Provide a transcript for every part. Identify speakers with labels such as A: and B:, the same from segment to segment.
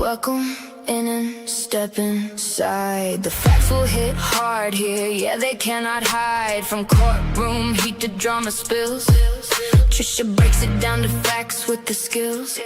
A: Welcome in and step inside. The facts will hit hard here, yeah, they cannot hide. From courtroom heat to drama spills, Trisha breaks it down to facts with the skills.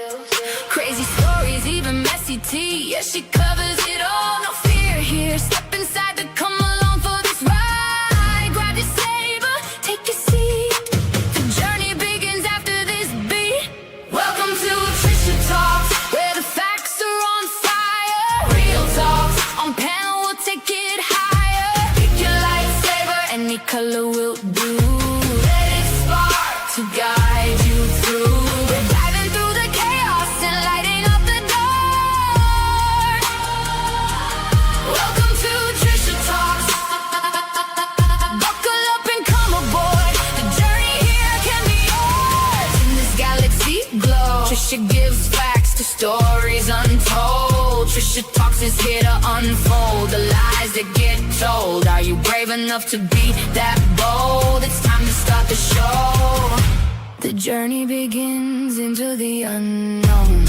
A: Crazy stories, even messy tea, yeah, she covers it all. No fear here, step inside to come along for this ride. Grab your saber, take your seat. The journey begins after this beat. Welcome to Trisha Talks, where the facts are on fire. Real talks on panel, we'll take it higher. Pick your lightsaber, any color will do. Let it spark to guide you through. We're diving through the chaos and lighting up the dark. Welcome to Trisha Talks. Buckle up and come aboard. The journey here can be yours. In this galaxy glow, Trisha gives facts to stories untold. Trisha Talks is here to unfold the lies that get told. Are you brave enough to be that bold? It's time to start the show. The journey begins into the unknown.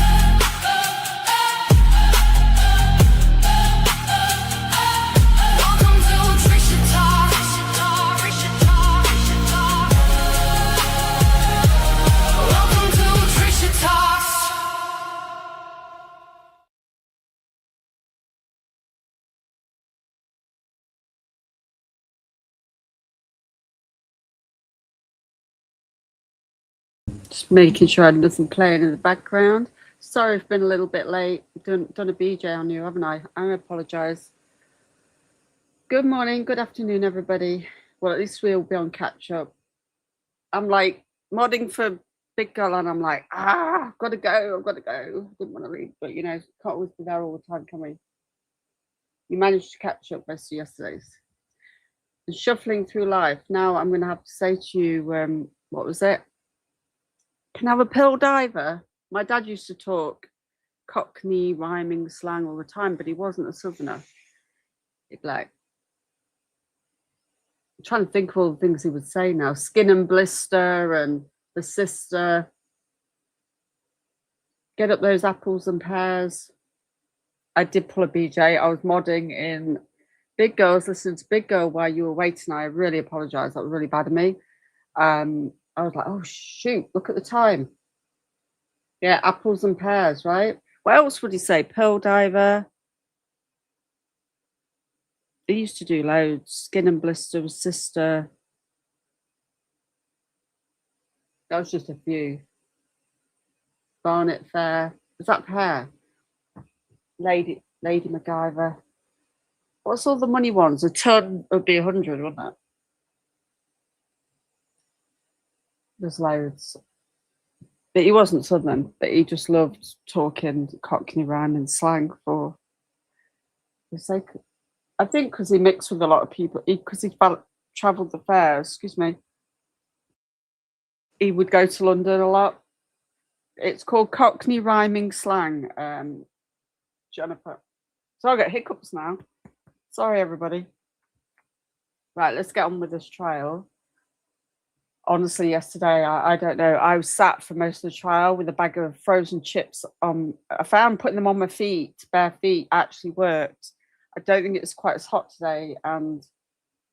A: Welcome to Trisha Talks. Welcome to Trisha Talks.
B: Just making sure I had nothing playing in the background. Sorry, I've been a little bit late. Done a BJ on you, haven't I? I apologise. Good morning, good afternoon, everybody. Well, at least we'll be on catch up. I'm like modding for Big Girl, and I'm like, I've got to go. Didn't want to leave, but you know, can't always be there all the time, can we? You managed to catch up most of yesterday's. And shuffling through life. Now I'm going to have to say to you, what was it? Can I have a pill diver? My dad used to talk Cockney rhyming slang all the time, but he wasn't a southerner. He'd like, I'm trying to think of all the things he would say now. Skin and blister and the sister. Get up those apples and pears. I did pull a BJ. I was modding in Big Girls, listening to Big Girl while you were waiting. I really apologise. That was really bad of me. I was like, oh shoot, look at the time. Yeah, apples and pears, right? What else would he say? Pearl diver. He used to do loads. Skin and blister, sister. That was just a few. Barnet Fair. Was that pear? Lady MacGyver. What's all the money ones? A ton would be 100, wouldn't it? There's loads. But he wasn't Southern, but he just loved talking Cockney rhyme and slang for the sake of, I think because he mixed with a lot of people, because he travelled the fairs, he would go to London a lot. It's called Cockney rhyming slang, Jennifer. So I'll get hiccups now. Sorry, everybody. Right, let's get on with this trial. Honestly, yesterday, I don't know. I was sat for most of the trial with a bag of frozen chips. I found putting them on my feet, bare feet, actually worked. I don't think it's quite as hot today, and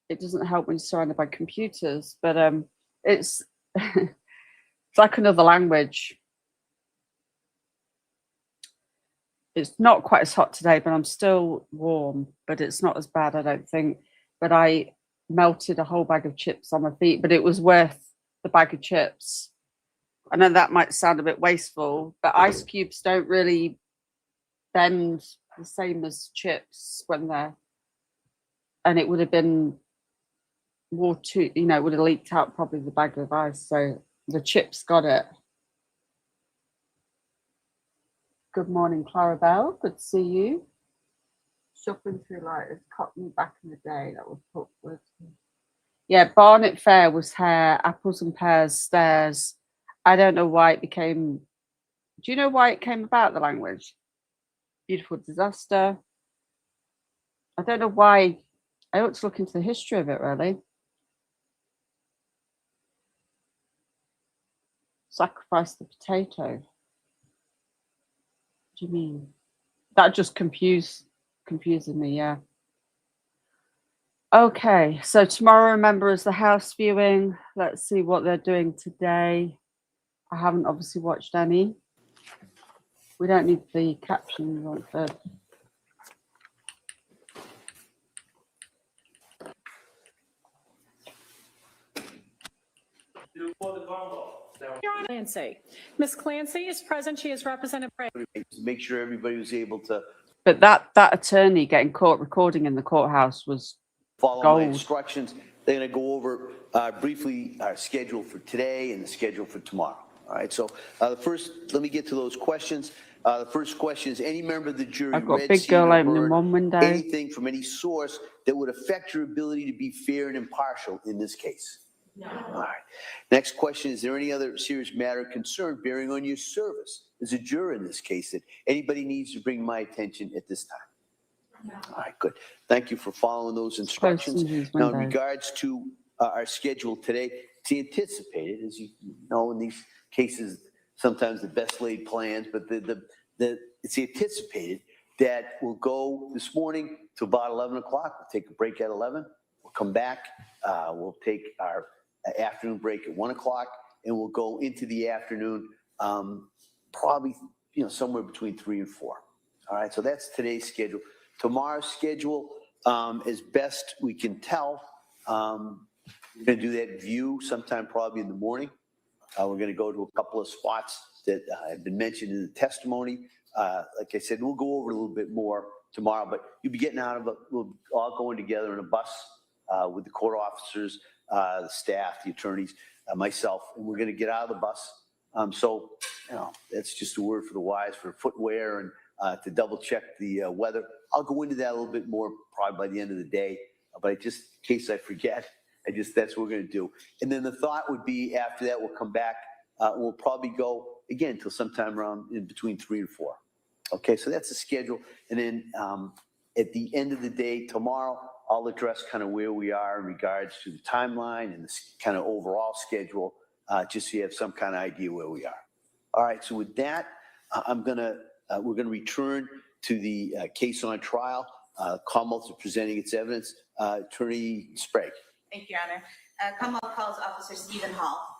B: it doesn't help when you're surrounded by computers. But it's it's like another language. It's not quite as hot today, but I'm still warm. But it's not as bad, I don't think. But I melted a whole bag of chips on my feet, but it was worth the bag of chips. I know that might sound a bit wasteful, but ice cubes don't really bend the same as chips when they're, and it would have been more too, you know, it would have leaked out probably the bag of ice. So the chips got it. Good morning, Clarabelle. Good to see you. Shopping through light as Cockney back in the day. That was put with. Yeah, Barnet Fair was hair, apples and pears, stairs. I don't know why it became. Do you know why it came about, the language? Beautiful disaster. I don't know why. I ought to look into the history of it, really. Sacrifice the potato. What do you mean? That just confuses me, yeah. Okay, so tomorrow, remember, is the house viewing. Let's see what they're doing today. I haven't obviously watched any. We don't need the captions on first.
C: Clancy. Ms. Clancy is present. She is represented by.
D: Make sure everybody was able to
B: But that attorney getting caught recording in the courthouse was
D: follow
B: gold.
D: my instructions. They're going to go over briefly our schedule for today and the schedule for tomorrow. All right. So first, let me get to those questions. The first question is: any member of the jury
B: I've got a
D: read,
B: big
D: seen,
B: girl
D: or
B: opening
D: heard
B: one window.
D: anything from any source that would affect your ability to be fair and impartial in this case? No. All right. Next question: is there any other serious matter of concern bearing on your service as a juror in this case that anybody needs to bring my attention at this time? No. All right, good. Thank you for following those instructions. Now, in regards to our schedule today, it's anticipated, as you know, in these cases, sometimes the best laid plans, but it's anticipated that we'll go this morning to about 11 o'clock. We'll take a break at 11. We'll come back. We'll take our afternoon break at 1 o'clock, and we'll go into the afternoon, probably somewhere between 3 and 4. All right, so that's today's schedule. Tomorrow's schedule, as best we can tell, we're going to do that view sometime probably in the morning. We're going to go to a couple of spots that have been mentioned in the testimony. Like I said, we'll go over a little bit more tomorrow, but you'll be getting out of it. We'll all going together in a bus with the court officers, the staff, the attorneys, myself, and we're going to get out of the bus. So, that's just a word for the wise for footwear and to double check the weather. I'll go into that a little bit more probably by the end of the day, but just in case I forget, that's what we're going to do. And then the thought would be after that, we'll come back. We'll probably go again till sometime around in between 3 and 4. Okay, so that's the schedule. And then at the end of the day tomorrow, I'll address kind of where we are in regards to the timeline and this kind of overall schedule, just so you have some kind of idea where we are. All right, so with that, we're going to return to the case on trial. Commonwealth is presenting its evidence. Attorney Sprague.
E: Thank you, Your Honor. Commonwealth calls Officer Stephen Hall.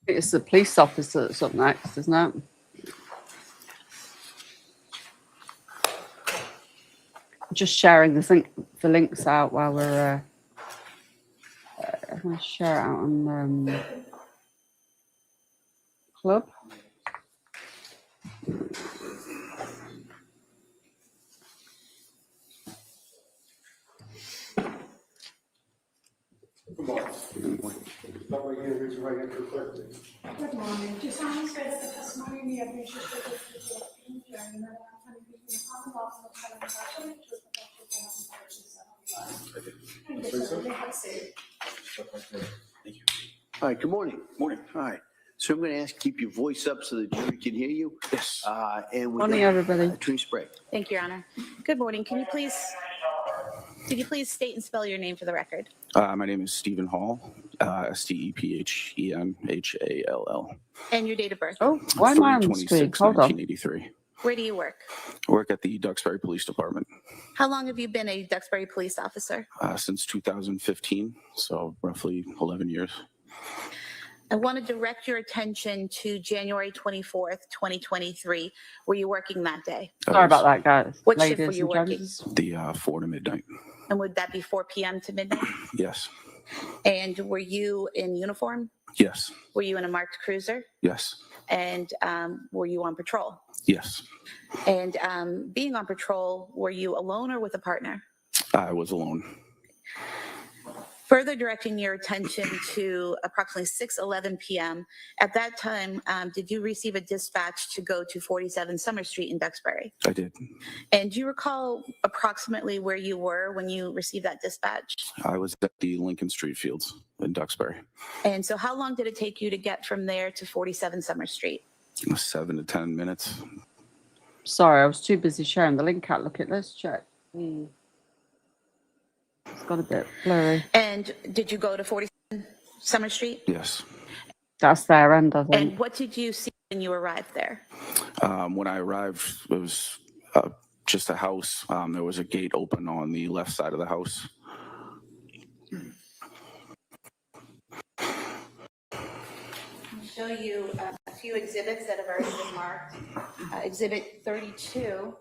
B: It's the police officer that's up next, isn't it? Just sharing the links out while we're. I'm going to share it out on Club.
F: Good morning. Stop right here, raise your right hand to the clerk, please.
C: Good morning. Do you solemnly swear that the testimony you have been shared with the court in hearing and that I am between the Commonwealth and the Federal Government to the Thank you, sir. Have a seat.
D: Thank you. All right, good morning.
G: Morning.
D: All right. So I'm going to ask you to keep your voice up so the jury can hear you.
G: Yes.
D: And with
B: Morning,
D: that,
B: everybody.
D: Attorney Sprague.
E: Thank you, Your Honor. Good morning. Could you please state and spell your name for the record?
G: My name is Stephen Hall, Stephenhall.
E: And your date of birth?
B: Oh, why am I on the screen? Hold on.
G: 1983.
E: Where do you work?
G: I work at the Duxbury Police Department
E: How long have you been a Duxbury police officer?
G: since 2015, so roughly 11 years.
E: I want to direct your attention to January 24th, 2023. Were you working that day?
B: Sorry about that, guys.
E: What
B: Ladies
E: shift were you
B: and
E: working?
B: gents.
G: The 4 to midnight.
E: And would that be 4 p.m. to midnight?
G: Yes.
E: And were you in uniform?
G: Yes.
E: Were you in a marked cruiser?
G: Yes.
E: And were you on patrol?
G: Yes.
E: And being on patrol, were you alone or with a partner?
G: I was alone.
E: Further directing your attention to approximately 6:11 p.m. At that time, did you receive a dispatch to go to 47 Summer Street in Duxbury?
G: I did.
E: And do you recall approximately where you were when you received that dispatch?
G: I was at the Lincoln Street Fields in Duxbury.
E: And so how long did it take you to get from there to 47 Summer Street?
G: 7 to 10 minutes.
B: Sorry, I was too busy sharing the link out. Look at, let's check. It's got a bit blurry.
E: And did you go to 47 Summer Street?
G: Yes.
B: That's their end, I think.
E: And what did you see when you arrived there?
G: When I arrived, it was just a house. There was a gate open on the left side of the house.
E: I'll show you a few exhibits that have already been marked. Exhibit 32.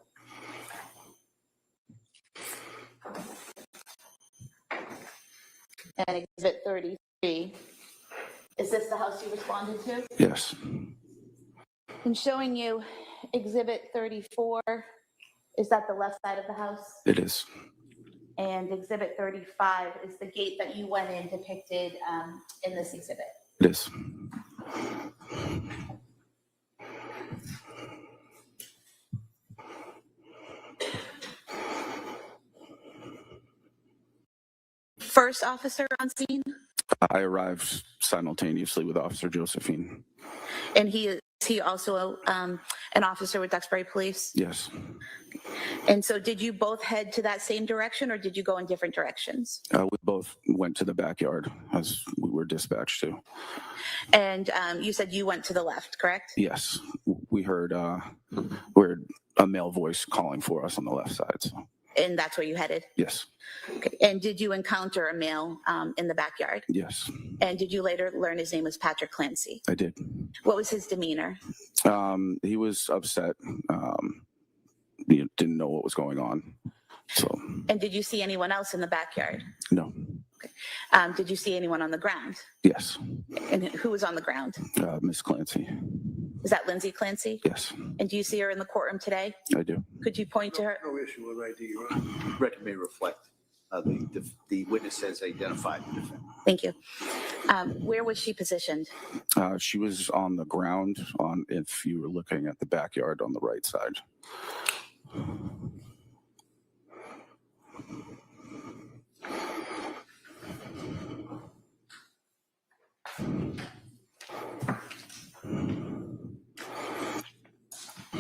E: And exhibit 33. Is this the house you responded to?
G: Yes.
E: I'm showing you exhibit 34. Is that the left side of the house?
G: It is.
E: And exhibit 35 is the gate that you went in depicted in this exhibit.
G: It is.
E: First officer on scene,
G: I arrived simultaneously with Officer Josephine.
E: and is he also an officer with Duxbury Police?
G: Yes.
E: And so did you both head to that same direction, or did you go in different directions?
G: We both went to the backyard as we were dispatched to.
E: And you said you went to the left, correct?
G: Yes. We heard a male voice calling for us on the left side. So
E: And that's where you headed?
G: yes.
E: Okay. And did you encounter a male in the backyard?
G: Yes.
E: And did you later learn his name was Patrick Clancy?
G: I did.
E: What was his demeanor?
G: He was upset. He didn't know what was going on. So
E: And did you see anyone else in the backyard?
G: no.
E: Did you see anyone on the ground?
G: Yes.
E: And who was on the ground?
G: Miss Clancy.
E: Is that Lindsay Clancy?
G: Yes,
E: And do you see her in the courtroom today?
G: I do.
E: Could you point to her?
D: No issue with ID, Your Honor. Record may reflect the witness has identified the defendant.
E: Thank you. Where was she positioned?
G: She was on the ground if you were looking at the backyard on the right side.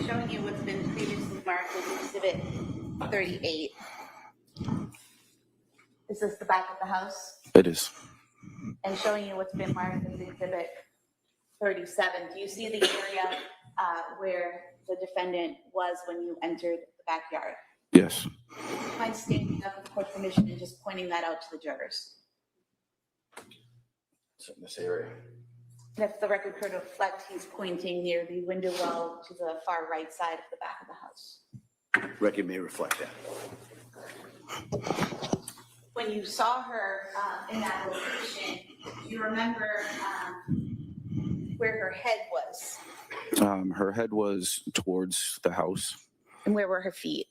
E: Showing you what's been previously marked as Exhibit 38. Is this the back of the house?
G: It is.
E: And showing you what's been marked as Exhibit 37. Do you see the area where the defendant was when you entered the backyard?
G: Yes.
E: Do you mind standing up with court permission and just pointing that out to the jurors?
G: It's in this area.
E: And if the record could reflect, he's pointing near the window well to the far right side of the back of the house.
D: Record may reflect that.
E: When you saw her in that location, do you remember where her head was?
G: Her head was towards the house,
E: And where were her feet?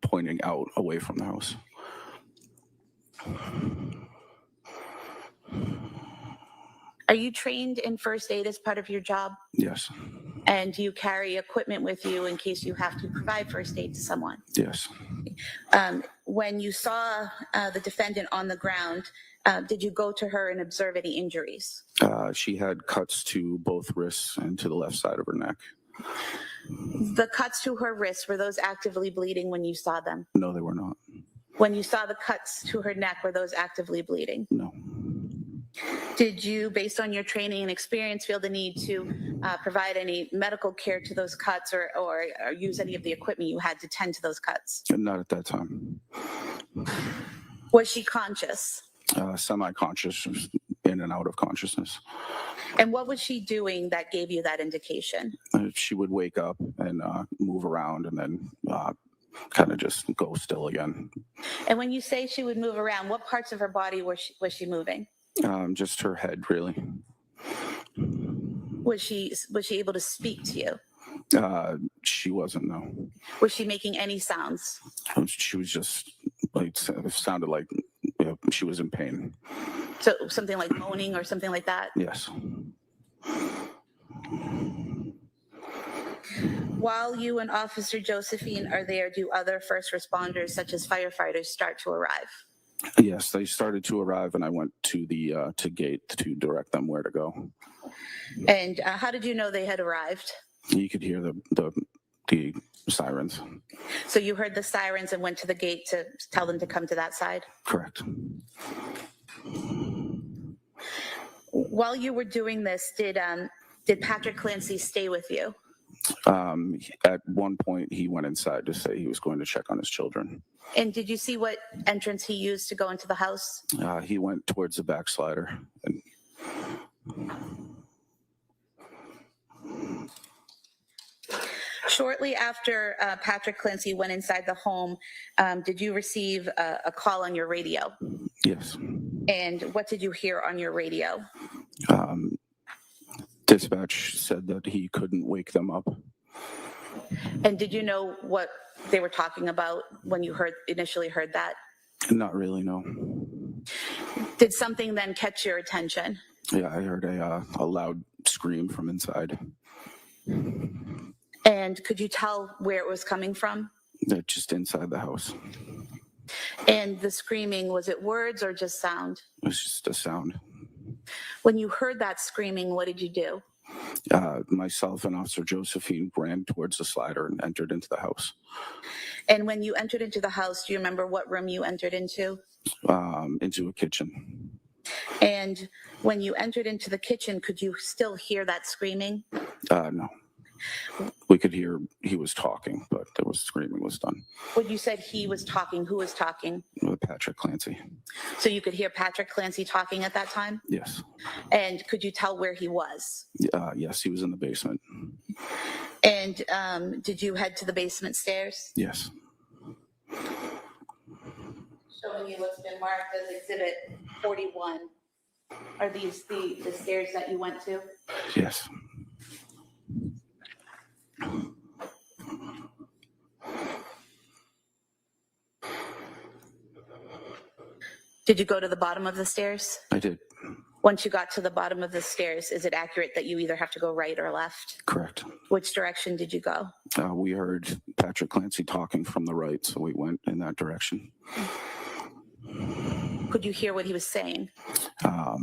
G: pointing out away from the house.
E: Are you trained in first aid as part of your job?
G: Yes.
E: And do you carry equipment with you in case you have to provide first aid to someone?
G: Yes.
E: When you saw the defendant on the ground, did you go to her and observe any injuries?
G: She had cuts to both wrists and to the left side of her neck.
E: The cuts to her wrists, were those actively bleeding when you saw them?
G: No, they were not.
E: When you saw the cuts to her neck, were those actively bleeding?
G: No.
E: Did you, based on your training and experience, feel the need to provide any medical care to those cuts or use any of the equipment you had to tend to those cuts?
G: Not at that time.
E: Was she conscious?
G: Semi-conscious, in and out of consciousness.
E: And what was she doing that gave you that indication?
G: She would wake up and move around and then kind of just go still again.
E: And when you say she would move around, what parts of her body was she moving?
G: Just her head, really.
E: Was she able to speak to you?
G: She wasn't, no.
E: Was she making any sounds?
G: She was just like, it sounded like she was in pain.
E: So something like moaning or something like that?
G: Yes.
E: While you and Officer Josephine are there, do other first responders, such as firefighters, start to arrive?
G: Yes, they started to arrive, and I went to the gate to direct them where to go.
E: And how did you know they had arrived?
G: You could hear the sirens.
E: So you heard the sirens and went to the gate to tell them to come to that side?
G: Correct.
E: While you were doing this, did Patrick Clancy stay with you?
G: At one point, he went inside to say he was going to check on his children.
E: And did you see what entrance he used to go into the house?
G: He went towards the backslider. And
E: Shortly after Patrick Clancy went inside the home, did you receive a call on your radio?
G: yes,
E: And what did you hear on your radio?
G: dispatch said that he couldn't wake them up.
E: And did you know what they were talking about when you initially heard that?
G: Not really, no.
E: Did something then catch your attention?
G: Yeah, I heard a loud scream from inside.
E: And could you tell where it was coming from?
G: Just inside the house.
E: And the screaming, was it words or just sound?
G: It was just a sound.
E: When you heard that screaming, what did you do?
G: Myself and Officer Josephine ran towards the slider and entered into the house.
E: And when you entered into the house, do you remember what room you entered into?
G: Into a kitchen.
E: And when you entered into the kitchen, could you still hear that screaming?
G: No. We could hear he was talking, but there was screaming was done.
E: When you said he was talking, who was talking?
G: With Patrick Clancy.
E: So you could hear Patrick Clancy talking at that time?
G: Yes.
E: And could you tell where he was?
G: Yes, he was in the basement.
E: And did you head to the basement stairs?
G: Yes.
E: Showing you what's been marked as Exhibit 41. Are these the stairs that you went to?
G: Yes.
E: Did you go to the bottom of the stairs?
G: I did.
E: Once you got to the bottom of the stairs, is it accurate that you either have to go right or left?
G: Correct.
E: Which direction did you go?
G: We heard Patrick Clancy talking from the right, so we went in that direction.
E: Could you hear what he was saying?
G: Oh,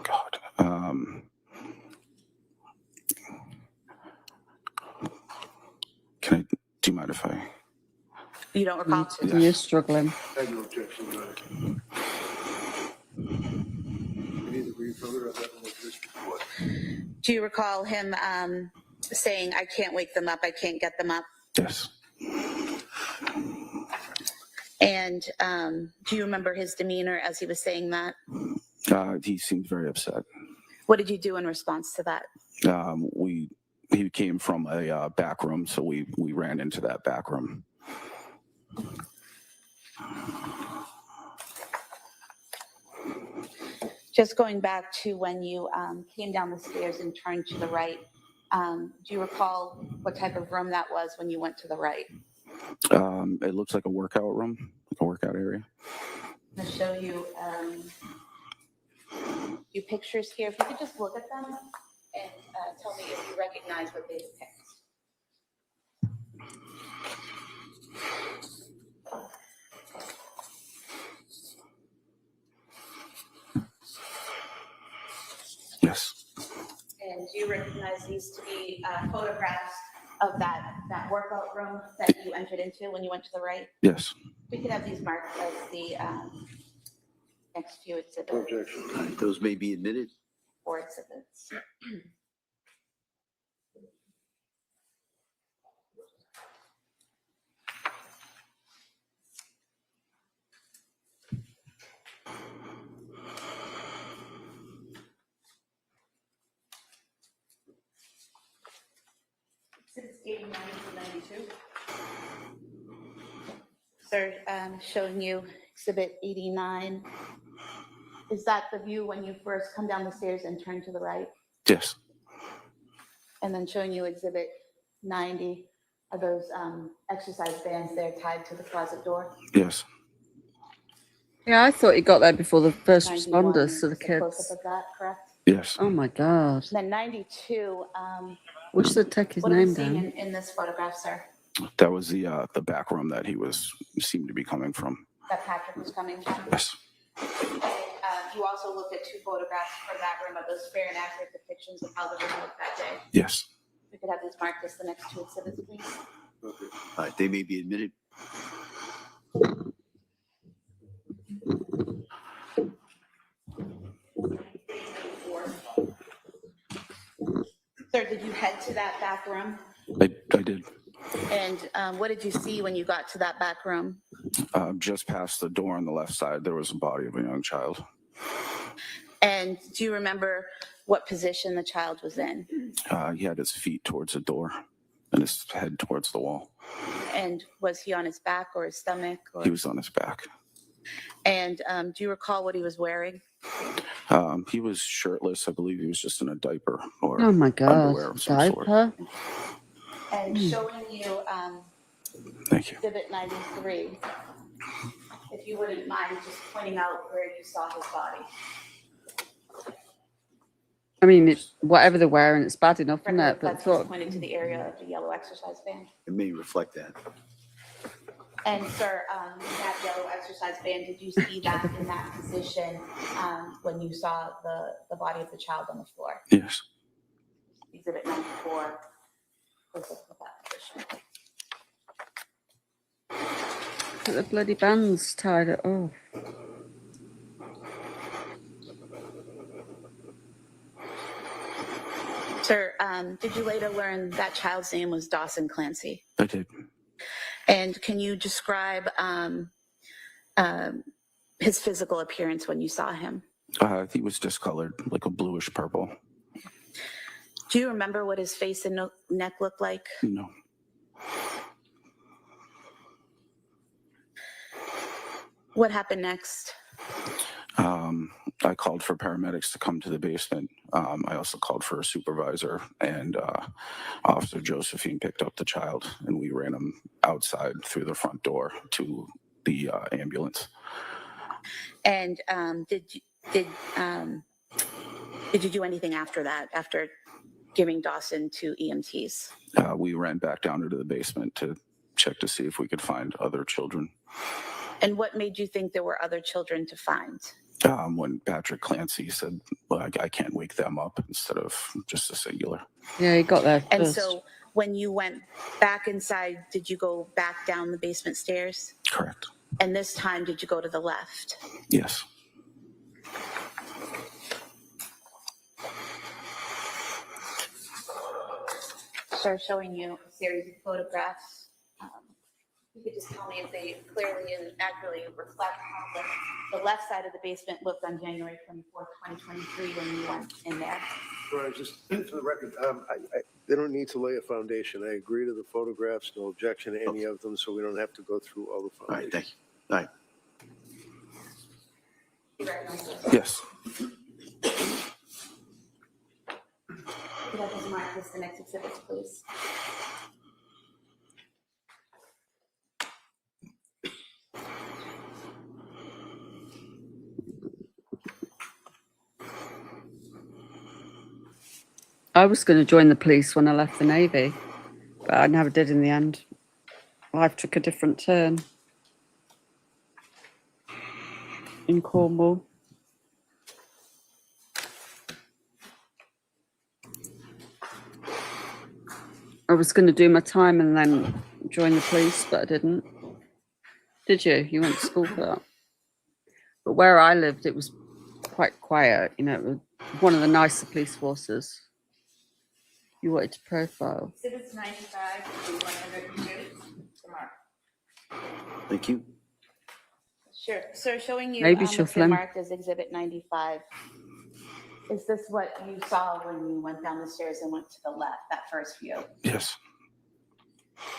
G: God. Do you mind if I?
E: You don't recall?
B: You're struggling.
F: I have no objection to that. You need to read further of that in this report.
E: Do you recall him saying, I can't wake them up, I can't get them up?
G: Yes.
E: And do you remember his demeanor as he was saying that?
G: He seemed very upset.
E: What did you do in response to that?
G: He came from a back room, so we ran into that back room.
E: Just going back to when you came down the stairs and turned to the right, do you recall what type of room that was when you went to the right?
G: It looks like a workout room, like a workout area.
E: I'm going to show you few pictures here. If you could just look at them and tell me if you recognize what they depict.
G: Yes.
E: And do you recognize these to be photographs of that workout room that you entered into when you went to the right?
G: Yes.
E: We could have these marked as the next few
F: No
E: exhibits
F: objection.
D: All right, those may be admitted.
E: or exhibits. Exhibits 89 to 92. Sir, showing you exhibit 89. Is that the view when you first come down the stairs and turn to the right?
G: Yes.
E: And then showing you exhibit 90, are those exercise bands there tied to the closet door?
G: Yes.
B: Yeah, I thought he got there before the first
E: 91
B: responders to the
E: is a close-up
B: kids.
E: of that, correct?
G: Yes.
B: Oh my God.
E: Then 92,
B: Wish they'd take his
E: what are we
B: name
E: seeing
B: down.
E: in this photograph, sir?
G: That was the back room that he seemed to be coming from.
E: That Patrick was coming from?
G: Yes.
E: You also looked at two photographs from that room of those fair and accurate depictions of how the room looked that day.
G: Yes.
E: We could have these marked as the next two exhibits, please.
F: Okay.
D: All right, they may be admitted.
E: Sir, did you head to that back room?
G: I did.
E: And what did you see when you got to that back room?
G: Just past the door on the left side, there was a body of a young child.
E: And do you remember what position the child was in?
G: He had his feet towards the door and his head towards the wall.
E: And was he on his back or his stomach? Or...
G: He was on his back.
E: And do you recall what he was wearing?
G: He was shirtless. I believe he was just in a diaper or
B: Oh my God.
G: underwear of some sort.
B: Diaper?
E: And showing you
G: Thank you.
E: Exhibit 93, if you wouldn't mind just pointing out where you saw his body.
B: I mean, whatever they're wearing, it's bad enough, isn't it? But
E: That's what's pointed to the area of the yellow exercise band.
D: It may reflect that.
E: And sir, that yellow exercise band, did you see that in that position when you saw the body of the child on the floor?
G: Yes.
E: Exhibit 94 was at that position.
B: look at the bloody bands tied it off.
E: Sir, did you later learn that child's name was Dawson Clancy?
G: I did.
E: And can you describe his physical appearance when you saw him?
G: He was discolored, like a bluish purple.
E: Do you remember what his face and neck looked like?
G: No.
E: What happened next?
G: I called for paramedics to come to the basement. I also called for a supervisor, and Officer Josephine picked up the child, and we ran him outside through the front door to the ambulance.
E: And did you do anything after that, after giving Dawson to EMTs?
G: We ran back down into the basement to check to see if we could find other children.
E: And what made you think there were other children to find?
G: When Patrick Clancy said, well, I can't wake them up, instead of just a singular.
B: Yeah, he got there first.
E: And so when you went back inside, did you go back down the basement stairs?
G: Correct.
E: And this time, did you go to the left?
G: Yes.
E: Sir, showing you a series of photographs. You could just tell me if they clearly and accurately reflect how the left side of the basement looked on January 24th, 2023 when you went in there.
F: Right, just for the record, they don't need to lay a foundation. I agree to the photographs, no objection to any of them, so we don't have to go through all the
D: All right,
F: foundations.
D: thank you. All right.
E: You recognize this?
G: Yes.
E: Could I just mark this the next exhibit, please?
B: I was going to join the police when I left the Navy, but I never did in the end. Life took a different turn in Cornwall. I was going to do my time and then join the police, but I didn't. Did you? You went to school for that? But where I lived, it was quite quiet. You know, it was one of the nicer police forces. You wanted to profile.
E: Exhibits 95 to 102.
D: Thank you.
E: Sure. So showing you
B: Maybe
E: what's been
B: shuffling.
E: marked as Exhibit 95. Is this what you saw when you went down the stairs and went to the left, that first view?
G: Yes.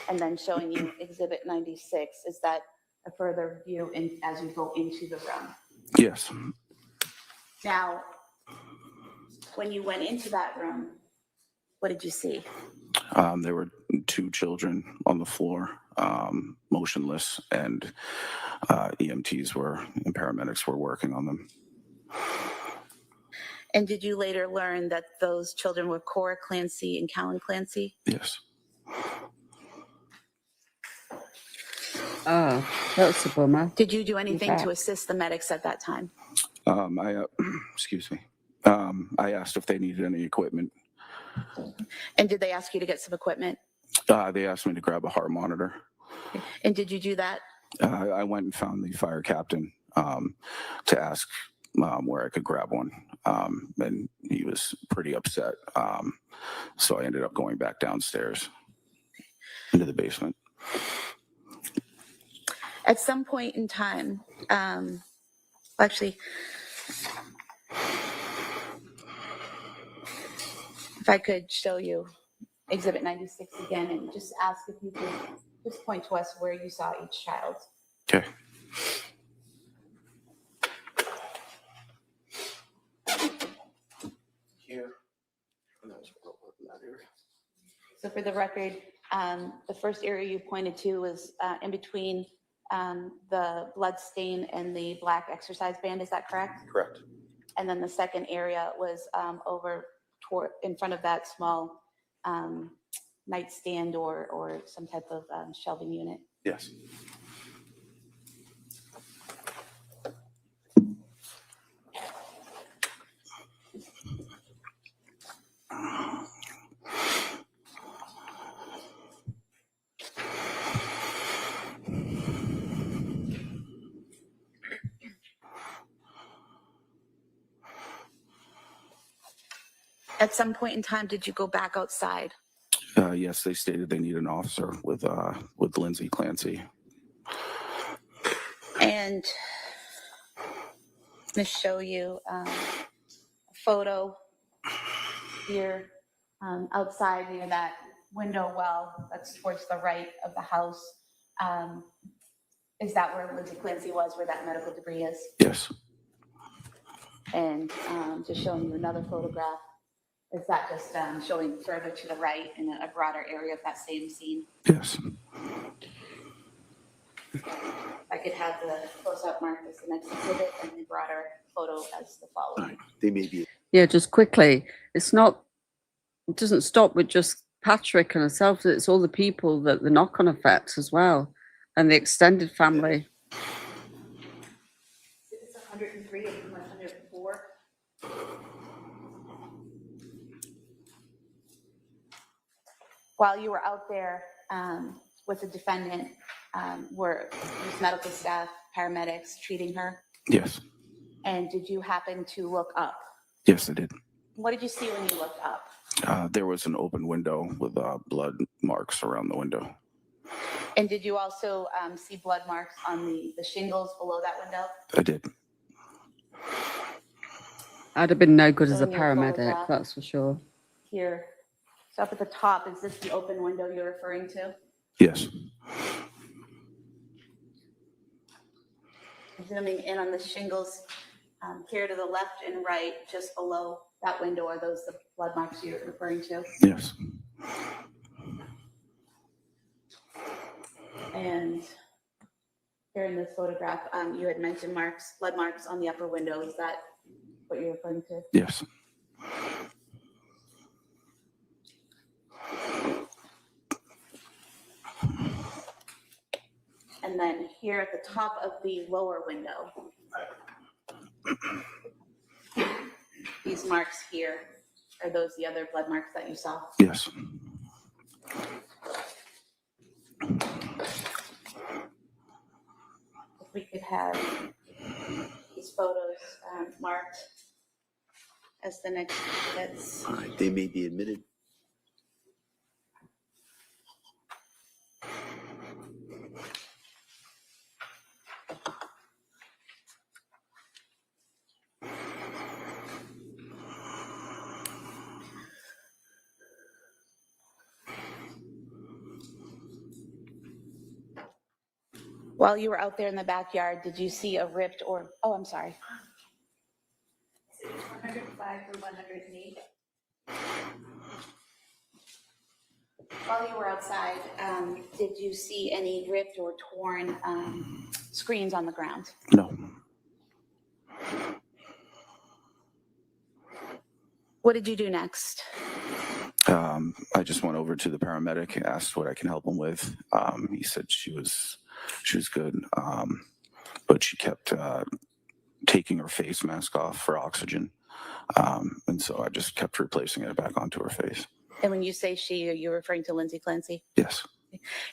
E: And then showing you Exhibit 96, is that a further view as you go into the room?
G: Yes.
E: Now, when you went into that room, what did you see?
G: There were two children on the floor, motionless, and EMTs and paramedics were working on them.
E: And did you later learn that those children were Cora Clancy and Callan Clancy?
G: Yes.
B: Oh, that's a bummer.
E: Did you do anything
B: Yeah.
E: to assist the medics at that time?
G: Excuse me. I asked if they needed any equipment.
E: And did they ask you to get some equipment?
G: They asked me to grab a heart monitor.
E: And did you do that?
G: I went and found the fire captain to ask where I could grab one. And he was pretty upset. So I ended up going back downstairs into the basement.
E: At some point in time, actually, if I could show you Exhibit 96 again and just ask if you could just point to us where you saw each child.
G: Okay.
F: Here.
E: So for the record, the first area you pointed to was in between the blood stain and the black exercise band, is that correct?
G: Correct.
E: And then the second area was over toward, in front of that small nightstand or some type of shelving unit.
G: Yes.
E: At some point in time, did you go back outside?
G: Yes, they stated they need an officer with Lindsay Clancy.
E: And I'm going to show you a photo here outside near that window well that's towards the right of the house. Is that where Lindsay Clancy was, where that medical debris is?
G: Yes.
E: And just showing you another photograph. Is that just showing further to the right in a broader area of that same scene?
G: Yes.
E: I could have the close-up mark as the next exhibit and the broader photo as the
D: All
E: following.
D: right. They may be.
B: Yeah, just quickly. It doesn't stop with just Patrick and herself. It's all the people that the knock-on effects as well, and the extended family.
E: It's 103 and 104. While you were out there with the defendant, were medical staff, paramedics treating her?
G: Yes.
E: And did you happen to look up?
G: Yes, I did.
E: What did you see when you looked up?
G: There was an open window with blood marks around the window.
E: And did you also see blood marks on the shingles below that window?
G: I did.
B: I'd have been no good as a
E: Showing you a
B: paramedic,
E: photograph.
B: that's for sure.
E: Here. So up at the top, is this the open window you're referring to?
G: Yes.
E: Zooming in on the shingles here to the left and right, just below that window, are those the blood marks you're referring to?
G: Yes.
E: And here in this photograph, you had mentioned blood marks on the upper window. Is that what you're referring to?
G: Yes.
E: And then here at the top of the lower window, these marks here, are those the other blood marks that you saw?
G: Yes.
E: If we could have these photos marked as the next exhibits.
D: All right. They may be admitted.
E: While you were out there in the backyard, did you see a ripped or, oh, I'm sorry. 105 through 108. While you were outside, did you see any ripped or torn screens on the ground?
G: No.
E: What did you do next?
G: I just went over to the paramedic, asked what I can help him with. He said she was good, but she kept taking her face mask off for oxygen, and so I just kept replacing it back onto her face.
E: And when you say she, are you referring to Lindsay Clancy?
G: Yes.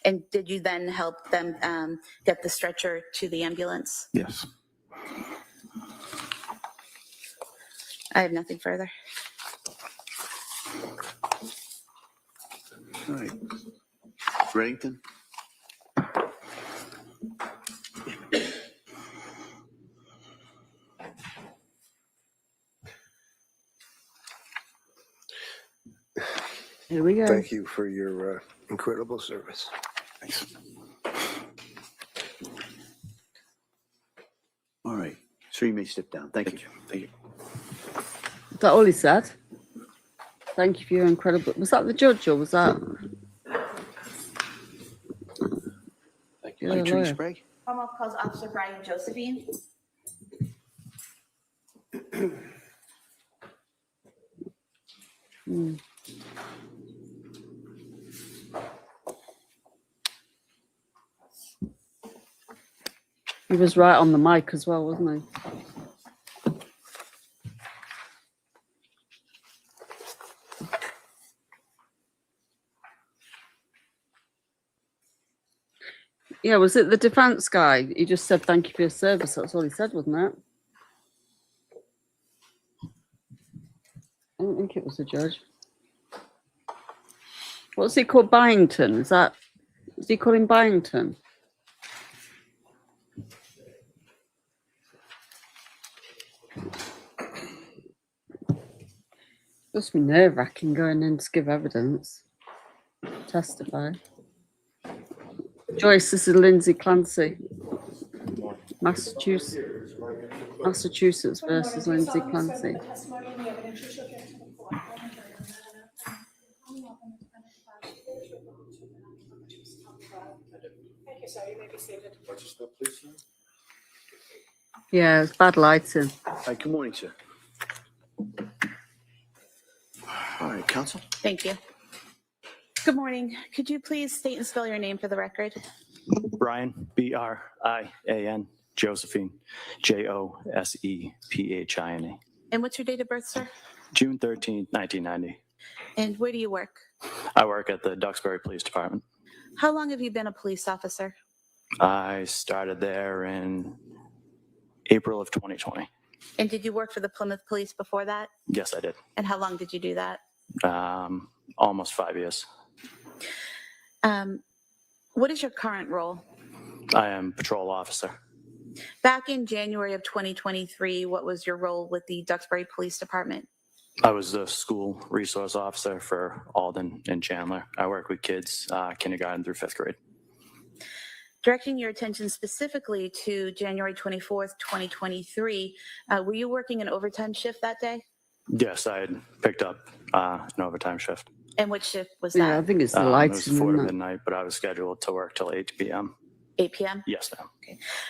E: And did you then help them get the stretcher to the ambulance?
G: Yes.
E: I have nothing further.
D: All right. Reddington?
B: Here we go.
F: Thank you for your incredible service.
D: Thanks. All right. Sir, you may step down. Thank you.
G: Thank you.
B: Is that all he said? Thank you for your incredible. Was that the judge or was that?
D: Thank
B: you.
D: you.
B: Yeah,
D: Attorney
B: lawyer.
D: Sprague?
E: Commonwealth calls Officer Brian Josephine.
B: Hmm. He was right on the mic as well, wasn't he? Yeah, was it the defense guy? He just said thank you for your service. That's all he said, wasn't it? I don't think it was the judge. What's he called? Byington? Is he calling Byington? Must be nerve-wracking going in to give evidence, testify. Joyce, this is Lindsay Clancy. Massachusetts versus Lindsay Clancy.
C: The testimony and the evidence you shall give to the court. Thank you, sir. You may be seated.
B: Yeah, it's bad lighting.
D: All right. Good morning, sir. All right, counsel.
E: Thank you. Good morning. Could you please state and spell your name for the record?
H: Brian, Brian, Josephine, Josephiane.
E: And what's your date of birth, sir?
H: June 13, 1990.
E: And where do you work?
H: I work at the Duxbury Police Department.
E: How long have you been a police officer?
H: I started there in April of 2020.
E: And did you work for the Plymouth Police before that?
H: Yes, I did.
E: And how long did you do that?
H: Almost 5 years.
E: What is your current role?
H: I am patrol officer.
E: Back in January of 2023, what was your role with the Duxbury Police Department?
H: I was the school resource officer for Alden and Chandler. I work with kids, kindergarten through 5th grade.
E: Directing your attention specifically to January 24th, 2023, were you working an overtime shift that day?
H: Yes, I had picked up an overtime shift.
E: And what shift was
B: Yeah, I
E: that?
B: think it's the
H: It was
B: lighting.
H: 4 to
B: Isn't it?
H: midnight, but I was scheduled to work till 8 p.m.
E: 8 p.m.?
H: Yes, ma'am.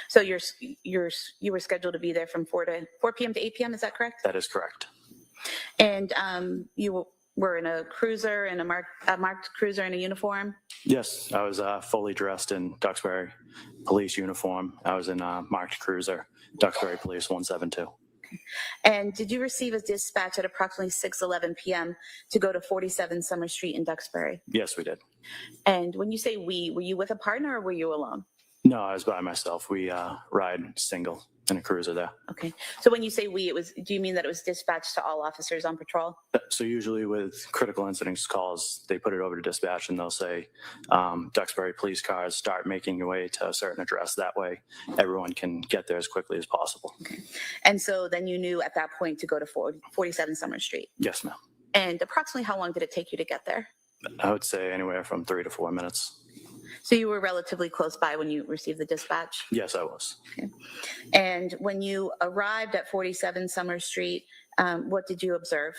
E: So you were scheduled to be there from 4 p.m. to 8 p.m., is that correct?
H: That is correct.
E: And you were in a cruiser, in a marked cruiser in a uniform?
H: Yes, I was fully dressed in Duxbury Police uniform. I was in a marked cruiser, Duxbury Police 172.
E: And did you receive a dispatch at approximately 6:11 p.m. to go to 47 Summer Street in Duxbury?
H: Yes, we did.
E: And when you say we, were you with a partner or were you alone?
H: No, I was by myself. We ride single in a cruiser there.
E: Okay. So when you say we, do you mean that it was dispatched to all officers on patrol?
H: So usually with critical incidents calls, they put it over to dispatch and they'll say, Duxbury police cars, start making your way to a certain address. That way everyone can get there as quickly as possible.
E: Okay. And so then you knew at that point to go to 47 Summer Street.
H: Yes, ma'am.
E: And approximately how long did it take you to get there?
H: I would say anywhere from 3 to 4 minutes.
E: So you were relatively close by when you received the dispatch?
H: Yes, I was.
E: Okay. And when you arrived at 47 Summer Street, what did you observe?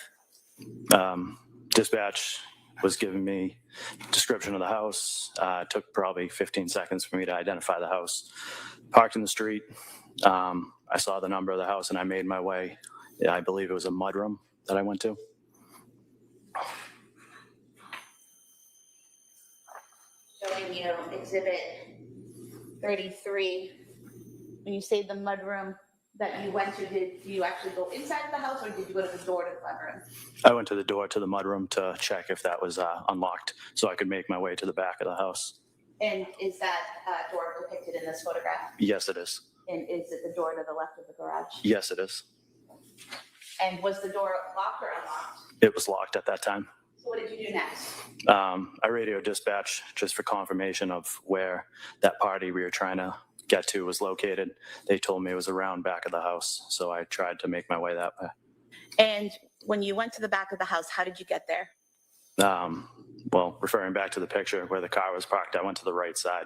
H: Dispatch was giving me description of the house. It took probably 15 seconds for me to identify the house. Parked in the street. I saw the number of the house and I made my way. I believe it was a mudroom that I went to.
E: Showing you Exhibit 33. When you say the mudroom that you went to, did you actually go inside the house or did you go to the door to the mudroom?
H: I went to the door to the mudroom to check if that was unlocked so I could make my way to the back of the house.
E: And is that door depicted in this photograph?
H: Yes, it is.
E: And is it the door to the left of the garage?
H: Yes, it is.
E: And was the door locked or unlocked?
H: It was locked at that time.
E: So what did you do next?
H: I radioed dispatch just for confirmation of where that party we were trying to get to was located. They told me it was around back of the house, so I tried to make my way that way.
E: And when you went to the back of the house, how did you get there?
H: Well, referring back to the picture where the car was parked, I went to the right side,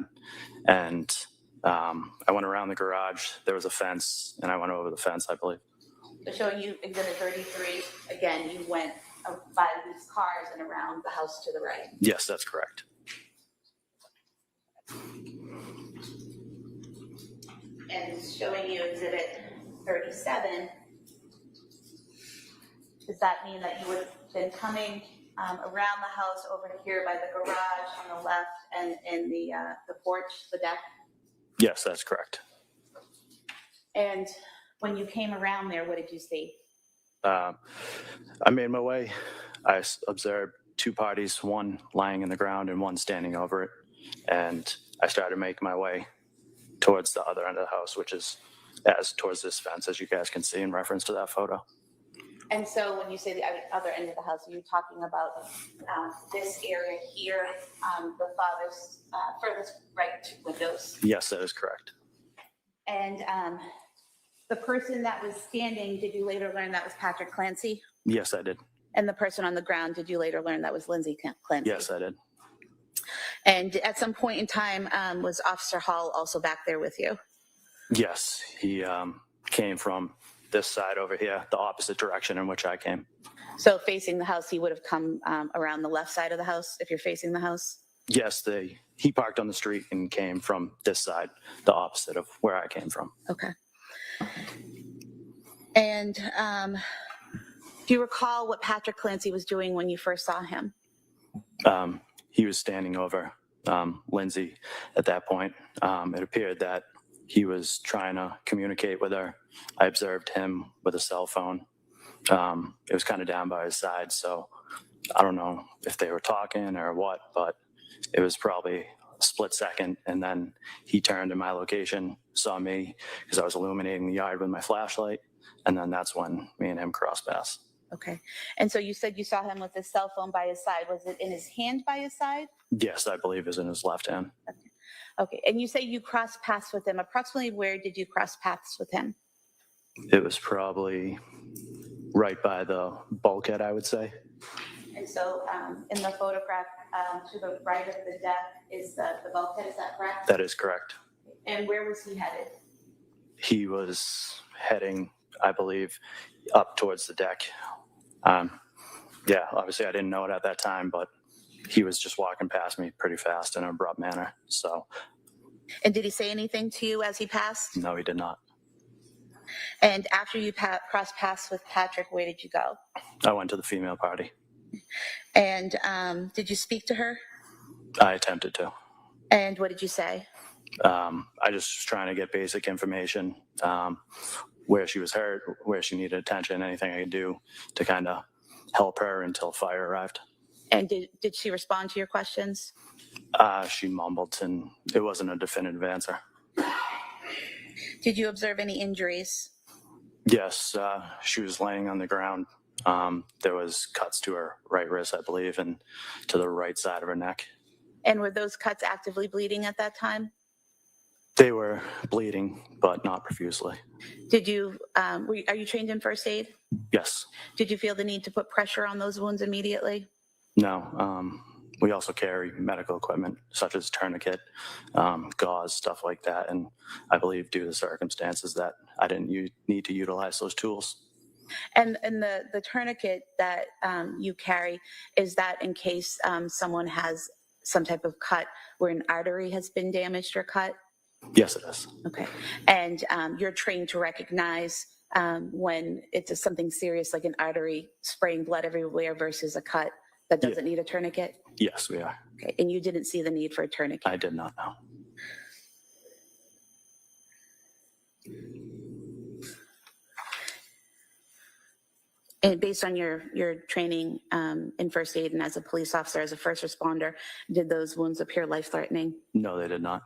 H: and I went around the garage. There was a fence, and I went over the fence, I believe.
E: So showing you Exhibit 33, again, you went by these cars and around the house to the right.
H: Yes, that's correct.
E: And showing you Exhibit 37, does that mean that you would have been coming around the house over here by the garage on the left and in the porch, the deck?
H: Yes, that's correct.
E: And when you came around there, what did you see?
H: I made my way. I observed two parties, one lying in the ground and one standing over it. And I started making my way towards the other end of the house, which is towards this fence, as you guys can see in reference to that photo.
E: And so when you say the other end of the house, are you talking about this area here, the father's furthest right windows?
H: Yes, that is correct.
E: And the person that was standing, did you later learn that was Patrick Clancy?
H: Yes, I did.
E: And the person on the ground, did you later learn that was Lindsay Clancy?
H: Yes, I did.
E: And at some point in time, was Officer Hall also back there with you?
H: Yes, he came from this side over here, the opposite direction in which I came.
E: So facing the house, he would have come around the left side of the house if you're facing the house?
H: Yes, he parked on the street and came from this side, the opposite of where I came from.
E: Okay. And do you recall what Patrick Clancy was doing when you first saw him?
H: He was standing over Lindsay at that point. It appeared that he was trying to communicate with her. I observed him with a cell phone. It was kind of down by his side, so I don't know if they were talking or what, but it was probably a split second, and then he turned to my location, saw me because I was illuminating the yard with my flashlight, and then that's when me and him crossed paths.
E: Okay. And so you said you saw him with his cell phone by his side. Was it in his hand by his side?
H: Yes, I believe it was in his left hand.
E: Okay. And you say you crossed paths with him. Approximately where did you cross paths with him?
H: It was probably right by the bulkhead, I would say.
E: And so in the photograph to the right of the deck is the bulkhead, is that correct?
H: That is correct.
E: And where was he headed?
H: He was heading, I believe, up towards the deck. Yeah, obviously I didn't know it at that time, but he was just walking past me pretty fast in an abrupt manner. So.
E: And did he say anything to you as he passed?
H: No, he did not.
E: And after you crossed paths with Patrick, where did you go?
H: I went to the female party.
E: And did you speak to her?
H: I attempted to.
E: And what did you say?
H: I just was trying to get basic information, where she was hurt, where she needed attention, anything I could do to kind of help her until fire arrived.
E: And did she respond to your questions?
H: She mumbled, and it wasn't a definitive answer.
E: Did you observe any injuries?
H: Yes, she was laying on the ground. There was cuts to her right wrist, I believe, and to the right side of her neck.
E: And were those cuts actively bleeding at that time?
H: They were bleeding, but not profusely.
E: Did you, are you trained in first aid?
H: Yes.
E: Did you feel the need to put pressure on those wounds immediately?
H: No. We also carry medical equipment such as tourniquet, gauze, stuff like that. And I believe due to the circumstances that I didn't need to utilize those tools.
E: And the tourniquet that you carry, is that in case someone has some type of cut where an artery has been damaged or cut?
H: Yes, it is.
E: Okay. And you're trained to recognize when it's something serious like an artery spraying blood everywhere versus a cut that doesn't need a tourniquet?
H: Yes, we are.
E: Okay. And you didn't see the need for a tourniquet?
H: I did not know.
E: And based on your training in first aid and as a police officer, as a first responder, did those wounds appear life-threatening?
H: No, they did not.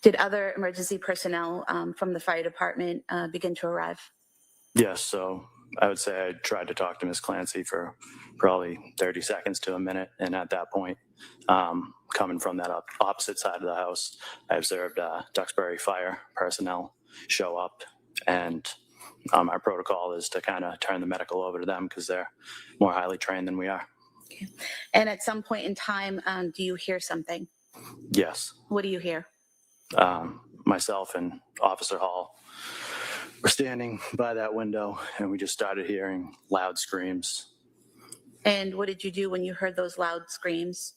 E: Did other emergency personnel from the fire department begin to arrive?
H: Yes, so I would say I tried to talk to Ms. Clancy for probably 30 seconds to a minute. And at that point, coming from that opposite side of the house, I observed Duxbury Fire personnel show up. And our protocol is to kind of turn the medical over to them because they're more highly trained than we are.
E: Okay. And at some point in time, do you hear something?
H: Yes.
E: What do you hear?
H: Myself and Officer Hall were standing by that window, and we just started hearing loud screams.
E: And what did you do when you heard those loud screams?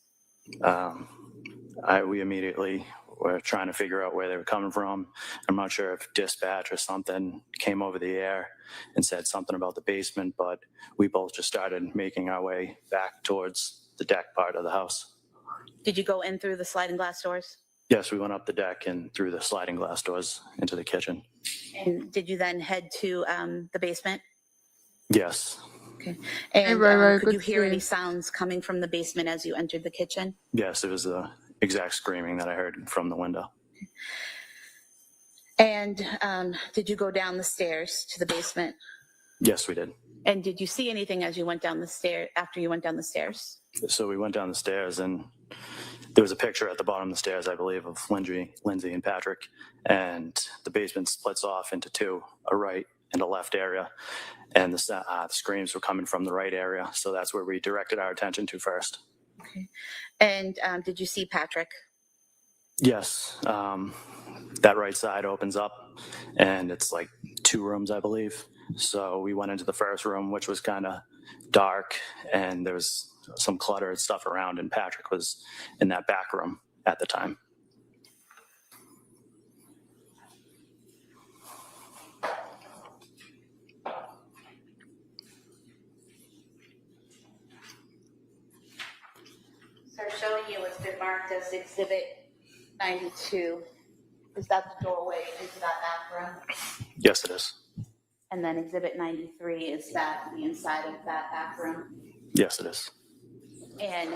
H: We immediately were trying to figure out where they were coming from. I'm not sure if dispatch or something came over the air and said something about the basement, but we both just started making our way back towards the deck part of the house.
E: Did you go in through the sliding glass doors?
H: Yes, we went up the deck and through the sliding glass doors into the kitchen.
E: And did you then head to the basement?
H: Yes.
E: Okay. And
B: Roro,
E: could
B: good
E: you
B: to
E: hear
B: see
E: any
B: you.
E: sounds coming from the basement as you entered the kitchen?
H: Yes, it was the exact screaming that I heard from the window.
E: And did you go down the stairs to the basement?
H: Yes, we did.
E: And did you see anything as you went down the stair after you went down the stairs?
H: So we went down the stairs, and there was a picture at the bottom of the stairs, I believe, of Lindsay and Patrick. And the basement splits off into two, a right and a left area. And the screams were coming from the right area. So that's where we directed our attention to first.
E: Okay. And did you see Patrick?
H: Yes. That right side opens up, and it's like 2 rooms, I believe. So we went into the first room, which was kind of dark, and there was some cluttered stuff around, and Patrick was in that back room at the time.
E: So showing you what's been marked as Exhibit 92. Is that the doorway into that back room?
H: Yes, it is.
E: And then Exhibit 93, is that the inside of that back room?
H: Yes, it is.
E: And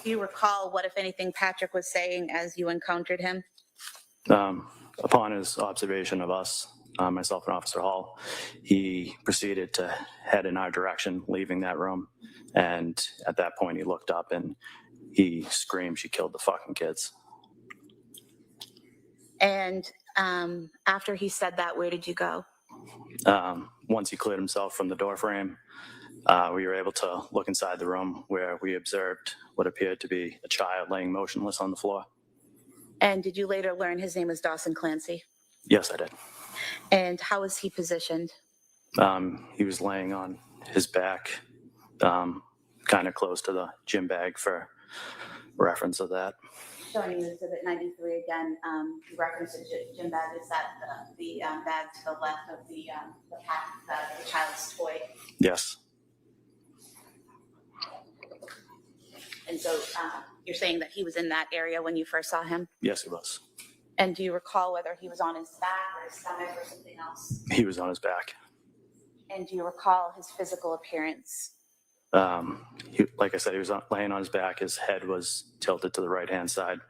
E: do you recall what, if anything, Patrick was saying as you encountered him?
H: Upon his observation of us, myself and Officer Hall, he proceeded to head in our direction, leaving that room. And at that point, he looked up and he screamed, "She killed the fucking kids."
E: And after he said that, where did you go?
H: Once he cleared himself from the door frame, we were able to look inside the room where we observed what appeared to be a child laying motionless on the floor.
E: And did you later learn his name was Dawson Clancy?
H: Yes, I did.
E: And how was he positioned?
H: He was laying on his back, kind of close to the gym bag for reference of that.
E: Showing you Exhibit 93 again, you referenced the gym bag. Is that the bag to the left of the pack, the child's toy?
H: Yes.
E: And so you're saying that he was in that area when you first saw him?
H: Yes, he was.
E: And do you recall whether he was on his back or his stomach or something else?
H: He was on his back.
E: And do you recall his physical appearance?
H: Like I said, he was laying on his back. His head was tilted to the right-hand side.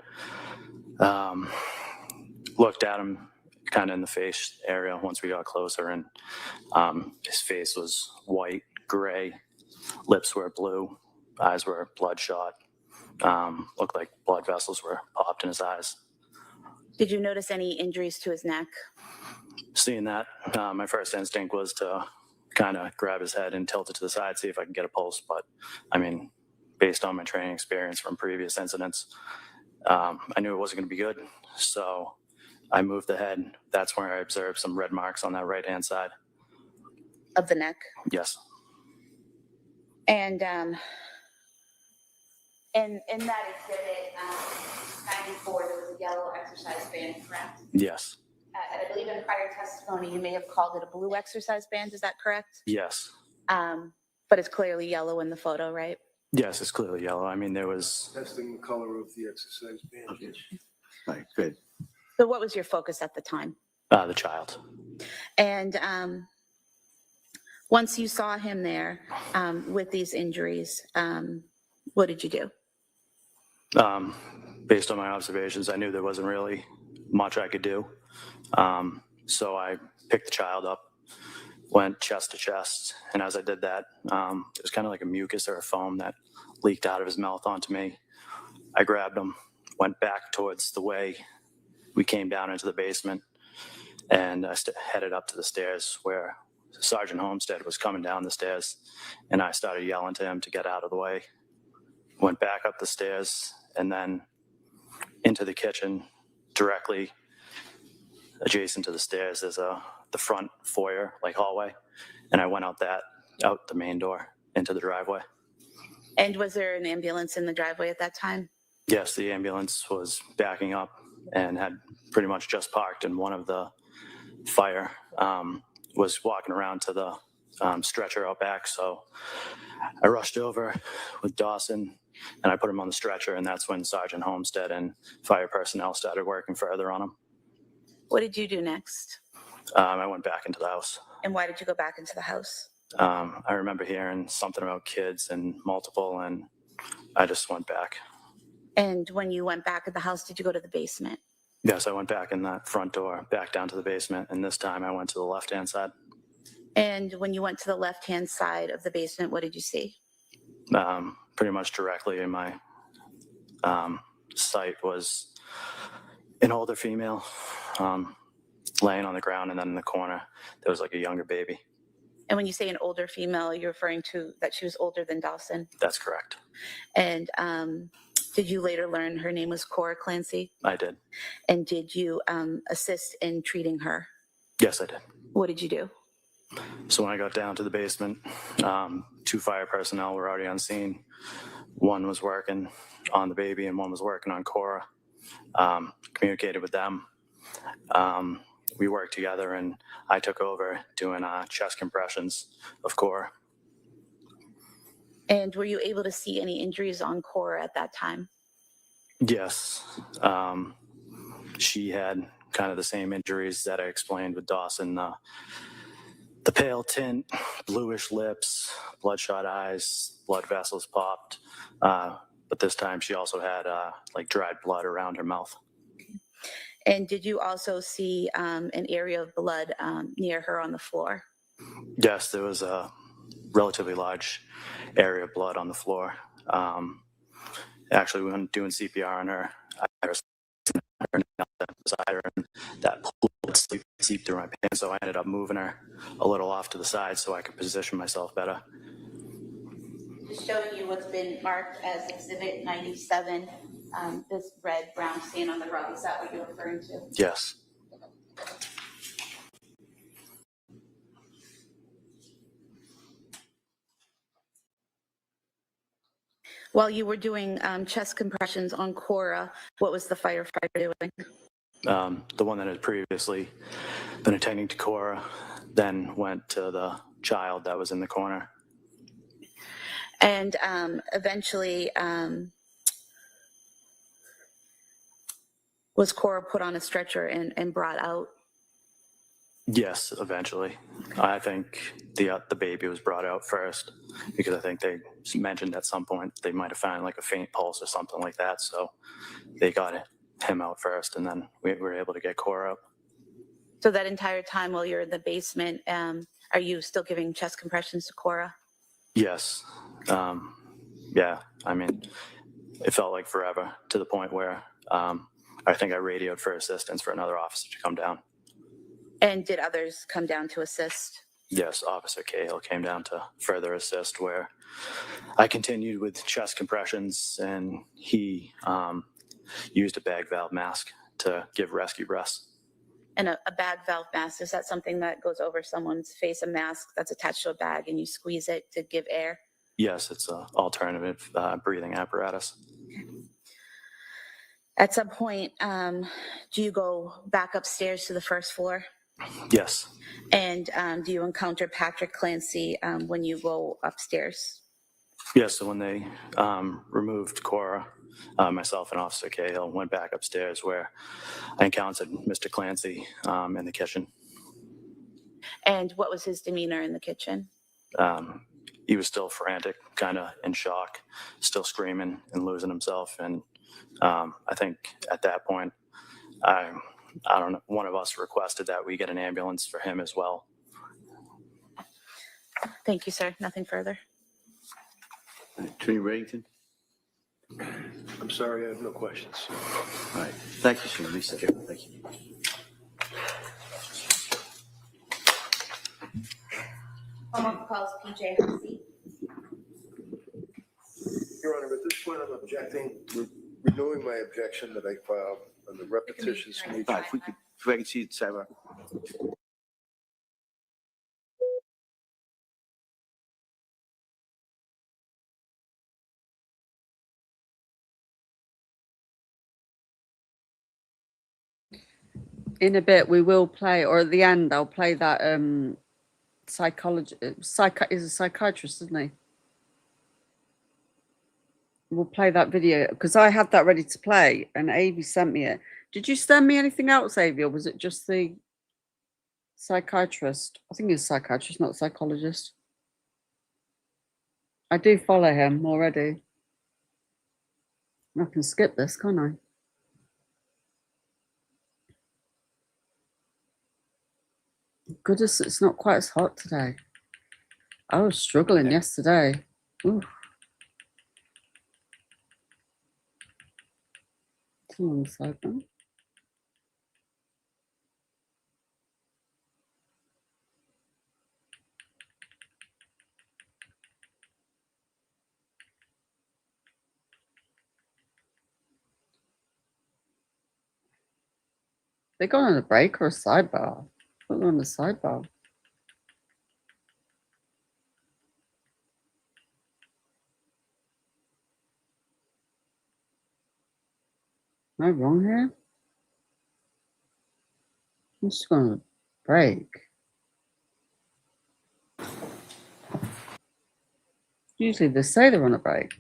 H: Looked at him kind of in the face area once we got closer, and his face was white, gray, lips were blue, eyes were bloodshot. Looked like blood vessels were popped in his eyes.
E: Did you notice any injuries to his neck?
H: Seeing that, my first instinct was to kind of grab his head and tilt it to the side, see if I can get a pulse. But I mean, based on my training experience from previous incidents, I knew it wasn't going to be good. So I moved the head. That's where I observed some red marks on that right-hand side.
E: Of the neck?
H: Yes.
E: And in that exhibit, 94, there was a yellow exercise band, correct?
H: Yes.
E: And I believe in prior testimony, you may have called it a blue exercise band. Is that correct?
H: Yes.
E: But it's clearly yellow in the photo, right?
H: Yes, it's clearly yellow. I mean, there was...
F: Testing the color of the exercise band.
H: Right, good.
E: So what was your focus at the time?
H: The child.
E: And once you saw him there with these injuries, what did you do?
H: Based on my observations, I knew there wasn't really much I could do. So I picked the child up, went chest to chest. And as I did that, it was kind of like a mucus or a foam that leaked out of his mouth onto me. I grabbed him, went back towards the way we came down into the basement, and I headed up to the stairs where Sergeant Homestead was coming down the stairs, and I started yelling to him to get out of the way. Went back up the stairs and then into the kitchen, directly adjacent to the stairs. There's the front foyer, like hallway, and I went out the main door into the driveway.
E: And was there an ambulance in the driveway at that time?
H: Yes, the ambulance was backing up and had pretty much just parked, and one of the fire was walking around to the stretcher out back. So I rushed over with Dawson and I put him on the stretcher, and that's when Sergeant Homestead and fire personnel started working further on him.
E: What did you do next?
H: I went back into the house.
E: And why did you go back into the house?
H: I remember hearing something about kids and multiple, and I just went back.
E: And when you went back at the house, did you go to the basement?
H: Yes, I went back in that front door, back down to the basement, and this time I went to the left-hand side.
E: And when you went to the left-hand side of the basement, what did you see?
H: Pretty much directly in my sight was an older female laying on the ground, and then in the corner there was like a younger baby.
E: And when you say an older female, you're referring to that she was older than Dawson?
H: That's correct.
E: And did you later learn her name was Cora Clancy?
H: I did.
E: And did you assist in treating her?
H: Yes, I did.
E: What did you do?
H: So when I got down to the basement, 2 fire personnel were already on scene. One was working on the baby and one was working on Cora. Communicated with them. We worked together, and I took over doing chest compressions of Cora.
E: And were you able to see any injuries on Cora at that time?
H: Yes. She had kind of the same injuries that I explained with Dawson. The pale tint, bluish lips, bloodshot eyes, blood vessels popped. But this time she also had like dried blood around her mouth.
E: And did you also see an area of blood near her on the floor?
H: Yes, there was a relatively large area of blood on the floor. Actually, we went doing CPR on her. I was beside her, and that blood seeped through my pants, so I ended up moving her a little off to the side so I could position myself better.
E: Just showing you what's been marked as Exhibit 97, this red-brown stain on the rug. Is that what you're referring to?
H: Yes.
E: While you were doing chest compressions on Cora, what was the firefighter doing?
H: The one that had previously been attending to Cora then went to the child that was in the corner.
E: And eventually, was Cora put on a stretcher and brought out?
H: Yes, eventually. I think the baby was brought out first because I think they mentioned at some point they might have found like a faint pulse or something like that. So they got him out first, and then we were able to get Cora up.
E: So that entire time while you're in the basement, are you still giving chest compressions to Cora?
H: Yes. Yeah. I mean, it felt like forever, to the point where I think I radioed for assistance for another officer to come down.
E: And did others come down to assist?
H: Yes, Officer Cahill came down to further assist, where I continued with chest compressions, and he used a bag valve mask to give rescue breaths.
E: And a bag valve mask, is that something that goes over someone's face, a mask that's attached to a bag and you squeeze it to give air?
H: Yes, it's an alternative breathing apparatus.
E: At some point, do you go back upstairs to the first floor?
H: Yes.
E: And do you encounter Patrick Clancy when you go upstairs?
H: Yes, so when they removed Cora, myself and Officer Cahill went back upstairs, where I encountered Mr. Clancy in the kitchen.
E: And what was his demeanor in the kitchen?
H: He was still frantic, kind of in shock, still screaming and losing himself. And I think at that point, I don't know, one of us requested that we get an ambulance for him as well.
E: Thank you, sir. Nothing further.
D: Attorney Reddington?
F: I'm sorry, I have no questions.
D: All right. Thank you, sir. Lisa. Thank you.
E: Someone calls PJ Hussey.
F: Your Honor, at this point, I'm objecting, renewing my objection that I filed on the repetitious nature.
D: All right, if I can see it, sidebar.
B: In a bit, we will play, or at the end, I'll play that he's a psychiatrist, isn't he? We'll play that video because I had that ready to play and Avi sent me it. Did you send me anything else, Avi, or was it just the psychiatrist? I think he's a psychiatrist, not a psychologist. I do follow him already. I can skip this, can't I? Goodness, it's not quite as hot today. I was struggling yesterday. Ooh. Someone's open. They gone on a break or a sidebar? I thought they were on the sidebar. Am I wrong here? I'm just going to break. Usually they say they're on a break.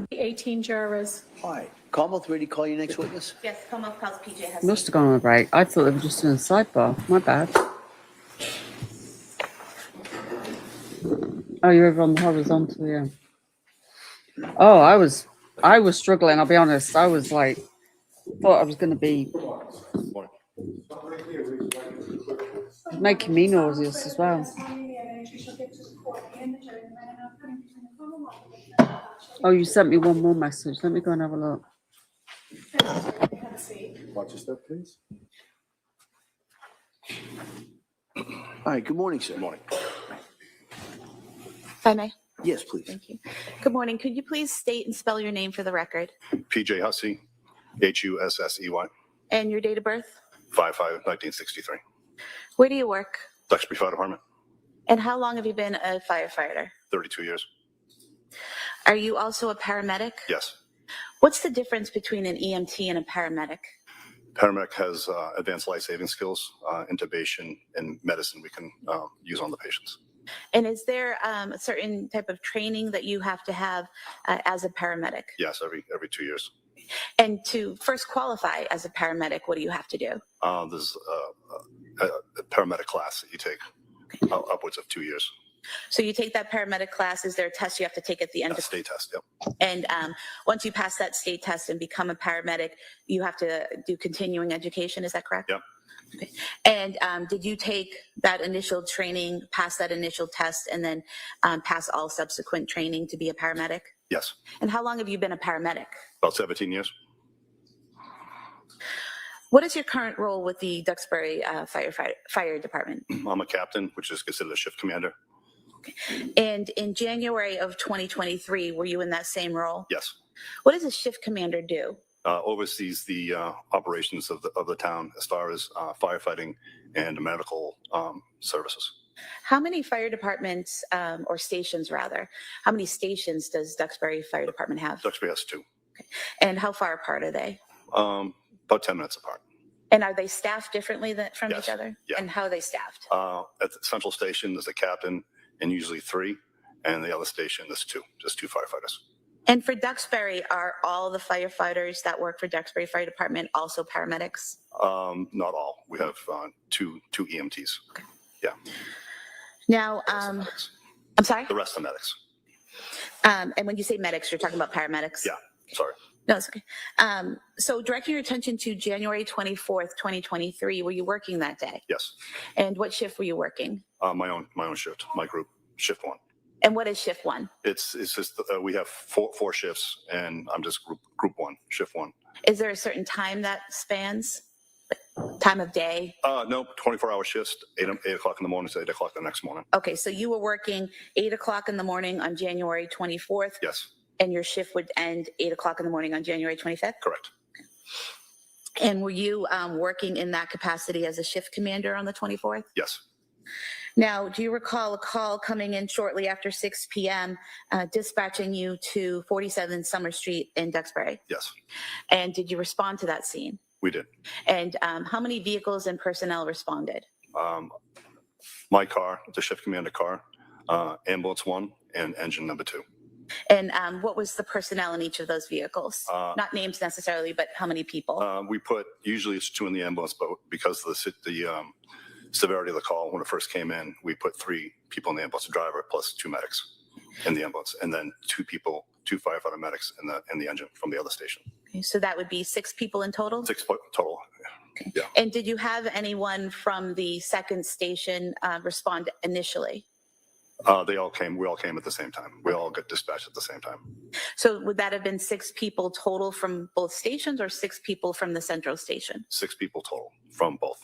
C: The 18 jurors.
D: All right. Commonwealth, ready to call your next witness?
E: Yes, Commonwealth calls PJ Hussey.
B: Must have gone on a break. I thought they were just in a sidebar. My bad. Oh, you're over on the horizontal, yeah. Oh, I was struggling, I'll be honest. I was like, thought I was going to be making me nauseous as well. Oh, you sent me one more message. Let me go and have a look.
F: Watch your step, please.
D: All right. Good morning, sir. Good morning.
E: If I may.
D: Yes, please.
E: Thank you. Good morning. Could you please state and spell your name for the record?
I: PJ Hussey, Hussey,
E: And your date of birth?
I: 5/5/1963.
E: Where do you work?
I: Duxbury Fire Department,
E: And how long have you been a firefighter?
I: 32 years.
E: Are you also a paramedic?
I: Yes.
E: What's the difference between an EMT and a paramedic?
I: Paramedic has advanced life-saving skills, intubation, and medicine we can use on the patients.
E: And is there a certain type of training that you have to have as a paramedic?
I: Yes, every 2 years.
E: And to first qualify as a paramedic, what do you have to do?
I: There's a paramedic class that you take upwards of 2 years.
E: So you take that paramedic class. Is there a test you have to take at the end?
I: A state test, yep.
E: And once you pass that state test and become a paramedic, you have to do continuing education. Is that correct?
I: Yep.
E: Okay. And did you take that initial training, pass that initial test, and then pass all subsequent training to be a paramedic?
I: Yes.
E: And how long have you been a paramedic?
I: About 17 years.
E: What is your current role with the Duxbury Fire Department?
I: I'm a captain, which is considered a shift commander.
E: And in January of 2023, were you in that same role?
I: Yes.
E: What does a shift commander do?
I: Oversees the operations of the town as far as firefighting and medical services.
E: How many fire departments, or stations rather, how many stations does Duxbury Fire Department have?
I: Duxbury has 2.
E: Okay. And how far apart are they?
I: About 10 minutes apart.
E: And are they staffed differently from
I: Yes.
E: each other?
I: Yeah.
E: And how are they staffed?
I: At the central station, there's a captain and usually 3, and the other station, there's 2, just 2 firefighters.
E: And for Duxbury, are all the firefighters that work for Duxbury Fire Department also paramedics?
I: Not all. We have two EMTs.
E: Okay.
I: Yeah.
E: Now,
I: The rest are medics.
E: I'm sorry?
I: The rest are medics.
E: And when you say medics, you're talking about paramedics?
I: Yeah, sorry.
E: No, it's okay. So directing your attention to January 24th, 2023, were you working that day?
I: Yes.
E: And what shift were you working?
I: My own shift, my group, shift 1.
E: And what is shift 1?
I: It's just, we have four shifts and I'm just group 1, shift 1.
E: Is there a certain time that spans? Time of day?
I: No, 24-hour shifts, 8 o'clock in the morning to 8 o'clock the next morning.
E: Okay, so you were working 8 o'clock in the morning on January 24th?
I: Yes,
E: And your shift would end 8 o'clock in the morning on January 25th?
I: correct.
E: And were you working in that capacity as a shift commander on the 24th?
I: Yes.
E: Now, do you recall a call coming in shortly after 6 p.m. Dispatching you to 47 Summer Street in Duxbury?
I: Yes,
E: And did you respond to that scene?
I: we did.
E: And how many vehicles and personnel responded?
I: My car, the shift commander car, ambulance 1 and engine number 2.
E: And what was the personnel in each of those vehicles? Not names necessarily, but how many people?
I: We put, usually it's 2 in the ambulance, but because of the severity of the call when it first came in, we put 3 people in the ambulance, a driver plus 2 medics in the ambulance, and then 2 firefighter medics in the engine from the other station.
E: Okay, so that would be 6 people in total?
I: 6 total.
E: Okay.
I: Yeah.
E: And did you have anyone from the second station respond initially?
I: We all came at the same time. We all got dispatched at the same time.
E: So would that have been 6 people total from both stations or 6 people from the central station?
I: 6 people total from both.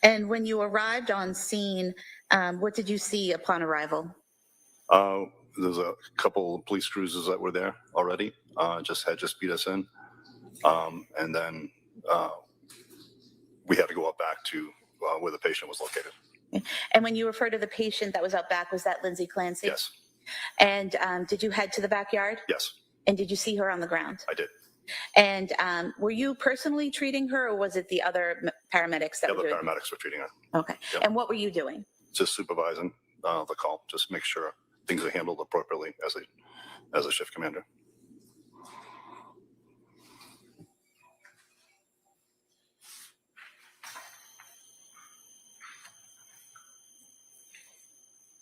E: And when you arrived on scene, what did you see upon arrival?
I: There's a couple of police cruisers that were there already, just beat us in. And then we had to go up back to where the patient was located.
E: And when you refer to the patient that was out back, was that Lindsay Clancy?
I: Yes.
E: And did you head to the backyard?
I: Yes,
E: And did you see her on the ground?
I: I did.
E: And were you personally treating her, or was it the other paramedics that
I: The
E: were
I: other
E: doing
I: paramedics were treating her.
E: Okay.
I: Yep.
E: And what were you doing?
I: Just supervising the call, just make sure things are handled appropriately as a shift commander.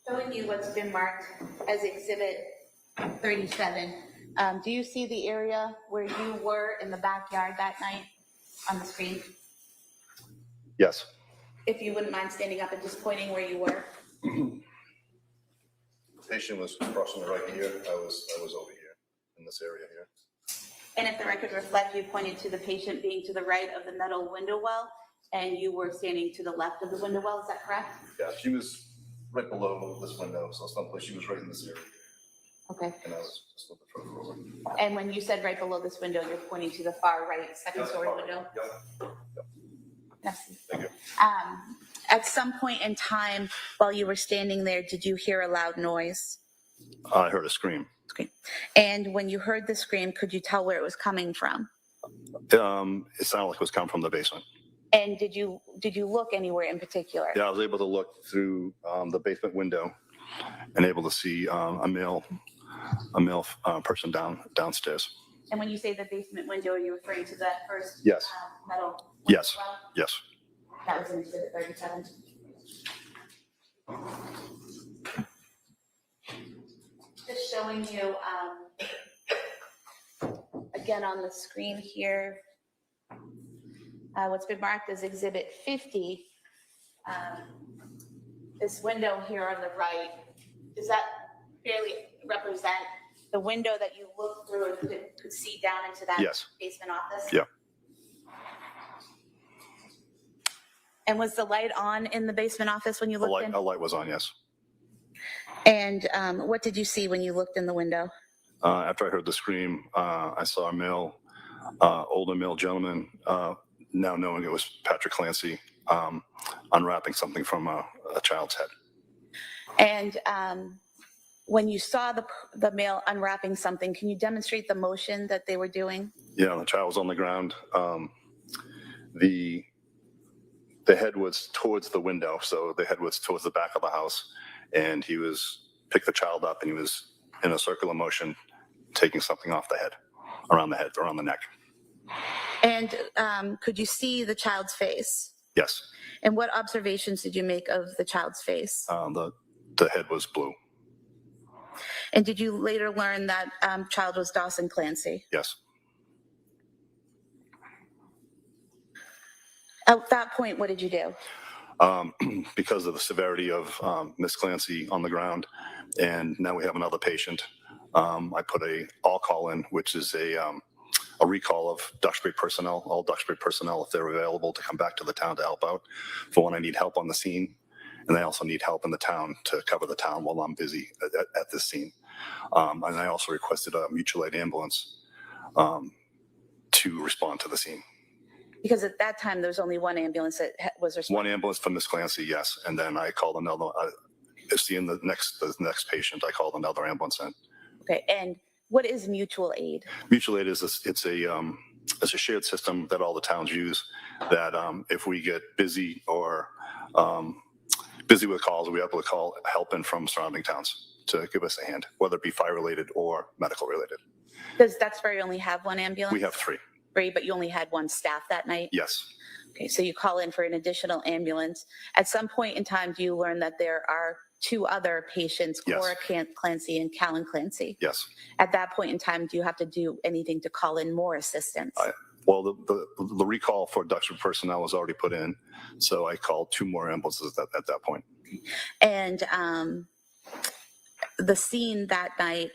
E: Showing you what's been marked as Exhibit 37. Do you see the area where you were in the backyard that night on the screen?
I: Yes.
E: If you wouldn't mind standing up and just pointing where you were.
I: The patient was approximately right here. I was over here in this area here.
E: And if the record reflects, you pointed to the patient being to the right of the metal window well, and you were standing to the left of the window well, is that correct?
I: Yeah, she was right below this window, so someplace she was right in this area.
E: Okay.
I: And I was just a little bit further over.
E: And when you said right below this window, you're pointing to the far right second story window?
I: Yep.
E: Yes.
I: Thank you.
E: At some point in time while you were standing there, did you hear a loud noise?
I: I heard a scream.
E: Okay. And when you heard the scream, could you tell where it was coming from?
I: It sounded like it was coming from the basement.
E: And did you look anywhere in particular?
I: Yeah, I was able to look through the basement window and able to see a male person downstairs.
E: And when you say the basement window, are you referring to that first
I: Yes.
E: metal?
I: Yes.
E: Well,
I: Yes.
E: that was in Exhibit 37. Just showing you again on the screen here. What's been marked as Exhibit 50, this window here on the right, does that fairly represent the window that you looked through and could see down into that
I: Yes.
E: basement office?
I: Yeah.
E: And was the light on in the basement office when you looked in?
I: A light was on, yes.
E: And what did you see when you looked in the window?
I: After I heard the scream, I saw a older male gentleman, now knowing it was Patrick Clancy, unwrapping something from a child's head.
E: And when you saw the male unwrapping something, can you demonstrate the motion that they were doing?
I: Yeah, the child was on the ground. The head was towards the window, so the head was towards the back of the house, and he picked the child up, and he was in a circular motion, taking something off the head, around the neck.
E: And could you see the child's face?
I: Yes.
E: And what observations did you make of the child's face?
I: The head was blue.
E: And did you later learn that child was Dawson Clancy?
I: Yes.
E: At that point, what did you do?
I: Because of the severity of Miss Clancy on the ground, and now we have another patient. I put a all call in, which is a recall of Duxbury personnel, all Duxbury personnel, if they're available, to come back to the town to help out for when I need help on the scene. And I also need help in the town to cover the town while I'm busy at this scene. And I also requested a mutual aid ambulance to respond to the scene.
E: Because at that time, there was only one ambulance that was responsible.
I: One ambulance for Miss Clancy, yes. And then I called another, seeing the next patient, I called another ambulance in.
E: Okay, and what is mutual aid?
I: Mutual aid is it's a shared system that all the towns use. That if we get busy or busy with calls, we're able to call help in from surrounding towns to give us a hand, whether it be fire related or medical related.
E: Does Duxbury only have one ambulance?
I: We have 3.
E: But you only had one staff that night?
I: Yes.
E: Okay, so you call in for an additional ambulance. At some point in time, do you learn that there are 2 other patients,
I: Yes.
E: Cora Clancy and Callan Clancy?
I: Yes.
E: At that point in time, do you have to do anything to call in more assistance?
I: Well, the recall for Duxbury personnel was already put in, so I called 2 more ambulances at that point.
E: And the scene that night,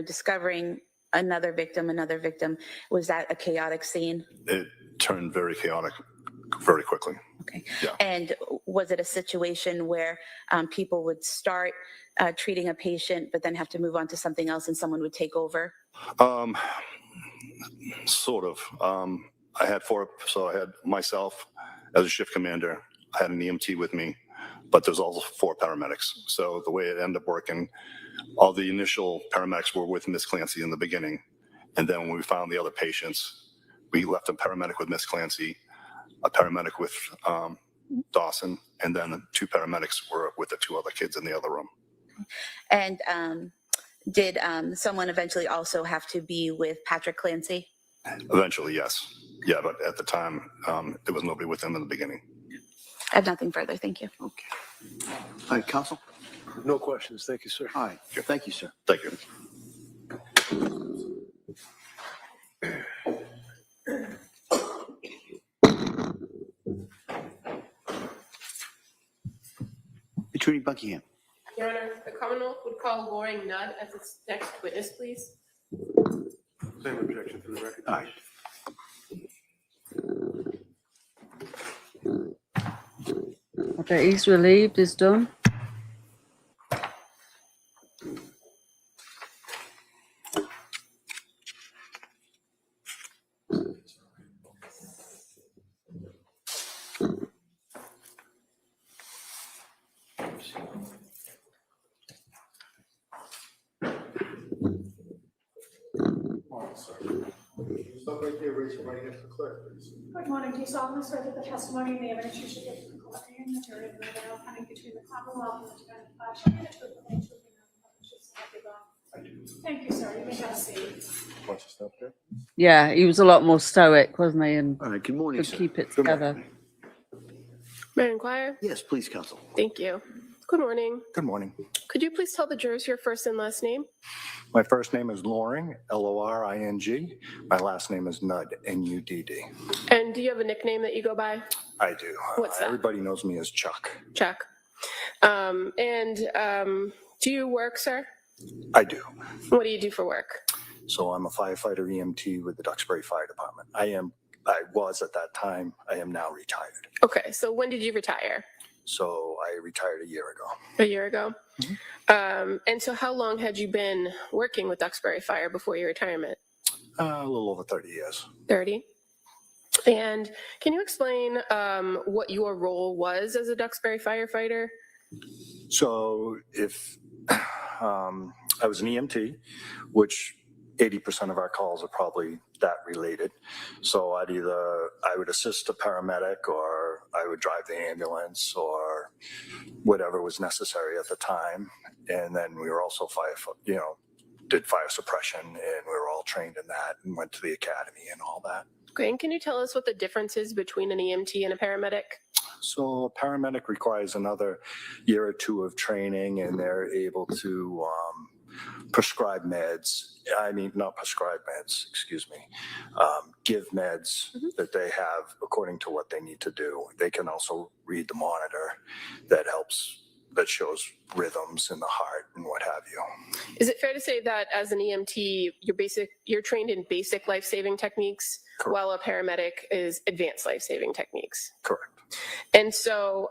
E: discovering another victim, was that a chaotic scene?
I: It turned very chaotic very quickly.
E: Okay.
I: Yeah.
E: And was it a situation where people would start treating a patient, but then have to move on to something else and someone would take over?
I: Sort of. I had 4, so I had myself as a shift commander. I had an EMT with me, but there's also 4 paramedics. So the way it ended up working, all the initial paramedics were with Miss Clancy in the beginning. And then when we found the other patients, we left a paramedic with Miss Clancy, a paramedic with Dawson, and then 2 paramedics were with the 2 other kids in the other room.
E: And did someone eventually also have to be with Patrick Clancy?
I: Eventually, yes. Yeah, but at the time, there was nobody with him in the beginning.
E: I have nothing further. Thank you.
D: Okay. All right, counsel?
F: No questions. Thank you, sir.
D: All right. Thank you, sir.
I: Thank you.
D: Attorney Buckingham.
J: Your Honor, the Commonwealth would call Loring Nudd as its next witness, please.
F: Same objection for the record.
D: All right.
B: Okay, he's relieved, is done.
F: Stop right there, raise your right hand for the clerk, please.
C: Good morning. Do you solemnly swear that the testimony and the evidence you should give to the court and the jury will be held pending between the Commonwealth and the defendant shall be the truth and the truth and nothing but the truth, so help you God?
F: I do.
C: Thank you, sir. You may have a seat.
F: Want to stop there?
B: Yeah, he was a lot more stoic, wasn't he? And
D: All right, good morning,
B: could
D: sir.
B: keep it
F: Good
B: together.
F: morning.
J: May I inquire?
D: Yes, please, counsel.
J: Thank you. Good morning.
K: Good morning.
J: Could you please tell the jurors your first and last name?
K: My first name is Loring, Loring. My last name is Nudd, Nudd.
J: And do you have a nickname that you go by?
K: I do.
J: What's that?
K: Everybody knows me as Chuck.
J: Chuck. Do you work, sir?
K: I do.
J: What do you do for work?
K: So I'm a firefighter EMT with the Duxbury Fire Department. I was at that time. I am now retired.
J: Okay, so when did you retire?
K: So I retired a year ago.
J: A year ago? And so how long had you been working with Duxbury Fire before your retirement?
K: A little over 30 years.
J: 30. And can you explain what your role was as a Duxbury firefighter?
K: So if I was an EMT, which 80% of our calls are probably that related. So I would assist a paramedic, or I would drive the ambulance, or whatever was necessary at the time. And then we were also did fire suppression, and we were all trained in that and went to the academy and all that.
J: Okay, and can you tell us what the difference is between an EMT and a paramedic?
K: So a paramedic requires another year or two of training, and they're able to prescribe meds. I mean, not prescribe meds, excuse me. Give meds that they have according to what they need to do. They can also read the monitor that shows rhythms in the heart and what have you.
J: Is it fair to say that as an EMT, you're trained in basic life-saving techniques,
K: Correct.
J: while a paramedic is advanced life-saving techniques?
K: Correct.
J: And so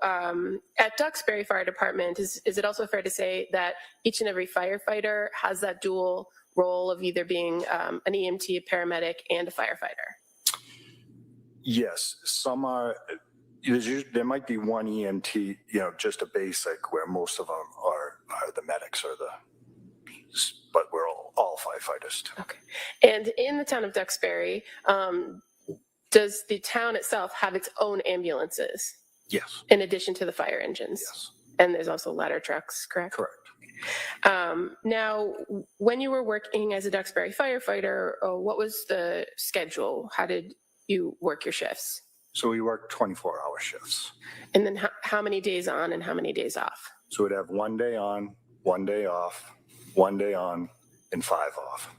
J: at Duxbury Fire Department, is it also fair to say that each and every firefighter has that dual role of either being an EMT, a paramedic, and a firefighter?
K: Yes, some are. There might be one EMT, just a basic, where most of them are the medics but we're all firefighters too.
J: Okay. And in the town of Duxbury, does the town itself have its own ambulances
K: Yes.
J: in addition to the fire engines?
K: Yes.
J: And there's also ladder trucks, correct?
K: Correct.
J: Now, when you were working as a Duxbury firefighter, what was the schedule? How did you work your shifts?
K: So we work 24-hour shifts.
J: And then how many days on and how many days off?
K: So we'd have 1 day on, 1 day off, 1 day on, and 5 off.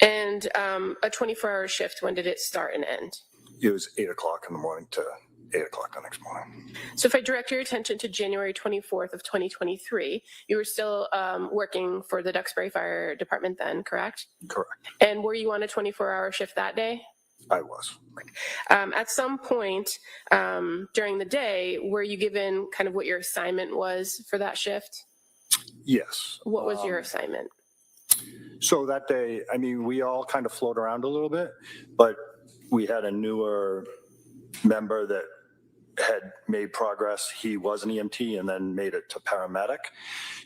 J: And a 24-hour shift, when did it start and end?
K: It was 8 o'clock in the morning to 8 o'clock the next morning.
J: So if I direct your attention to January 24th of 2023, you were still working for the Duxbury Fire Department then, correct?
K: Correct.
J: And were you on a 24-hour shift that day?
K: I was.
J: At some point during the day, were you given kind of what your assignment was for that shift?
K: Yes.
J: What was your assignment?
K: So that day, I mean, we all kind of float around a little bit, but we had a newer member that had made progress. He was an EMT and then made it to paramedic.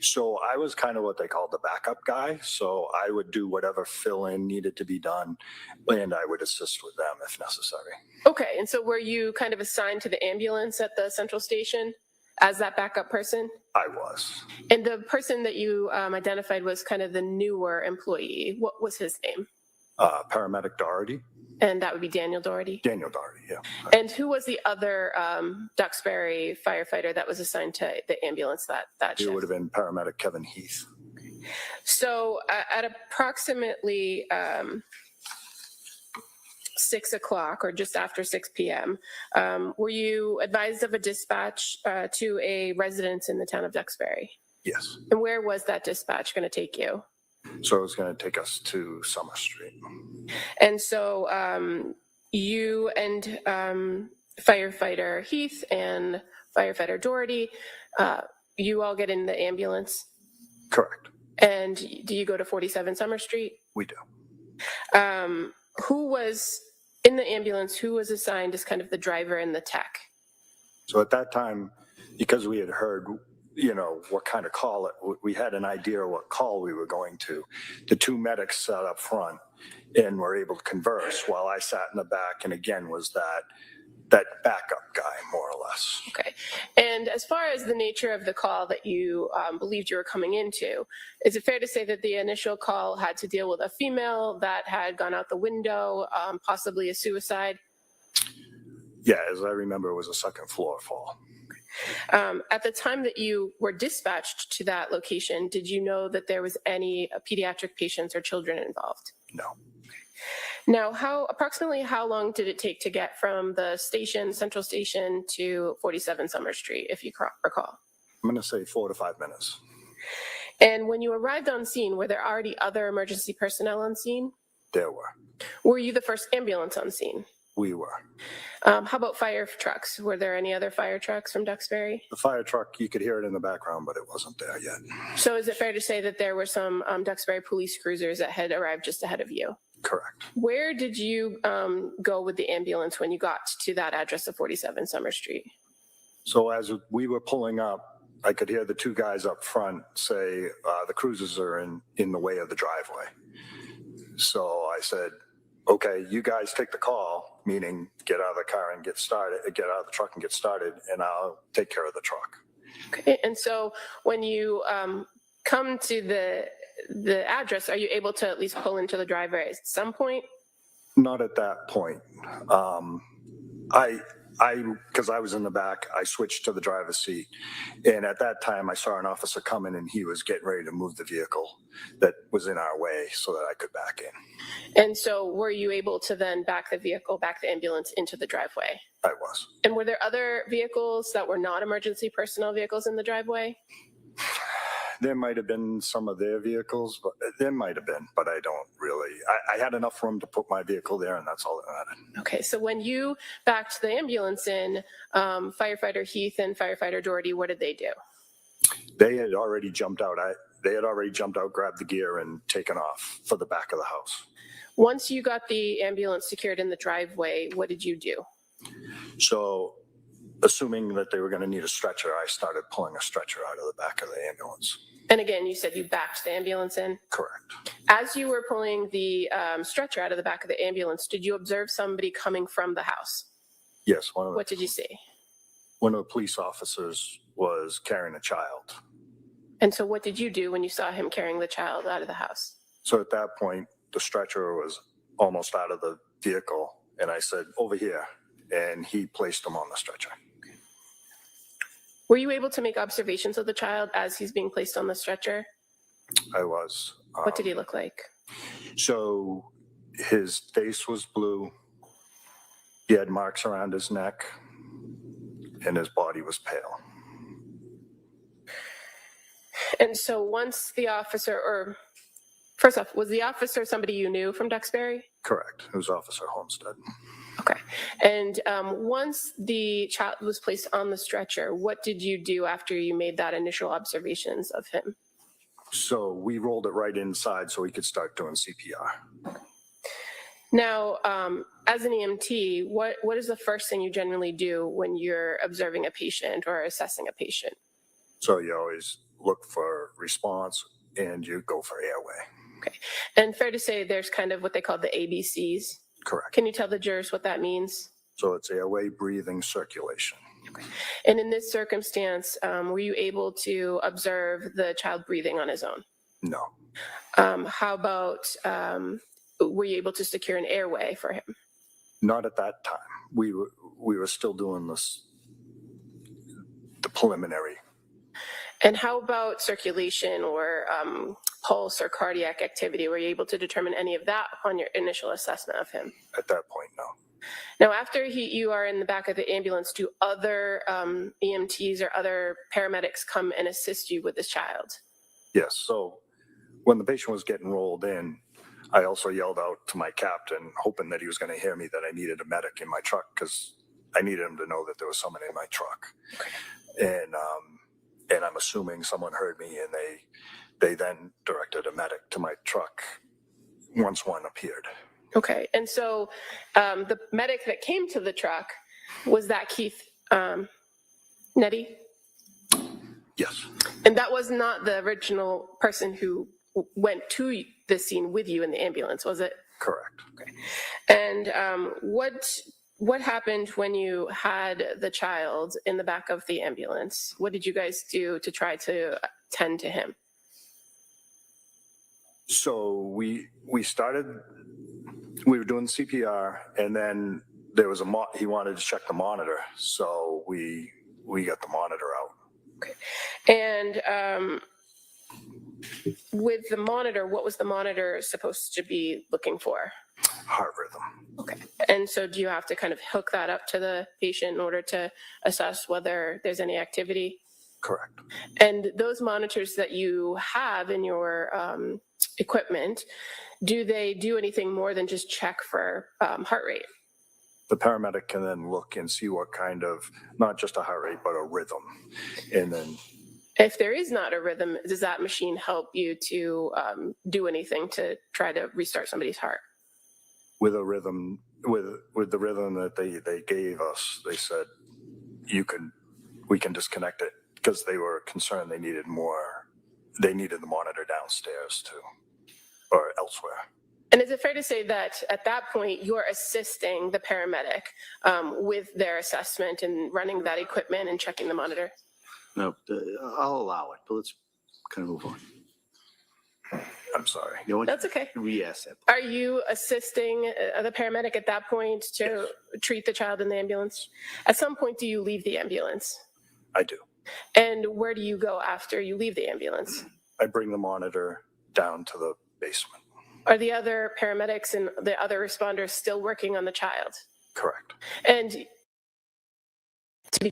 K: So I was kind of what they called the backup guy. So I would do whatever fill-in needed to be done, and I would assist with them if necessary.
J: Okay, and so were you kind of assigned to the ambulance at the central station as that backup person?
K: I was.
J: And the person that you identified was kind of the newer employee. What was his name?
K: Paramedic Doherty.
J: And that would be Daniel Doherty?
K: Daniel Doherty, yeah.
J: And who was the other Duxbury firefighter that was assigned to the ambulance that
K: It
J: shift?
K: would have been paramedic Kevin Heath.
J: So at approximately 6 o'clock or just after 6 p.m., were you advised of a dispatch to a residence in the town of Duxbury?
K: Yes.
J: And where was that dispatch going to take you?
K: So it was going to take us to Summer Street.
J: And so you and firefighter Heath and firefighter Doherty, you all get in the ambulance?
K: Correct.
J: And do you go to 47 Summer Street?
K: We do.
J: Who was in the ambulance? Who was assigned as kind of the driver and the tech?
K: So at that time, because we had heard, what kind of call we had an idea of what call we were going to. The two medics sat up front and were able to converse while I sat in the back, and again was that backup guy, more or less.
J: Okay. And as far as the nature of the call that you believed you were coming into, is it fair to say that the initial call had to deal with a female that had gone out the window, possibly a suicide?
K: Yeah, as I remember, it was a second floor fall.
J: At the time that you were dispatched to that location, did you know that there was any pediatric patients or children involved?
K: No.
J: Now, approximately how long did it take to get from the central station to 47 Summer Street, if you recall?
K: I'm going to say 4 to 5 minutes.
J: And when you arrived on scene, were there already other emergency personnel on scene?
K: There were.
J: Were you the first ambulance on scene?
K: We were.
J: How about fire trucks? Were there any other fire trucks from Duxbury?
K: The fire truck, you could hear it in the background, but it wasn't there yet.
J: So is it fair to say that there were some Duxbury police cruisers that had arrived just ahead of you?
K: Correct.
J: Where did you go with the ambulance when you got to that address of 47 Summer Street?
K: So as we were pulling up, I could hear the two guys up front say, the cruisers are in the way of the driveway. So I said, okay, you guys take the call, meaning get out of the car and get out of the truck and get started, and I'll take care of the truck.
J: Okay, and so when you come to the address, are you able to at least pull into the driveway at some point?
K: Not at that point. because I was in the back, I switched to the driver's seat. And at that time, I saw an officer coming and he was getting ready to move the vehicle that was in our way so that I could back in.
J: And so were you able to then back the ambulance into the driveway?
K: I was.
J: And were there other vehicles that were not emergency personnel vehicles in the driveway?
K: There might have been some of their vehicles, but there might have been, but I don't really. I had enough room to put my vehicle there, and that's all that mattered.
J: Okay, so when you backed the ambulance in, firefighter Heath and firefighter Doherty, what did they do?
K: They had already jumped out. They had already jumped out, grabbed the gear, and taken off for the back of the house.
J: Once you got the ambulance secured in the driveway, what did you do?
K: So, assuming that they were going to need a stretcher, I started pulling a stretcher out of the back of the ambulance.
J: And again, you said you backed the ambulance in?
K: Correct.
J: As you were pulling the stretcher out of the back of the ambulance, did you observe somebody coming from the house?
K: Yes.
J: What did you see?
K: One of the police officers was carrying a child.
J: And so what did you do when you saw him carrying the child out of the house?
K: So at that point, the stretcher was almost out of the vehicle, and I said, over here, and he placed him on the stretcher.
J: Were you able to make observations of the child as he's being placed on the stretcher?
K: I was.
J: What did he look like?
K: So his face was blue. He had marks around his neck, and his body was pale.
J: And so once the officer, or first off, was the officer somebody you knew from Duxbury?
K: Correct. It was Officer Homestead.
J: Okay. And once the child was placed on the stretcher, what did you do after you made that initial observations of him?
K: So we rolled it right inside so he could start doing CPR.
J: Now, as an EMT, what is the first thing you generally do when you're observing a patient or assessing a patient?
K: So you always look for response and you go for airway.
J: Okay. And fair to say there's kind of what they call the ABCs.
K: Correct.
J: Can you tell the jurors what that means?
K: So it's airway, breathing, circulation.
J: Okay. And in this circumstance, were you able to observe the child breathing on his own?
K: No.
J: How about, were you able to secure an airway for him?
K: Not at that time. We were still doing the preliminary.
J: And how about circulation or pulse or cardiac activity? Were you able to determine any of that upon your initial assessment of him?
K: At that point, no.
J: Now, after you are in the back of the ambulance, do other EMTs or other paramedics come and assist you with this child?
K: Yes. So when the patient was getting rolled in, I also yelled out to my captain, hoping that he was going to hear me, that I needed a medic in my truck because I needed him to know that there was someone in my truck. Okay. And I'm assuming someone heard me, and they then directed a medic to my truck once one appeared.
J: Okay. And so the medic that came to the truck, was that Keith Nettie?
K: Yes.
J: And that was not the original person who went to the scene with you in the ambulance, was it?
K: Correct.
J: Okay. And what happened when you had the child in the back of the ambulance? What did you guys do to try to tend to him?
K: So we were doing CPR, and then there was he wanted to check the monitor, so we got the monitor out.
J: Okay. And with the monitor, what was the monitor supposed to be looking for?
K: Heart rhythm.
J: Okay. And so do you have to kind of hook that up to the patient in order to assess whether there's any activity?
K: Correct.
J: And those monitors that you have in your equipment, do they do anything more than just check for heart rate?
K: The paramedic can then look and see what kind of, not just a heart rate, but a rhythm. And then
J: if there is not a rhythm, does that machine help you to do anything to try to restart somebody's heart?
K: With a rhythm, with the rhythm that they gave us, they said we can disconnect it, because they were concerned they needed the monitor downstairs too, or elsewhere.
J: And is it fair to say that at that point you're assisting the paramedic with their assessment and running that equipment and checking the monitor?
D: No, I'll allow it, but let's kind of move on.
K: I'm sorry.
D: You know what?
J: That's okay.
D: Re-ask that.
J: Are you assisting the paramedic at that point to treat the child in the ambulance? At some point, do you leave the ambulance?
K: I do.
J: And where do you go after you leave the ambulance?
K: I bring the monitor down to the basement.
J: Are the other paramedics and the other responders still working on the child?
K: Correct.
J: And to be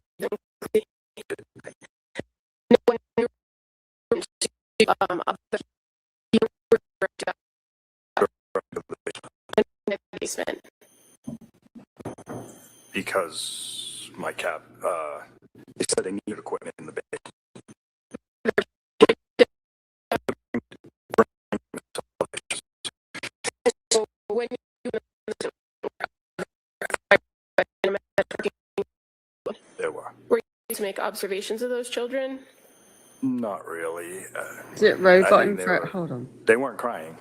J: when you in the basement.
K: Because my cap, they said they needed equipment in the basement.
J: So when
K: There were.
J: to make observations of those children?
K: Not really.
B: Is it robot
K: I mean,
B: in
K: they
B: threat?
K: were-
B: Hold on.
K: They weren't crying.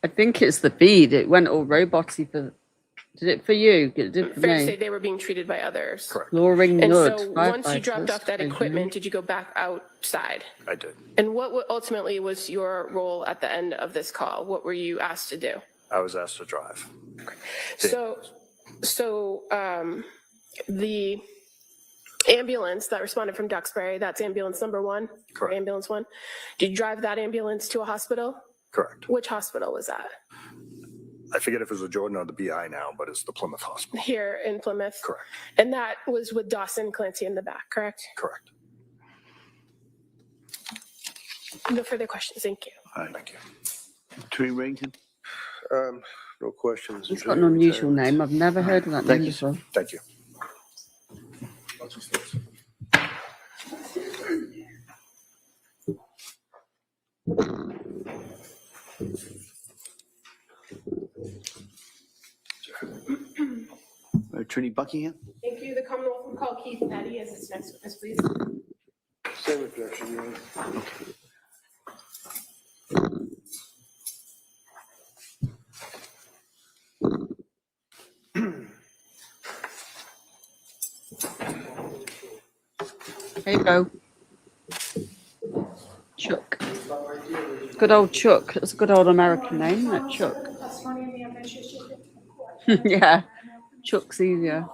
B: I think it's the feed. It went all roboty for. Did it for you? It did for
J: Fair to say
B: me.
J: they were being treated by others.
K: Correct.
B: Luring
J: And
B: Nud.
J: so once you dropped off that
B: firefighters,
J: equipment, did you go back outside?
K: I did.
J: And what ultimately was your role at the end of this call? What were you asked to do?
K: I was asked to drive.
J: So the ambulance that responded from Duxbury, that's ambulance number 1?
K: Correct.
J: Or ambulance 1. Did you drive that ambulance to a hospital?
K: Correct.
J: Which hospital was that?
K: I forget if it was the Jordan or the BI now, but it's the Plymouth Hospital.
J: Here in Plymouth?
K: Correct.
J: And that was with Dawson Clancy in the back, correct?
K: Correct.
J: No further questions. Thank you.
D: All right.
K: Thank you.
D: Attorney Reddington?
F: No questions.
B: It's got an unusual name. I've never heard of that
D: Thank
B: name
D: you,
B: before.
K: Thank you.
D: Attorney Buckingham?
J: Thank you. The Commonwealth will call Keith Petty as its next witness, please.
F: Same objection, Your Honor.
B: Here you go. Chuck. Good old Chuck. That's a good old American name, isn't it? Chuck.
C: Testimony in the evidence you should give to the court.
B: Yeah. Chuck's easier.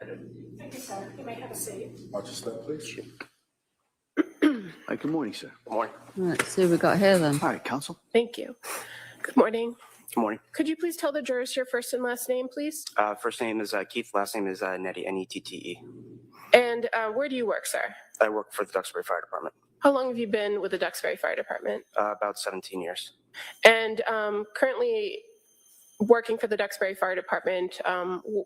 C: Thank you, sir. You may have a seat.
K: I'll just step, please.
D: Hi, good morning, sir.
K: Good morning.
B: Let's see what we got here then.
D: All right, counsel.
J: Thank you. Good morning.
L: Good morning.
J: Could you please tell the jurors your first and last name, please?
L: First name is Keith. Last name is Nettie, Nette.
J: And where do you work, sir?
L: I work for the Duxbury Fire Department.
J: How long have you been with the Duxbury Fire Department?
L: About 17 years.
J: And currently working for the Duxbury Fire Department,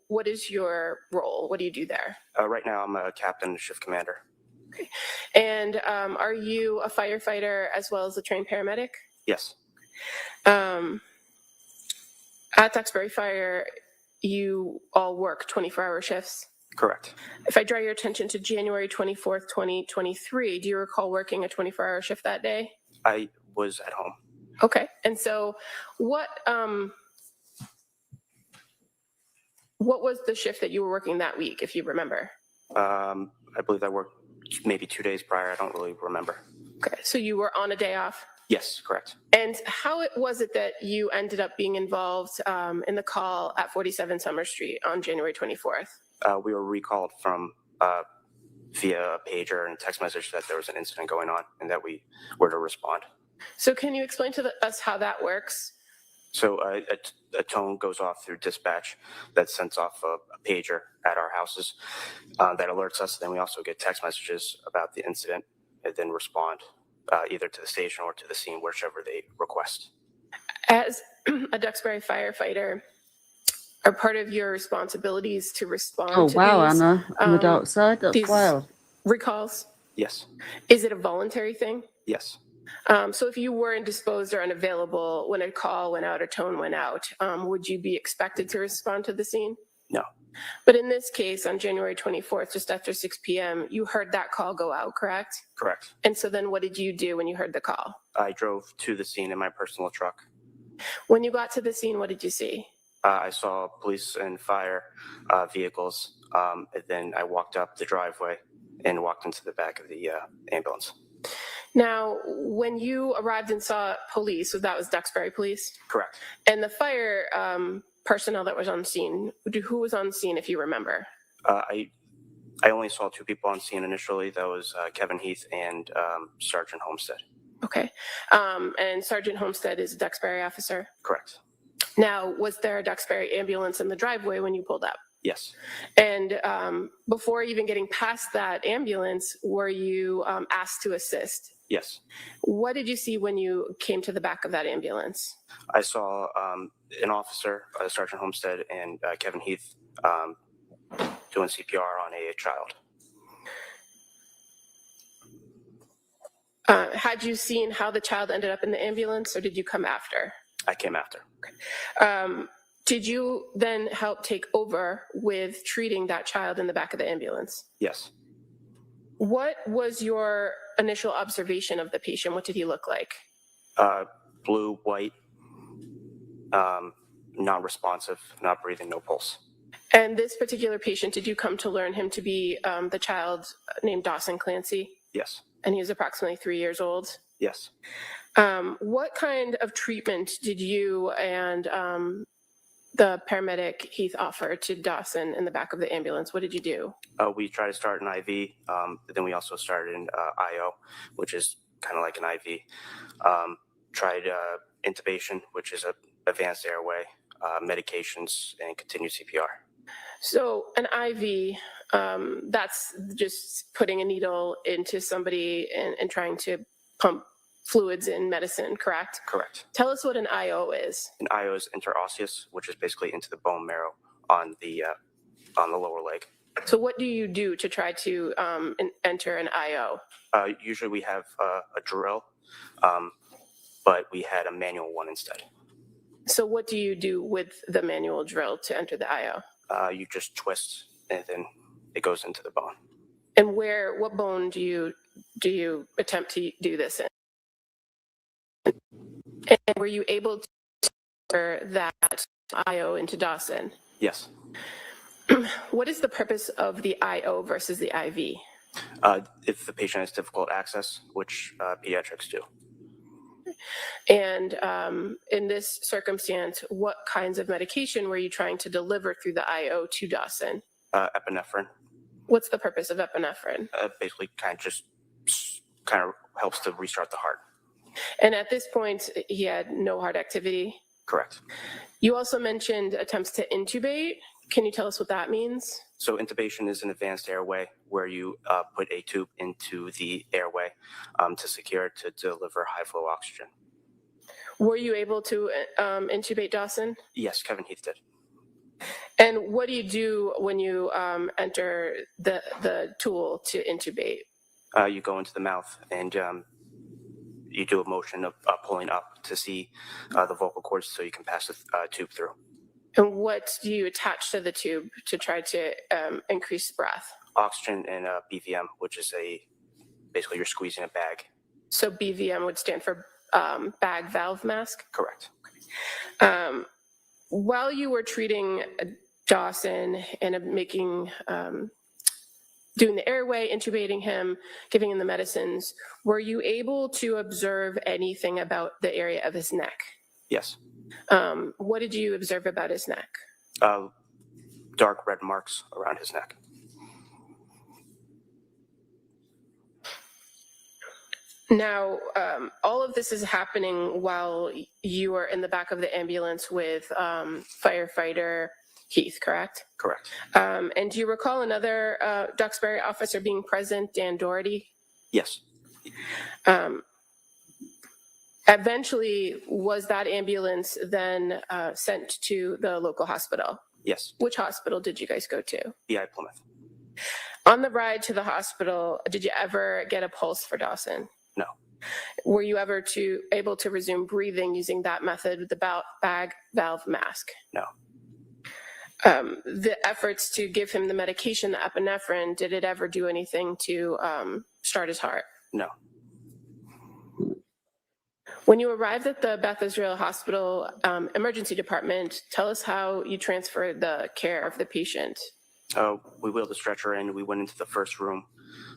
J: what is your role? What do you do there?
L: Right now, I'm a captain, shift commander.
J: And are you a firefighter as well as a trained paramedic?
L: Yes.
J: At Duxbury Fire, you all work 24-hour shifts?
L: Correct.
J: If I draw your attention to January 24th, 2023, do you recall working a 24-hour shift that day?
L: I was at home.
J: Okay. And so what was the shift that you were working that week, if you remember?
L: I believe I worked maybe 2 days prior. I don't really remember.
J: Okay. So you were on a day off?
L: Yes, correct.
J: And how was it that you ended up being involved in the call at 47 Summer Street on January 24th?
L: We were recalled from via a pager and text message that there was an incident going on and that we were to respond.
J: So can you explain to us how that works?
L: So a tone goes off through dispatch that sends off a pager at our houses that alerts us. Then we also get text messages about the incident and then respond either to the station or to the scene, whichever they request.
J: As a Duxbury firefighter, are part of your responsibilities to respond
B: Oh,
J: to
B: wow,
J: these,
B: Anna. On the dark side? That's
J: these
B: wild.
J: recalls?
L: Yes.
J: Is it a voluntary thing?
L: Yes.
J: So if you were indisposed or unavailable when a call went out or tone went out, would you be expected to respond to the scene?
L: No.
J: But in this case, on January 24th, just after 6 p.m., you heard that call go out, correct?
L: Correct.
J: And so then what did you do when you heard the call?
L: I drove to the scene in my personal truck.
J: When you got to the scene, what did you see?
L: I saw police and fire vehicles. And then I walked up the driveway and walked into the back of the ambulance.
J: Now, when you arrived and saw police, so that was Duxbury Police,
L: Correct.
J: and the fire personnel that was on scene, who was on scene, if you remember?
L: I only saw two people on scene initially. That was Kevin Heath and Sergeant Homestead.
J: Okay. And Sergeant Homestead is a Duxbury officer?
L: Correct.
J: Now, was there a Duxbury ambulance in the driveway when you pulled up?
L: Yes.
J: And before even getting past that ambulance, were you asked to assist?
L: Yes.
J: What did you see when you came to the back of that ambulance?
L: I saw an officer, Sergeant Homestead, and Kevin Heath doing CPR on a child.
J: Had you seen how the child ended up in the ambulance, or did you come after?
L: I came after.
J: Did you then help take over with treating that child in the back of the ambulance?
L: Yes.
J: What was your initial observation of the patient? What did he look like?
L: Blue, white, non-responsive, not breathing, no pulse.
J: And this particular patient, did you come to learn him to be the child named Dawson Clancy?
L: Yes.
J: And he was approximately 3 years old?
L: Yes.
J: What kind of treatment did you and the paramedic Heath offer to Dawson in the back of the ambulance? What did you do?
L: We tried to start an IV, but then we also started an IO, which is kind of like an IV. Tried intubation, which is a advanced airway, medications, and continued CPR.
J: So an IV, that's just putting a needle into somebody and trying to pump fluids in medicine, correct?
L: Correct.
J: Tell us what an IO is.
L: An IO is interosseous, which is basically into the bone marrow on the lower leg.
J: So what do you do to try to enter an IO?
L: Usually we have a drill, but we had a manual one instead.
J: So what do you do with the manual drill to enter the IO?
L: You just twist and then it goes into the bone.
J: And what bone do you attempt to do this in? And were you able to enter that IO into Dawson?
L: Yes.
J: What is the purpose of the IO versus the IV?
L: If the patient has difficult access, which pediatrics do.
J: And in this circumstance, what kinds of medication were you trying to deliver through the IO to Dawson?
L: Epinephrine.
J: What's the purpose of epinephrine?
L: Basically kind of helps to restart the heart.
J: And at this point, he had no heart activity?
L: Correct.
J: You also mentioned attempts to intubate. Can you tell us what that means?
L: So intubation is an advanced airway where you put a tube into the airway to secure it to deliver high flow oxygen.
J: Were you able to intubate Dawson?
L: Yes, Kevin Heath did.
J: And what do you do when you enter the tool to intubate?
L: You go into the mouth and you do a motion of pulling up to see the vocal cords so you can pass the tube through.
J: And what do you attach to the tube to try to increase breath?
L: Oxygen and BVM, which is basically you're squeezing a bag.
J: So BVM would stand for bag valve mask?
L: Correct.
J: While you were treating Dawson and doing the airway, intubating him, giving him the medicines, were you able to observe anything about the area of his neck?
L: Yes.
J: What did you observe about his neck?
L: Dark red marks around his neck.
J: Now, all of this is happening while you are in the back of the ambulance with firefighter Heath, correct?
L: Correct.
J: And do you recall another Duxbury officer being present, Dan Doherty?
L: Yes.
J: Eventually, was that ambulance then sent to the local hospital?
L: Yes.
J: Which hospital did you guys go to?
L: BI Plymouth.
J: On the ride to the hospital, did you ever get a pulse for Dawson?
L: No.
J: Were you ever able to resume breathing using that method with the bag valve mask?
L: No.
J: The efforts to give him the medication, the epinephrine, did it ever do anything to start his heart?
L: No.
J: When you arrived at the Beth Israel Hospital emergency department, tell us how you transferred the care of the patient.
L: We wheeled the stretcher in. We went into the first room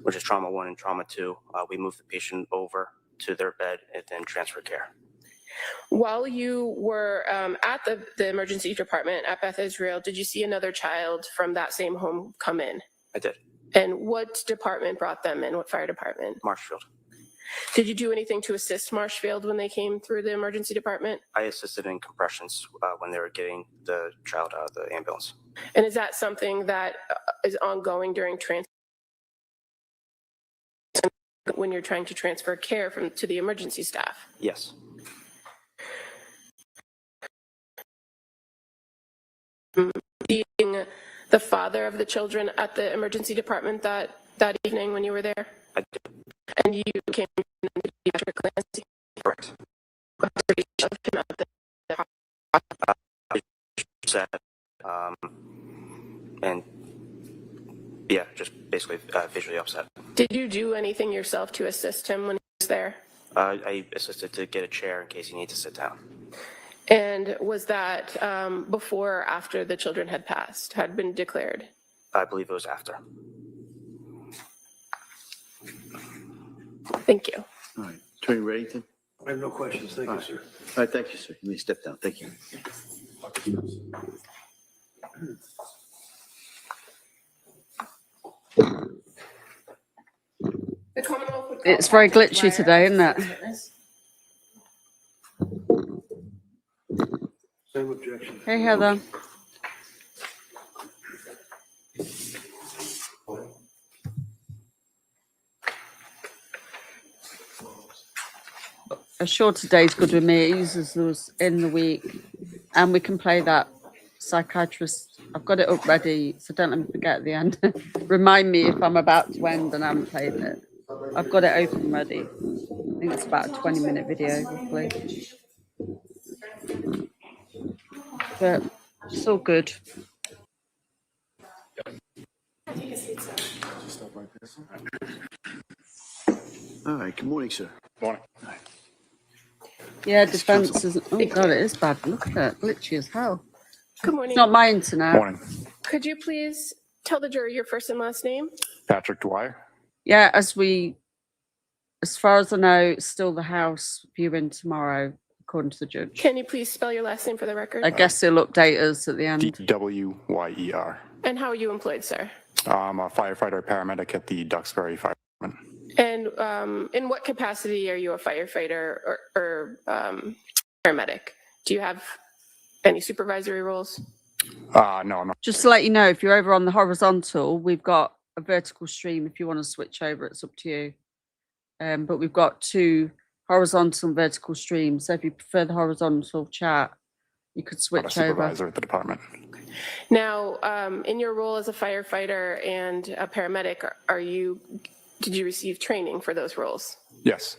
L: which is trauma 1 and trauma 2. We moved the patient over to their bed and then transfer care.
J: While you were at the emergency department at Beth Israel, did you see another child from that same home come in?
L: I did.
J: And what department brought them in? What fire department?
L: Marshfield.
J: Did you do anything to assist Marshfield when they came through the emergency department?
L: I assisted in compressions when they were getting the child out of the ambulance.
J: And is that something that is ongoing during when you're trying to transfer care to the emergency staff?
L: Yes.
J: Being the father of the children at the emergency department that evening when you were there?
L: I did.
J: And you came in to Dr. Clancy?
L: Correct. And yeah, just basically visually upset.
J: Did you do anything yourself to assist him when he was there?
L: I assisted to get a chair in case he needed to sit down.
J: And was that before or after the children had been declared?
L: I believe it was after.
J: Thank you.
D: All right. Attorney Reddington?
F: I have no questions. Thank you, sir.
D: All right, thank you, sir. You may step down. Thank you.
J: The Commonwealth would
B: It's very glitchy today, isn't it?
F: Same objection.
B: Hey, Heather. A shorter day's good with me. It uses those in the week, and we can play that psychiatrist. I've got it up ready, so don't let me forget at the end. Remind me if I'm about to end and I haven't played it. I've got it open ready. I think it's about a 20-minute video, roughly. But it's all good.
D: All right, good morning, sir.
I: Morning.
B: Yeah, defense isn't. Oh, God, it is bad. Look at that. Glitchy as hell.
J: Good morning.
B: It's not my internet.
I: Morning.
J: Could you please tell the jury your first and last name?
I: Patrick Dwyer.
B: Yeah, as far as I know, it's still the House viewing tomorrow, according to the judge.
J: Can you please spell your last name for the record?
B: I guess he'll update us at the end.
I: DWYER.
J: And how are you employed, sir?
I: I'm a firefighter paramedic at the Duxbury Fire Department.
J: And in what capacity are you a firefighter or paramedic? Do you have any supervisory roles?
I: No, I'm not.
B: Just to let you know, if you're over on the horizontal, we've got a vertical stream. If you want to switch over, it's up to you. But we've got 2 horizontal and vertical streams. So if you prefer the horizontal chat, you could switch
I: I'm a supervisor
B: over.
I: at the department.
J: Now, in your role as a firefighter and a paramedic, did you receive training for those roles?
I: Yes.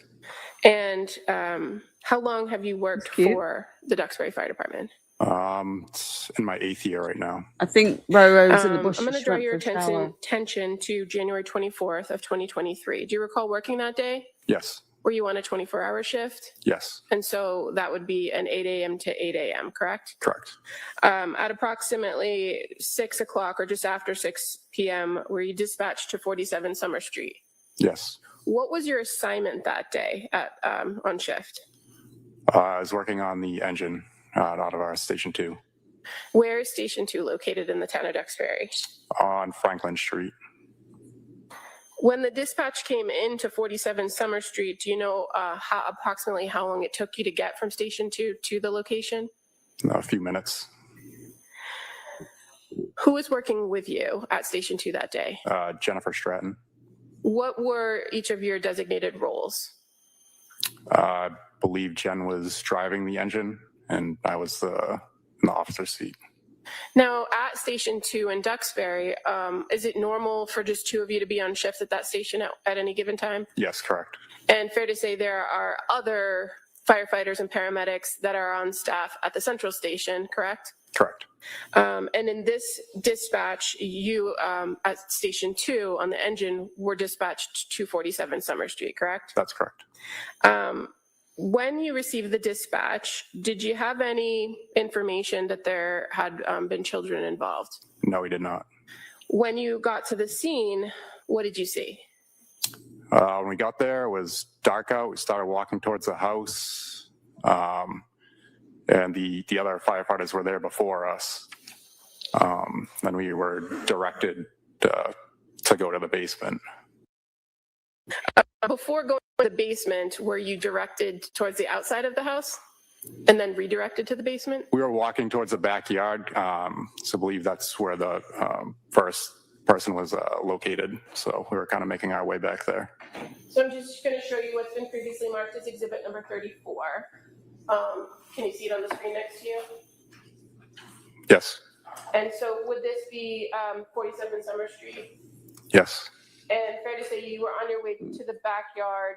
J: And how long have you worked for the Duxbury Fire Department?
I: It's in my 8th year right now.
B: I think Roro's in the bush.
J: I'm going to draw your attention to January 24th of 2023. Do you recall working that day?
I: Yes.
J: Were you on a 24-hour shift?
I: Yes.
J: And so that would be an 8 a.m. to 8 a.m., correct?
I: Correct.
J: At approximately 6 o'clock or just after 6 p.m., were you dispatched to 47 Summer Street?
I: Yes.
J: What was your assignment that day on shift?
I: I was working on the engine out of our Station 2
J: Where is Station 2 located in the town of Duxbury?
I: on Franklin Street.
J: When the dispatch came into 47 Summer Street, do you know approximately how long it took you to get from Station 2 to the location?
I: A few minutes.
J: Who was working with you at Station 2 that day?
I: Jennifer Stratton.
J: What were each of your designated roles?
I: I believe Jen was driving the engine and I was in the officer's seat.
J: Now, at Station 2 in Duxbury, is it normal for just 2 of you to be on shift at that station at any given time?
I: Yes, correct.
J: And fair to say there are other firefighters and paramedics that are on staff at the central station, correct?
I: Correct.
J: And in this dispatch, you at Station 2 on the engine were dispatched to 47 Summer Street, correct?
I: That's correct.
J: When you received the dispatch, did you have any information that there had been children involved?
I: No, we did not.
J: When you got to the scene, what did you see?
G: When we got there, it was dark out. We started walking towards the house, and the other firefighters were there before us. Then we were directed to go to the basement.
J: Before going to the basement, were you directed towards the outside of the house and then redirected to the basement?
G: We were walking towards the backyard, so I believe that's where the first person was located. So we were kind of making our way back there.
J: So I'm just going to show you what's been previously marked as exhibit number 34. Can you see it on the screen next to you?
G: Yes.
J: And so would this be 47 Summer Street?
G: Yes.
J: And fair to say you were on your way to the backyard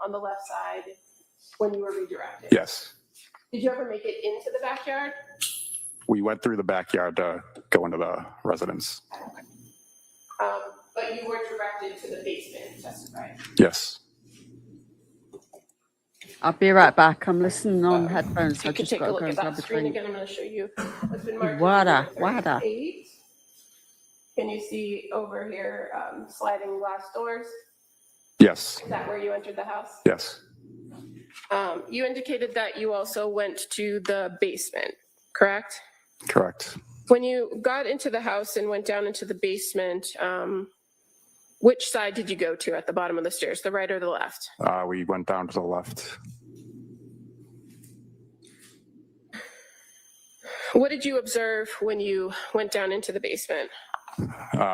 J: on the left side when you were redirected?
G: Yes.
J: Did you ever make it into the backyard?
G: We went through the backyard to go into the residence.
J: But you were directed to the basement to testify?
G: Yes.
B: I'll be right back. I'm listening on headphones. So
J: You
B: I
J: can
B: just
J: take
B: got
J: a
B: to
J: look
B: go
J: at
B: and grab
J: that
B: a
J: screen
B: drink.
J: again. I'm going to show you what's been marked. as
B: Water,
J: exhibit
B: water.
J: 38. Can you see over here sliding glass doors?
G: Yes.
J: Is that where you entered the house?
G: Yes.
J: You indicated that you also went to the basement, correct?
G: Correct.
J: When you got into the house and went down into the basement, which side did you go to at the bottom of the stairs, the right or the left?
G: We went down to the left.
J: What did you observe when you went down into the basement?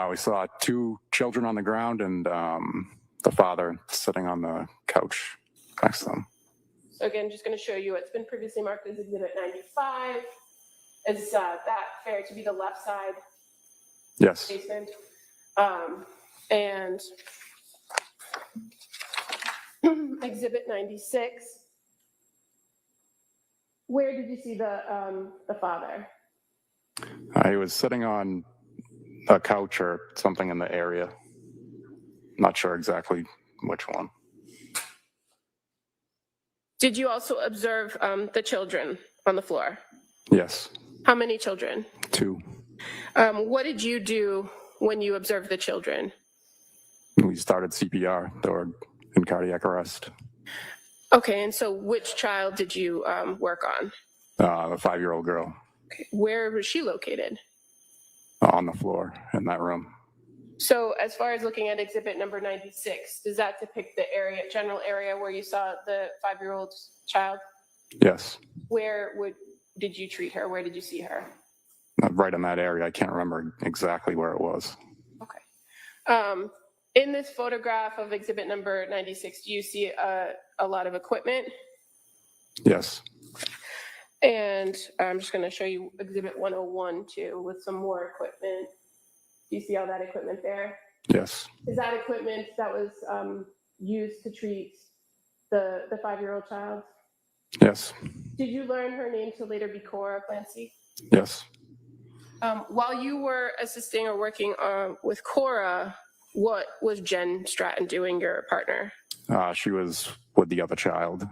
G: We saw 2 children on the ground and the father sitting on the couch next to them.
J: So again, just going to show you what's been previously marked as exhibit 95. Is that fair to be the left side
G: Yes.
J: basement? And exhibit 96. Where did you see the father?
G: He was sitting on a couch or something in the area. Not sure exactly which one.
J: Did you also observe the children on the floor?
G: Yes.
J: How many children?
G: 2.
J: What did you do when you observed the children?
G: We started CPR. They were in cardiac arrest.
J: Okay, and so which child did you work on?
G: The 5-year-old girl
J: Okay. Where was she located?
G: on the floor in that room.
J: So as far as looking at exhibit number 96, does that depict the general area where you saw the 5-year-old child?
G: Yes.
J: Where did you treat her? Where did you see her?
G: Right in that area. I can't remember exactly where it was.
J: Okay. In this photograph of exhibit number 96, do you see a lot of equipment?
G: Yes.
J: And I'm just going to show you exhibit 101 too with some more equipment. Do you see all that equipment there?
G: Yes.
J: Is that equipment that was used to treat the 5-year-old child?
G: Yes.
J: Did you learn her name to later be Cora Clancy?
G: Yes.
J: While you were assisting or working with Cora, what was Jen Stratton doing, your partner?
G: She was with the other child.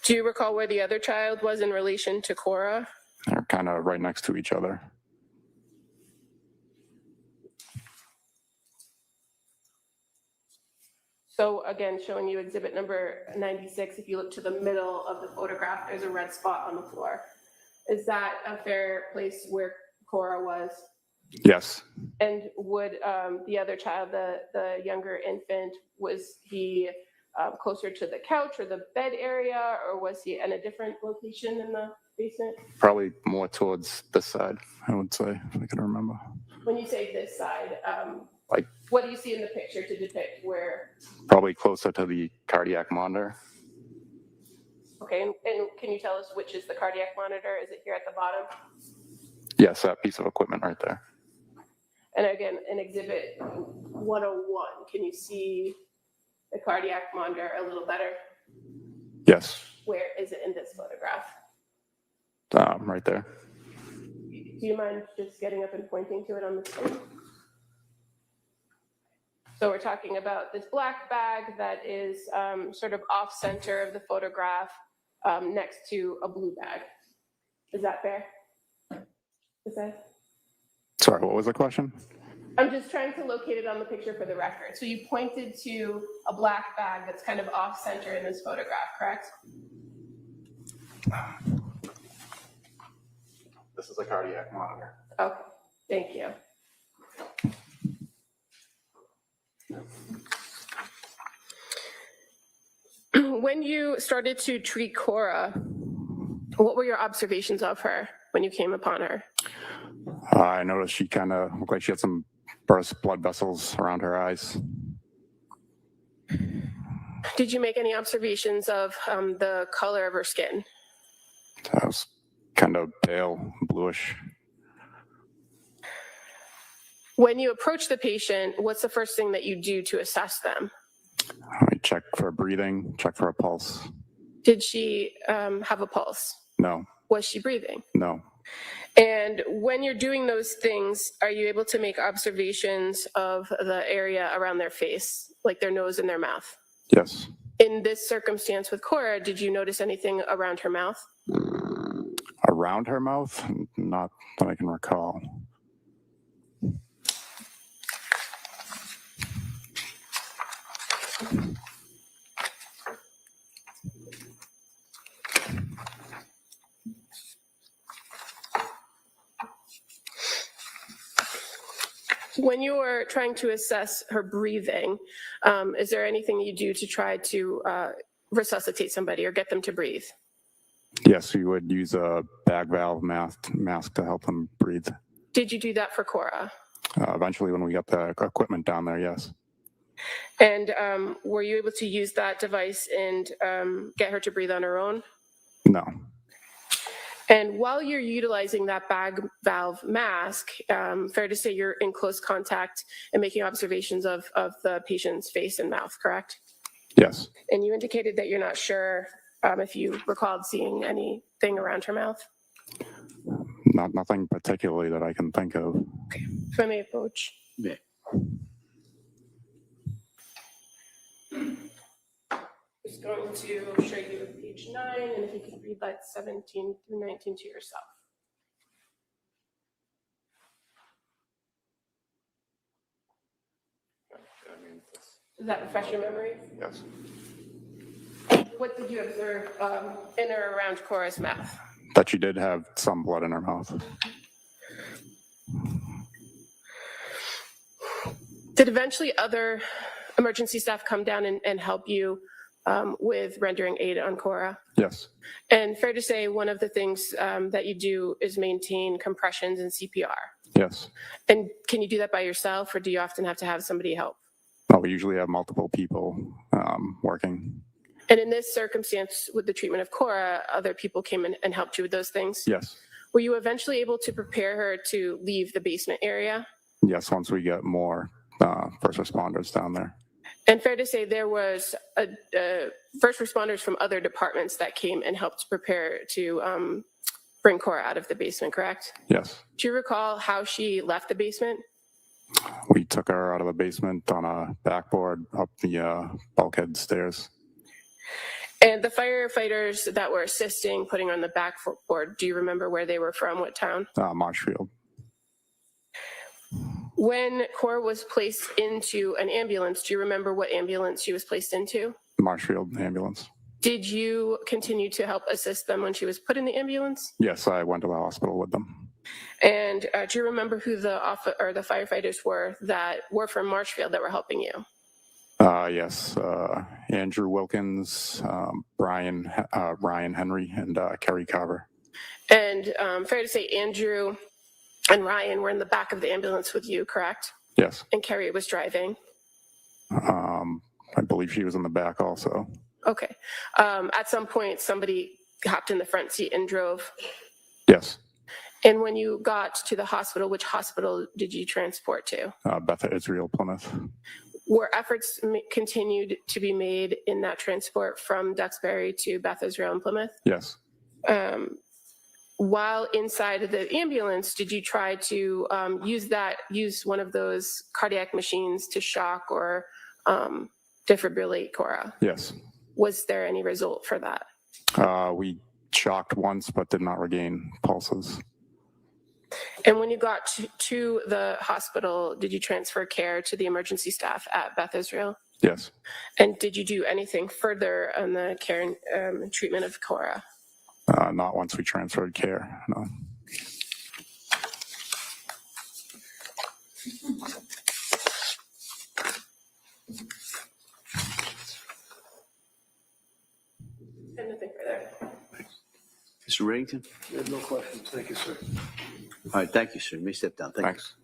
J: Do you recall where the other child was in relation to Cora?
G: They're kind of right next to each other.
J: So again, showing you exhibit number 96, if you look to the middle of the photograph, there's a red spot on the floor. Is that a fair place where Cora was?
G: Yes.
J: And would the other child, the younger infant, was he closer to the couch or the bed area, or was he in a different location in the basement?
G: Probably more towards this side, I would say, if I can remember.
J: When you say this side,
G: Like-
J: what do you see in the picture to depict where?
G: Probably closer to the cardiac monitor.
J: Okay, and can you tell us which is the cardiac monitor? Is it here at the bottom?
G: Yes, that piece of equipment right there.
J: And again, in exhibit 101, can you see the cardiac monitor a little better?
G: Yes.
J: Where is it in this photograph?
G: Right there.
J: Do you mind just getting up and pointing to it on the screen? So we're talking about this black bag that is sort of off center of the photograph next to a blue bag. Is that fair to say?
G: Sorry, what was the question?
J: I'm just trying to locate it on the picture for the record. So you pointed to a black bag that's kind of off center in this photograph, correct?
G: This is a cardiac monitor.
J: Okay, thank you. When you started to treat Cora, what were your observations of her when you came upon her?
G: I noticed she kind of looked like she had some burst blood vessels around her eyes.
J: Did you make any observations of the color of her skin?
G: It was kind of pale, bluish.
J: When you approach the patient, what's the first thing that you do to assess them?
G: I check for breathing, check for a pulse.
J: Did she have a pulse?
G: No,
J: Was she breathing?
G: no.
J: And when you're doing those things, are you able to make observations of the area around their face, like their nose and their mouth?
G: Yes.
J: In this circumstance with Cora, did you notice anything around her mouth?
G: Around her mouth? Not that I can recall.
J: When you are trying to assess her breathing, is there anything you do to try to resuscitate somebody or get them to breathe?
G: Yes, we would use a bag valve mask to help them breathe.
J: Did you do that for Cora?
G: Eventually, when we got the equipment down there, yes.
J: And were you able to use that device and get her to breathe on her own?
G: No.
J: And while you're utilizing that bag valve mask, fair to say you're in close contact and making observations of the patient's face and mouth, correct?
G: Yes.
J: And you indicated that you're not sure if you recalled seeing anything around her mouth?
G: Nothing particularly that I can think of.
J: Okay, if I may approach.
D: Yeah.
J: Just going to show you page 9, and if you could read that 17 through 19 to yourself. Does that refresh your memory?
G: Yes.
J: What did you observe in or around Cora's mouth?
G: That she did have some blood in her mouth.
J: Did eventually other emergency staff come down and help you with rendering aid on Cora?
G: Yes.
J: And fair to say, one of the things that you do is maintain compressions and CPR.
G: Yes.
J: And can you do that by yourself, or do you often have to have somebody help?
G: No, we usually have multiple people working.
J: And in this circumstance, with the treatment of Cora, other people came in and helped you with those things?
G: Yes.
J: Were you eventually able to prepare her to leave the basement area?
G: Yes, once we get more first responders down there.
J: And fair to say there was first responders from other departments that came and helped prepare to bring Cora out of the basement, correct?
G: Yes.
J: Do you recall how she left the basement?
G: We took her out of the basement on a backboard up the bulkhead stairs.
J: And the firefighters that were assisting putting her on the backboard, do you remember where they were from, what town?
G: Marshfield.
J: When Cora was placed into an ambulance, do you remember what ambulance she was placed into?
G: Marshfield ambulance.
J: Did you continue to help assist them when she was put in the ambulance?
G: Yes, I went to the hospital with them.
J: And do you remember who the firefighters were that were from Marshfield that were helping you?
G: Yes, Andrew Wilkins, Ryan Henry, and Kerry Carver.
J: And fair to say Andrew and Ryan were in the back of the ambulance with you, correct?
G: Yes.
J: And Kerry was driving?
G: I believe she was in the back also.
J: Okay. At some point, somebody hopped in the front seat and drove?
G: Yes.
J: And when you got to the hospital, which hospital did you transport to?
G: Beth Israel, Plymouth.
J: Were efforts continued to be made in that transport from Duxbury to Beth Israel in Plymouth?
G: Yes.
J: While inside of the ambulance, did you try to use one of those cardiac machines to shock or defibrillate Cora?
G: Yes.
J: Was there any result for that?
G: We shocked once, but did not regain pulses.
J: And when you got to the hospital, did you transfer care to the emergency staff at Beth Israel?
G: Yes.
J: And did you do anything further on the care and treatment of Cora?
G: Not once we transferred care. No.
J: And nothing further.
D: Mr. Reddington?
F: I have no questions. Thank you, sir.
D: All right, thank you, sir. You may step down. Thank
G: Thanks.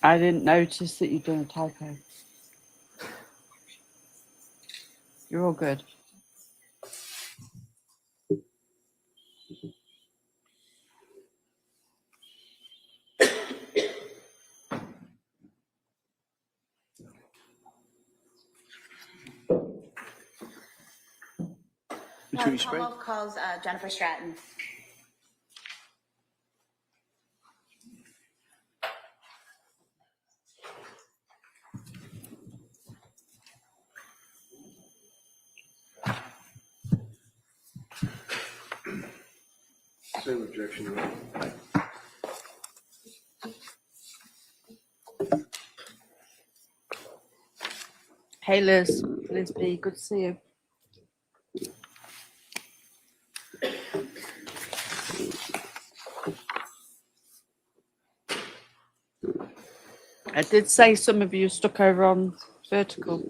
B: I didn't notice that you'd done a typo. You're all good.
D: Attorney Sprague?
E: Commonwealth calls Jennifer Stratton.
F: Same objection, Your Honor.
B: Hey, Liz. Liz B, good to see you. I did say some of you stuck over on vertical.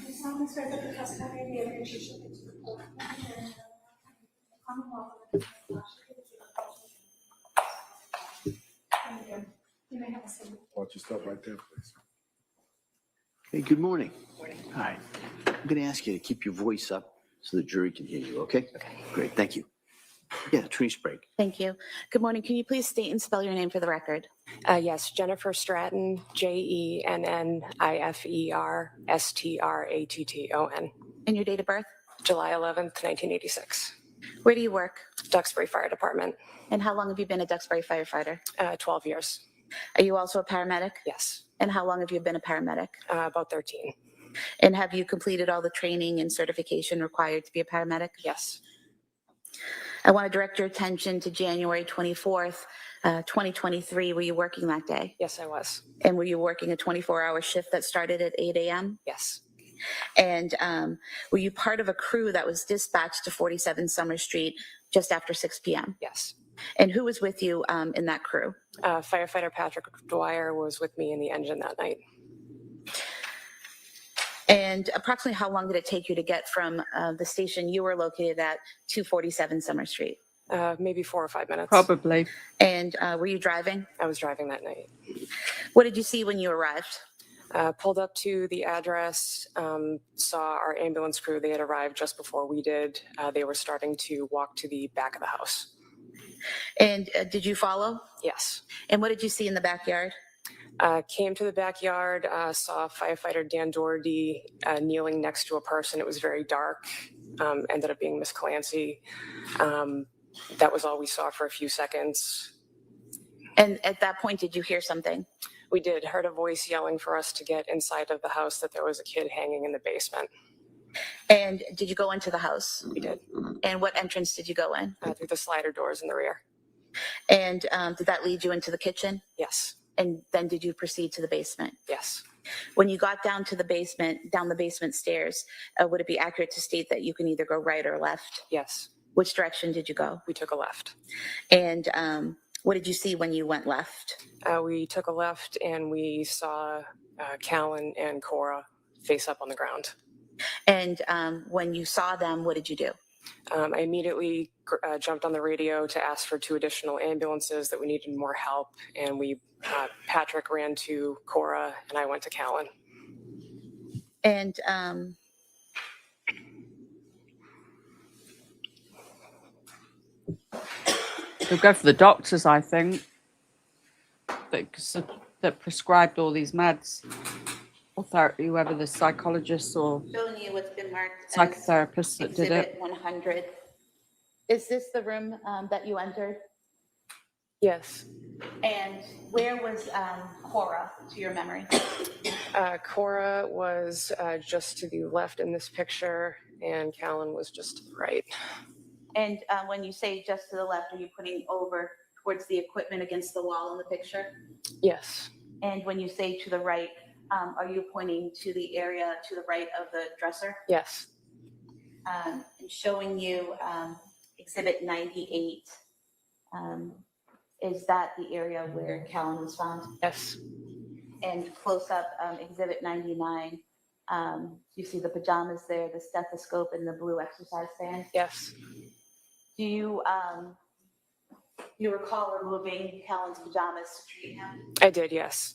C: Please solemnly swear that the testimony of the evidence you shall give to the court and the Commonwealth of the Thank you. You may have a seat.
F: Why don't you stop right there, please?
D: Hey, good morning. Morning. All right. I'm going to ask you to keep your voice up so the jury can hear you, okay? Okay. Great, thank you. Yeah, Attorney Sprague.
E: Thank you. Good morning. Can you please state and spell your name for the record?
M: Yes, Jennifer Stratton, JenniferStratton,
E: And your date of birth?
M: July 11th, 1986.
E: Where do you work?
M: Duxbury Fire Department,
E: And how long have you been a Duxbury firefighter?
M: 12 years.
E: Are you also a paramedic?
M: Yes,
E: And how long have you been a paramedic?
M: about 13.
E: And have you completed all the training and certification required to be a paramedic?
M: Yes,
E: I want to direct your attention to January 24th, 2023. Were you working that day?
M: yes, I was.
E: And were you working a 24-hour shift that started at 8 a.m.?
M: Yes,
E: And were you part of a crew that was dispatched to 47 Summer Street just after 6 p.m.?
M: yes.
E: And who was with you in that crew?
M: Firefighter Patrick Dwyer was with me in the engine that night.
E: And approximately how long did it take you to get from the station you were located at to 47 Summer Street?
M: Maybe 4 or 5 minutes.
B: Probably.
E: And were you driving?
M: I was driving that night.
E: What did you see when you arrived?
M: Pulled up to the address, saw our ambulance crew. They had arrived just before we did. They were starting to walk to the back of the house.
E: And did you follow?
M: Yes.
E: And what did you see in the backyard?
M: Came to the backyard, saw firefighter Dan Doherty kneeling next to a person. It was very dark. Ended up being Miss Clancy. That was all we saw for a few seconds.
E: And at that point, did you hear something?
M: We did. Heard a voice yelling for us to get inside of the house, that there was a kid hanging in the basement.
E: And did you go into the house?
M: We did.
E: And what entrance did you go in?
M: Through the slider doors in the rear.
E: And did that lead you into the kitchen?
M: Yes.
E: And then did you proceed to the basement?
M: Yes.
E: When you got down to the basement, down the basement stairs, would it be accurate to state that you can either go right or left?
M: Yes.
E: Which direction did you go?
M: We took a left.
E: And what did you see when you went left?
M: We took a left and we saw Callan and Cora face up on the ground.
E: And when you saw them, what did you do?
M: I immediately jumped on the radio to ask for 2 additional ambulances, that we needed more help. And Patrick ran to Cora and I went to Callan.
E: And
B: They'll go for the doctors, I think. that prescribed all these meds? Authority, whoever the psychologist or
E: Showing you what's been marked as
B: psychotherapist that did
E: Exhibit
B: it.
E: 100. Is this the room that you entered?
M: Yes.
E: And where was Cora, to your memory?
M: Cora was just to the left in this picture, and Callan was just to the right.
E: And when you say just to the left, are you putting over towards the equipment against the wall in the picture?
M: Yes.
E: And when you say to the right, are you pointing to the area to the right of the dresser?
M: Yes.
E: And showing you Exhibit 98. Is that the area where Callan was found?
M: Yes.
E: And close up, Exhibit 99. You see the pajamas there, the stethoscope, and the blue exercise band.
M: Yes.
E: Do you recall removing Callan's pajamas to treat him?
M: I did, yes.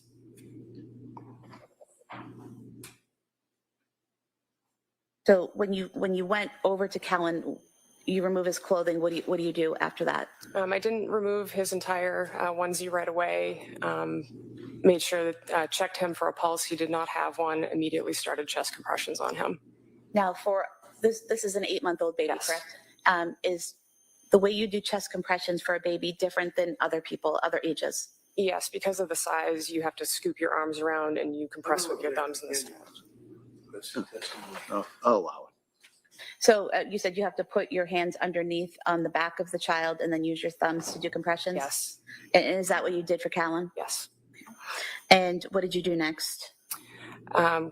E: So when you went over to Callan, you remove his clothing. What do you do after that?
M: I didn't remove his entire onesie right away. Made sure that checked him for a pulse. He did not have one. Immediately started chest compressions on him.
E: Now, for this is an 8-month-old baby,
M: Yes.
E: correct? Is the way you do chest compressions for a baby different than other people, other ages?
M: Yes, because of the size, you have to scoop your arms around and you compress with your thumbs and the
D: Oh, wow.
E: So you said you have to put your hands underneath on the back of the child and then use your thumbs to do compressions?
M: Yes.
E: And is that what you did for Callan?
M: Yes.
E: And what did you do next?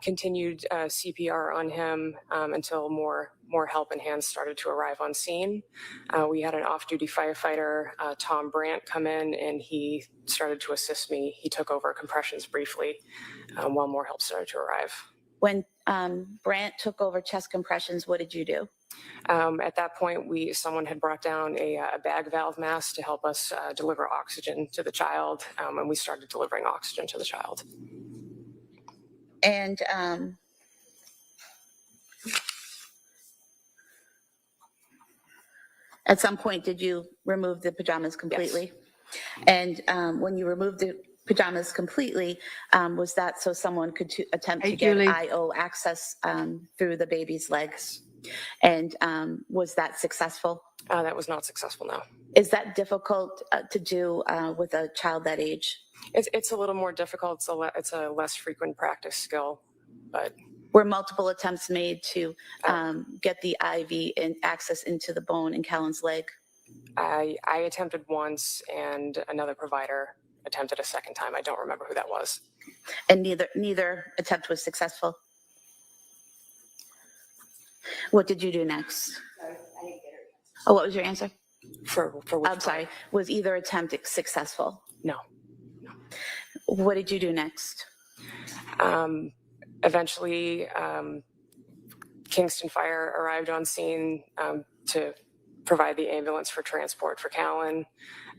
M: Continued CPR on him until more help and hands started to arrive on scene. We had an off-duty firefighter, Tom Brandt, come in, and he started to assist me. He took over compressions briefly while more help started to arrive.
E: When Brandt took over chest compressions, what did you do?
M: At that point, someone had brought down a bag valve mask to help us deliver oxygen to the child, and we started delivering oxygen to the child.
E: And at some point, did you remove the pajamas completely? Yes. And when you removed the pajamas completely, was that so someone could attempt to get IO access through the baby's legs? And was that successful?
M: That was not successful, no.
E: Is that difficult to do with a child that age?
M: It's a little more difficult. It's a less frequent practice skill, but.
E: Were multiple attempts made to get the IV and access into the bone in Callan's leg?
M: I attempted once, and another provider attempted a second time. I don't remember who that was.
E: And neither attempt was successful? What did you do next? Oh, what was your answer?
M: For which
E: I'm sorry. Was either attempt successful?
M: No.
E: What did you do next?
M: Eventually, Kingston Fire arrived on scene to provide the ambulance for transport for Callan.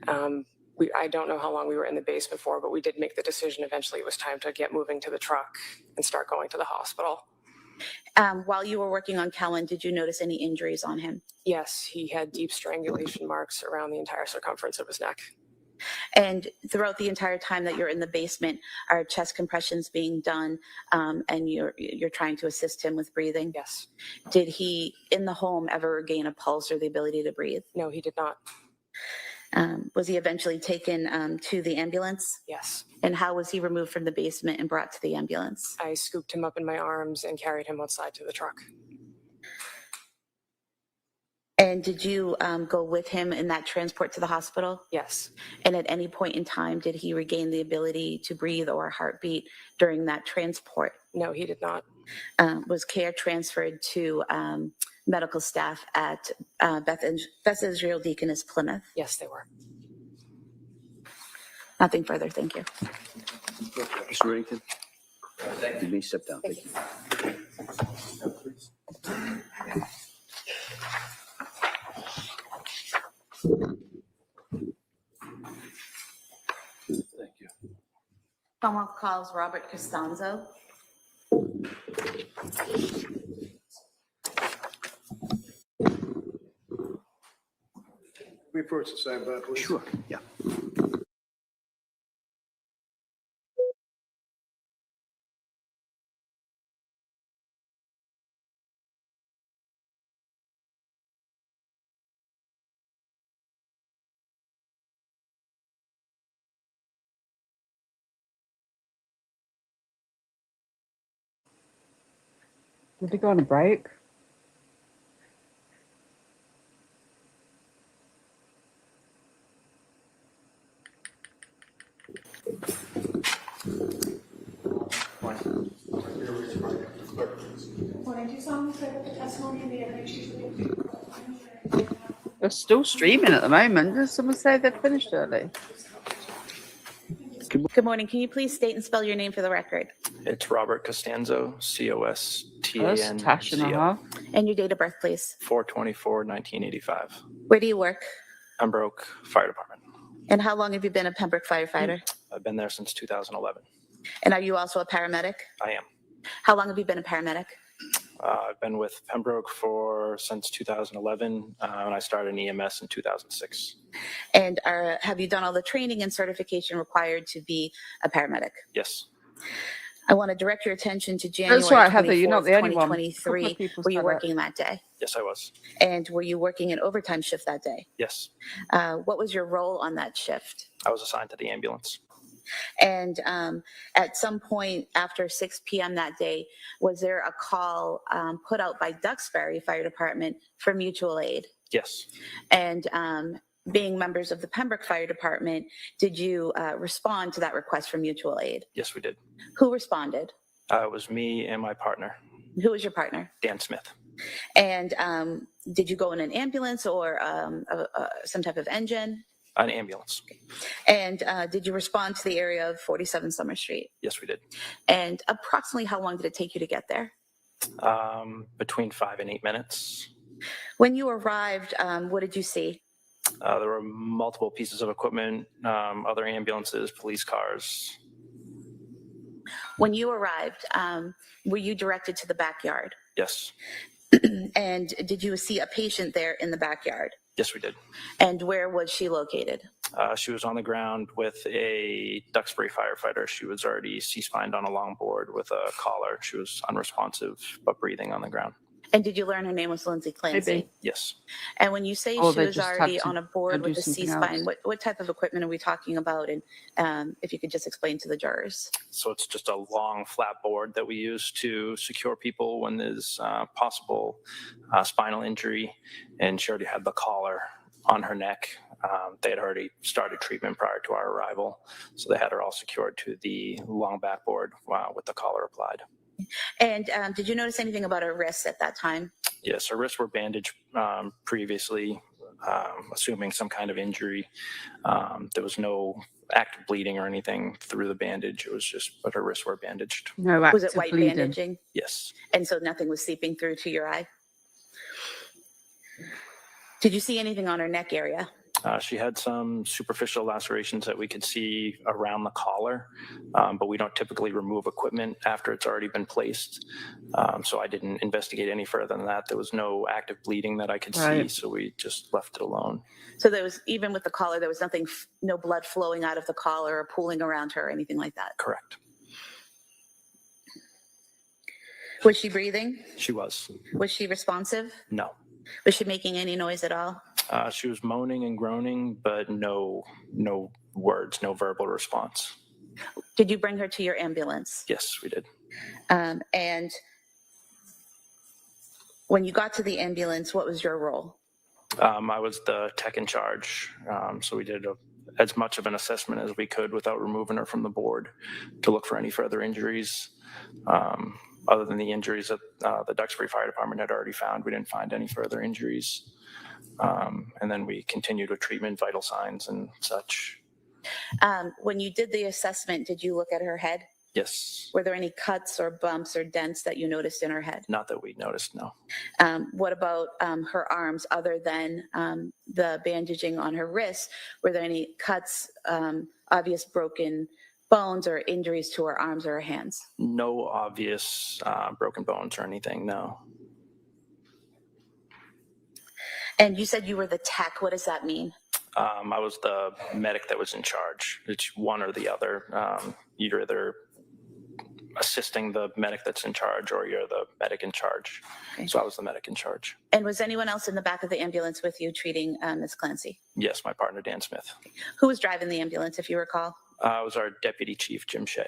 M: I don't know how long we were in the basement for, but we did make the decision eventually it was time to get moving to the truck and start going to the hospital.
E: While you were working on Callan, did you notice any injuries on him?
M: Yes, he had deep strangulation marks around the entire circumference of his neck.
E: And throughout the entire time that you're in the basement, are chest compressions being done and you're trying to assist him with breathing?
M: Yes.
E: Did he, in the home, ever regain a pulse or the ability to breathe?
M: No, he did not.
E: Was he eventually taken to the ambulance?
M: Yes.
E: And how was he removed from the basement and brought to the ambulance?
M: I scooped him up in my arms and carried him outside to the truck.
E: And did you go with him in that transport to the hospital?
M: Yes.
E: And at any point in time, did he regain the ability to breathe or heartbeat during that transport?
M: No, he did not.
E: Was care transferred to medical staff at Beth Israel Deaconess Plymouth?
M: Yes, they were.
E: Nothing further, thank you.
D: Mr. Reddington? You may step down. Thank you. Thank you.
E: Commonwealth calls Robert Costanzo.
F: Reports to sign, please.
D: Sure, yeah.
B: Did we go on a break?
C: Morning, do you solemnly swear that the testimony and the evidence you give before the court is true?
B: They're still streaming at the moment. Did someone say they finished early?
E: Good morning. Can you please state and spell your name for the record?
H: It's Robert Costanzo,
B: That's
H: Costanzo,
B: Tash and a half.
E: And your date of birth, please.
H: 4/24/1985.
E: Where do you work?
H: Pembroke Fire Department.
E: And how long have you been a Pembroke firefighter?
H: I've been there since 2011.
E: And are you also a paramedic?
H: I am.
E: How long have you been a paramedic?
H: I've been with Pembroke since 2011, and I started in EMS in 2006.
E: And have you done all the training and certification required to be a paramedic?
H: Yes.
E: I want to direct your attention to January
B: That's right, Heather. You're not
E: 24th,
B: the only one.
E: 2023.
B: Couple of people
E: Were you
B: said
E: working that day?
H: Yes, I was.
E: And were you working an overtime shift that day?
H: Yes.
E: What was your role on that shift?
H: I was assigned to the ambulance.
E: And at some point after 6 p.m. that day, was there a call put out by Duxbury Fire Department for mutual aid?
H: Yes.
E: And being members of the Pembroke Fire Department, did you respond to that request for mutual aid?
H: Yes, we did.
E: Who responded?
H: It was me and my partner,
E: Who was your partner?
H: Dan Smith.
E: And did you go in an ambulance or some type of engine?
H: An ambulance.
E: And did you respond to the area of 47 Summer Street?
H: Yes, we did.
E: And approximately how long did it take you to get there?
H: Between 5 and 8 minutes.
E: When you arrived, what did you see?
H: There were multiple pieces of equipment, other ambulances, police cars.
E: When you arrived, were you directed to the backyard?
H: Yes.
E: And did you see a patient there in the backyard?
H: Yes, we did.
E: And where was she located?
H: She was on the ground with a Duxbury firefighter. She was already C-spined on a long board with a collar. She was unresponsive, but breathing on the ground.
E: And did you learn her name was Lindsay Clancy?
B: Maybe.
H: Yes.
E: And when you say
B: Or
E: she
B: they
E: was
B: just had
E: already
B: to
E: on a board
B: do
E: with a
B: something
E: C-spine,
B: else.
E: what type of equipment are we talking about? And if you could just explain to the jurors.
H: So it's just a long flat board that we use to secure people when there's possible spinal injury. And she already had the collar on her neck. They had already started treatment prior to our arrival. So they had her all secured to the long backboard with the collar applied.
E: And did you notice anything about her wrists at that time?
H: Yes, her wrists were bandaged previously, assuming some kind of injury. There was no active bleeding or anything through the bandage. It was just, but her wrists were bandaged.
B: No
E: Was
B: active
E: it white
B: bleeding.
E: bandaging?
H: Yes.
E: And so nothing was seeping through to your eye? Did you see anything on her neck area?
H: She had some superficial lacerations that we could see around the collar, but we don't typically remove equipment after it's already been placed. So I didn't investigate any further than that. There was no active bleeding that I could see,
B: Right.
H: so we just left it alone.
E: So there was, even with the collar, there was nothing, no blood flowing out of the collar or pooling around her or anything like that?
H: Correct.
E: Was she breathing?
H: She was.
E: Was she responsive?
H: No.
E: Was she making any noise at all?
H: She was moaning and groaning, but no words, no verbal response.
E: Did you bring her to your ambulance?
H: Yes, we did.
E: And when you got to the ambulance, what was your role?
H: I was the tech in charge, so we did as much of an assessment as we could without removing her from the board to look for any further injuries. Other than the injuries that the Duxbury Fire Department had already found, we didn't find any further injuries. And then we continued with treatment, vital signs and such.
E: When you did the assessment, did you look at her head?
H: Yes.
E: Were there any cuts or bumps or dents that you noticed in her head?
H: Not that we noticed, no.
E: What about her arms other than the bandaging on her wrists? Were there any cuts, obvious broken bones or injuries to her arms or her hands?
H: No obvious broken bones or anything, no.
E: And you said you were the tech. What does that mean?
H: I was the medic that was in charge. It's one or the other. You're either assisting the medic that's in charge or you're the medic in charge. Okay. So I was the medic in charge.
E: And was anyone else in the back of the ambulance with you treating Ms. Clancy?
H: Yes, my partner, Dan Smith.
E: Who was driving the ambulance, if you recall?
H: It was our deputy chief, Jim Shea.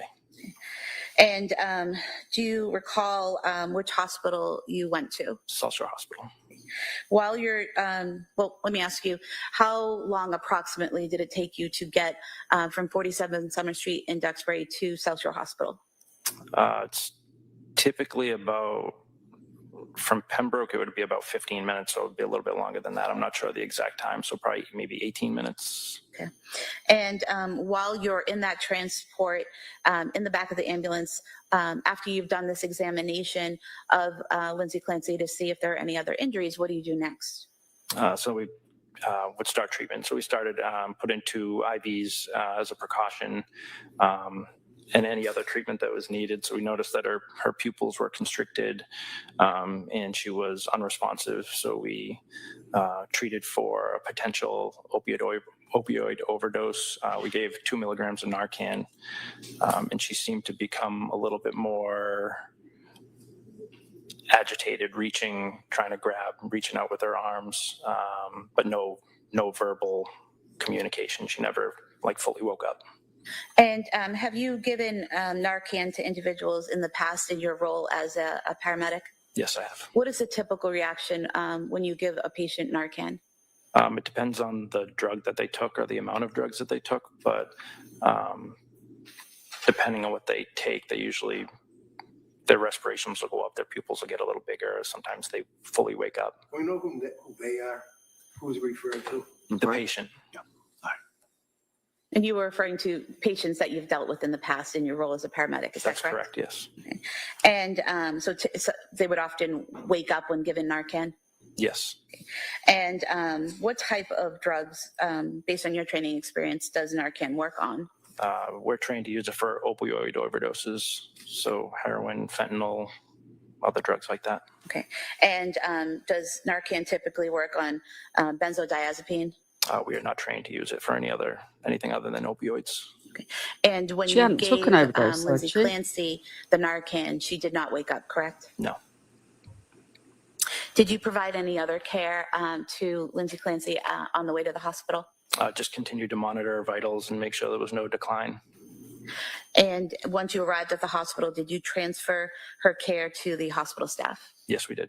E: And do you recall which hospital you went to?
H: South Shore Hospital.
E: While you're, well, let me ask you, how long approximately did it take you to get from 47 Summer Street in Duxbury to South Shore Hospital?
H: It's typically about, from Pembroke, it would be about 15 minutes, so it would be a little bit longer than that. I'm not sure the exact time, so probably maybe 18 minutes.
E: Okay. And while you're in that transport, in the back of the ambulance, after you've done this examination of Lindsay Clancy to see if there are any other injuries, what do you do next?
H: So we would start treatment. So we started putting 2 IVs as a precaution, and any other treatment that was needed. So we noticed that her pupils were constricted, and she was unresponsive. So we treated for a potential opioid overdose. We gave 2 milligrams of Narcan, and she seemed to become a little bit more agitated, trying to grab, reaching out with her arms, but no verbal communication. She never fully woke up.
E: And have you given Narcan to individuals in the past in your role as a paramedic?
H: Yes, I have.
E: What is the typical reaction when you give a patient Narcan?
H: It depends on the drug that they took or the amount of drugs that they took, but depending on what they take, their respirations will go up, their pupils will get a little bigger, sometimes they fully wake up.
F: We know who they are, who's referred to.
H: The patient.
F: Yeah.
E: And you were referring to patients that you've dealt with in the past in your role as a paramedic, is
H: That's
E: that correct?
H: correct, yes.
E: Okay. And so they would often wake up when given Narcan?
H: Yes.
E: And what type of drugs, based on your training experience, does Narcan work on?
H: We're trained to use it for opioid overdoses, so heroin, fentanyl, other drugs like that.
E: Okay. And does Narcan typically work on benzodiazepine?
H: We are not trained to use it for anything other than opioids.
E: Okay. And when
B: She
E: you
B: hadn't
E: gave
B: took an overdose, had
E: Lindsay
B: she?
E: Clancy the Narcan, she did not wake up, correct?
H: No.
E: Did you provide any other care to Lindsay Clancy on the way to the hospital?
H: Just continued to monitor her vitals and make sure there was no decline.
E: And once you arrived at the hospital, did you transfer her care to the hospital staff?
H: Yes, we did.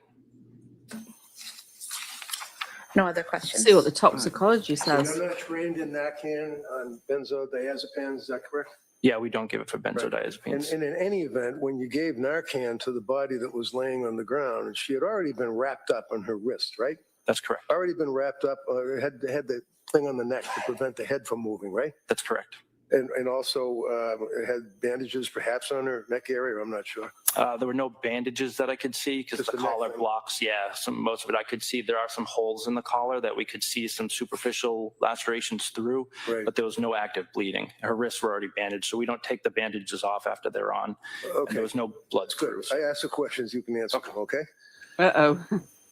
E: No other questions?
B: See what the toxicology says.
F: You're not trained in Narcan on benzodiazepines, is that correct?
H: Yeah, we don't give it for benzodiazepines.
F: And in any event, when you gave Narcan to the body that was laying on the ground, and she had already been wrapped up on her wrist, right?
H: That's correct.
F: Already been wrapped up, had the thing on the neck to prevent the head from moving, right?
H: That's correct.
F: And also had bandages perhaps on her neck area, I'm not sure.
H: There were no bandages that I could see because
F: Just
H: the
F: the neck
H: collar
F: thing.
H: blocks. Yeah, most of it I could see. There are some holes in the collar that we could see some superficial lacerations through,
F: Right.
H: but there was no active bleeding. Her wrists were already bandaged, so we don't take the bandages off after they're on. And
F: Okay,
H: there was no blood
F: good.
H: screws.
F: I ask the questions, you can answer them, okay?
B: Uh-oh.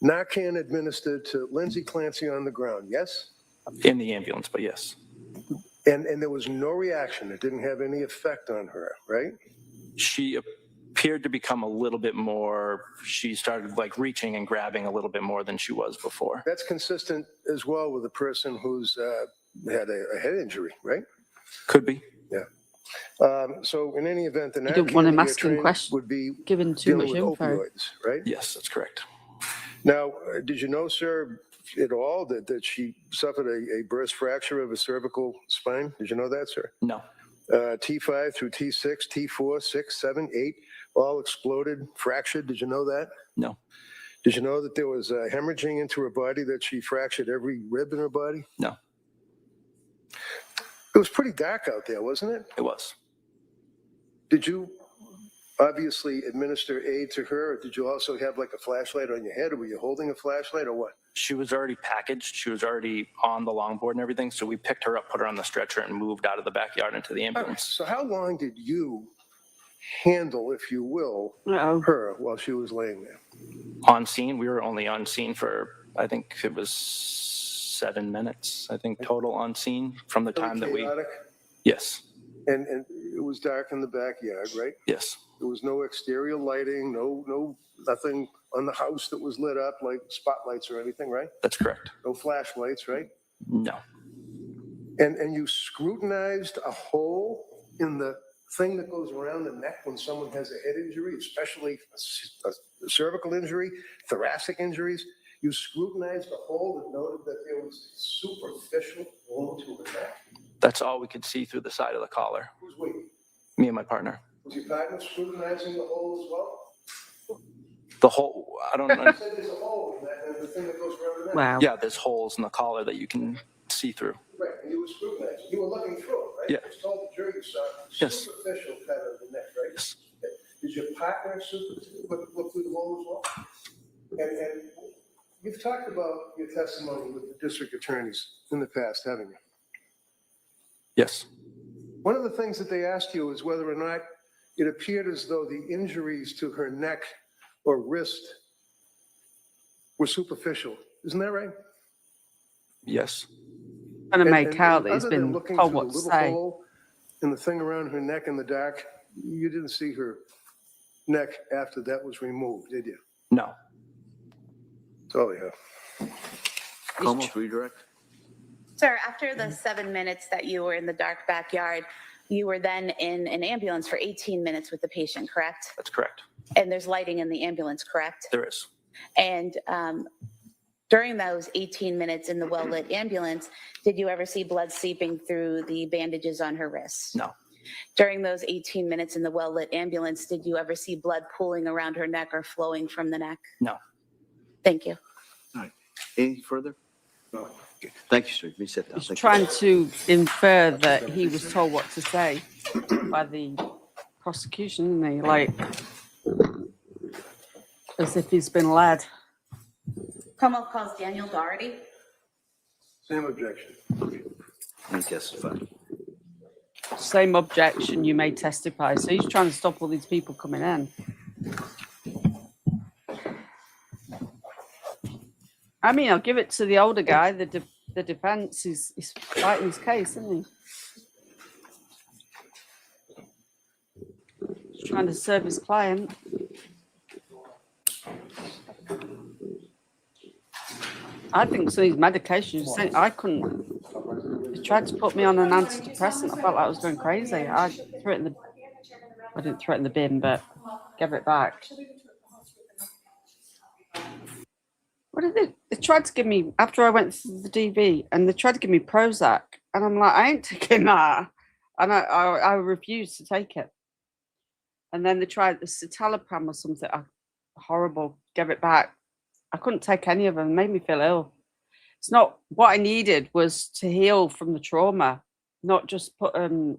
F: Narcan administered to Lindsay Clancy on the ground, yes?
H: In the ambulance, but yes.
F: And there was no reaction. It didn't have any effect on her, right?
H: She appeared to become a little bit more, she started reaching and grabbing a little bit more than she was before.
F: That's consistent as well with a person who's had a head injury, right?
H: Could be.
F: Yeah. So in any event, the
B: You don't want
F: Narcan
B: him
F: that you're
B: asking
F: trained
B: questions,
F: would be
B: giving too
F: dealing
B: much
F: with
B: info.
F: opioids, right?
H: Yes, that's correct.
F: Now, did you know, sir, at all that she suffered a burst fracture of a cervical spine? Did you know that, sir?
H: No.
F: T5 through T6, T4, 6, 7, 8, all exploded, fractured. Did you know that?
H: No.
F: Did you know that there was hemorrhaging into her body, that she fractured every rib in her body?
H: No.
F: It was pretty dark out there, wasn't it?
H: It was.
F: Did you obviously administer aid to her, or did you also have a flashlight on your head, or were you holding a flashlight, or what?
H: She was already packaged. She was already on the longboard and everything. So we picked her up, put her on the stretcher, and moved out of the backyard into the
F: All right,
H: ambulance.
F: so how long did you handle, if you will,
B: Uh-oh.
F: her while she was laying there?
H: On scene, we were only on scene for, I think it was 7 minutes, I think, total on scene from the time that we.
F: Chaotic?
H: Yes.
F: And it was dark in the backyard, right?
H: Yes.
F: There was no exterior lighting, nothing on the house that was lit up like spotlights or anything, right?
H: That's correct.
F: No flashlights, right?
H: No.
F: And you scrutinized a hole in the thing that goes around the neck when someone has a head injury, especially a cervical injury, thoracic injuries? You scrutinized the hole and noted that there was a superficial wound to her neck?
H: That's all we could see through the side of the collar.
F: Who's we?
H: Me and my partner.
F: Was your partner scrutinizing the hole as well?
H: The hole, I don't know.
F: You said there's a hole in that, and the thing that goes around the neck.
B: Wow.
H: Yeah, there's holes in the collar that you can see through.
F: Right, and you were scrutinizing. You were looking through it, right?
H: Yeah.
F: You just told the jury you saw
H: Yes.
F: superficial cut of the neck, right?
H: Yes.
F: Okay. Did your partner look through the hole as well? And you've talked about your testimony with the district attorneys in the past, haven't you?
H: Yes.
F: One of the things that they asked you is whether or not it appeared as though the injuries to her neck or wrist were superficial. Isn't that right?
H: Yes.
B: Trying to make
F: And
B: out that he's
F: other than
B: been
F: looking
B: told
F: through
B: what
F: the
B: to
F: little
B: say.
F: hole and the thing around her neck in the dark, you didn't see her neck after that was removed, did you?
H: No.
F: Oh, yeah.
D: Almost redirect.
E: Sir, after the 7 minutes that you were in the dark backyard, you were then in an ambulance for 18 minutes with the patient, correct?
H: That's correct.
E: And there's lighting in the ambulance, correct?
H: There is.
E: And during those 18 minutes in the well-lit ambulance, did you ever see blood seeping through the bandages on her wrists?
H: No.
E: During those 18 minutes in the well-lit ambulance, did you ever see blood pooling around her neck or flowing from the neck?
H: No.
E: Thank you.
D: All right. Anything further? No. Okay. Thank you, sir. You may sit down.
B: He's
D: Thank you.
B: trying to infer that he was told what to say by the prosecution, isn't he? Like, as if he's been led.
E: Como calls Daniel Doherty.
F: Same objection.
D: May testify.
B: Same objection, you may testify. So he's trying to stop all these people coming in. I mean, I'll give it to the older guy. The defense is fighting his case, isn't he? He's trying to serve his client. I think some of these medications, I couldn't. They tried to put me on an antidepressant. I felt like I was going crazy. I didn't throw it in the bin, but gave it back. What did they? They tried to give me, after I went to the DV, and they tried to give me Prozac, and I'm like, I ain't taking that, and I refused to take it. And then they tried the citalopram or something, horrible, gave it back. I couldn't take any of them. It made me feel ill. It's not what I needed was to heal from the trauma, not just put a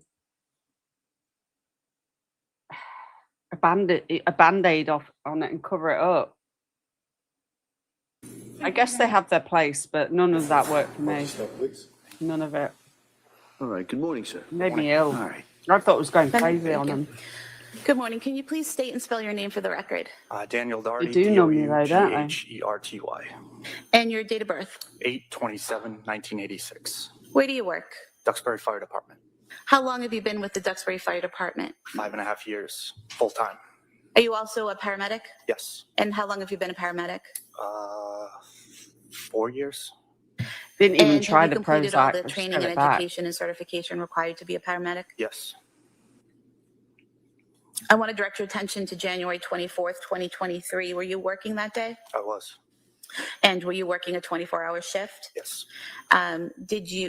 B: band-aid off on it and cover it up. I guess they have their place, but none of that worked for me. None of it.
D: All right. Good morning, sir.
B: Made me ill.
D: All right.
B: I thought it was going crazy on them.
E: Good morning. Can you please state and spell your name for the record?
H: Daniel Doherty.
B: They do know me though, don't they?
H: Dougherty.
E: And your date of birth?
H: 8/27/1986.
E: Where do you work?
H: Duxbury Fire Department.
E: How long have you been with the Duxbury Fire Department?
H: 5.5 years, full time.
E: Are you also a paramedic?
H: Yes.
E: And how long have you been a paramedic?
H: 4 years.
B: Didn't even
E: And
B: try
E: have you
B: the
E: completed all
B: Prozac.
E: the
B: I just
E: training
B: gave
E: and
B: it back.
E: education and certification required to be a paramedic?
H: Yes.
E: I want to direct your attention to January 24th, 2023. Were you working that day?
H: I was.
E: And were you working a 24-hour shift?
H: Yes.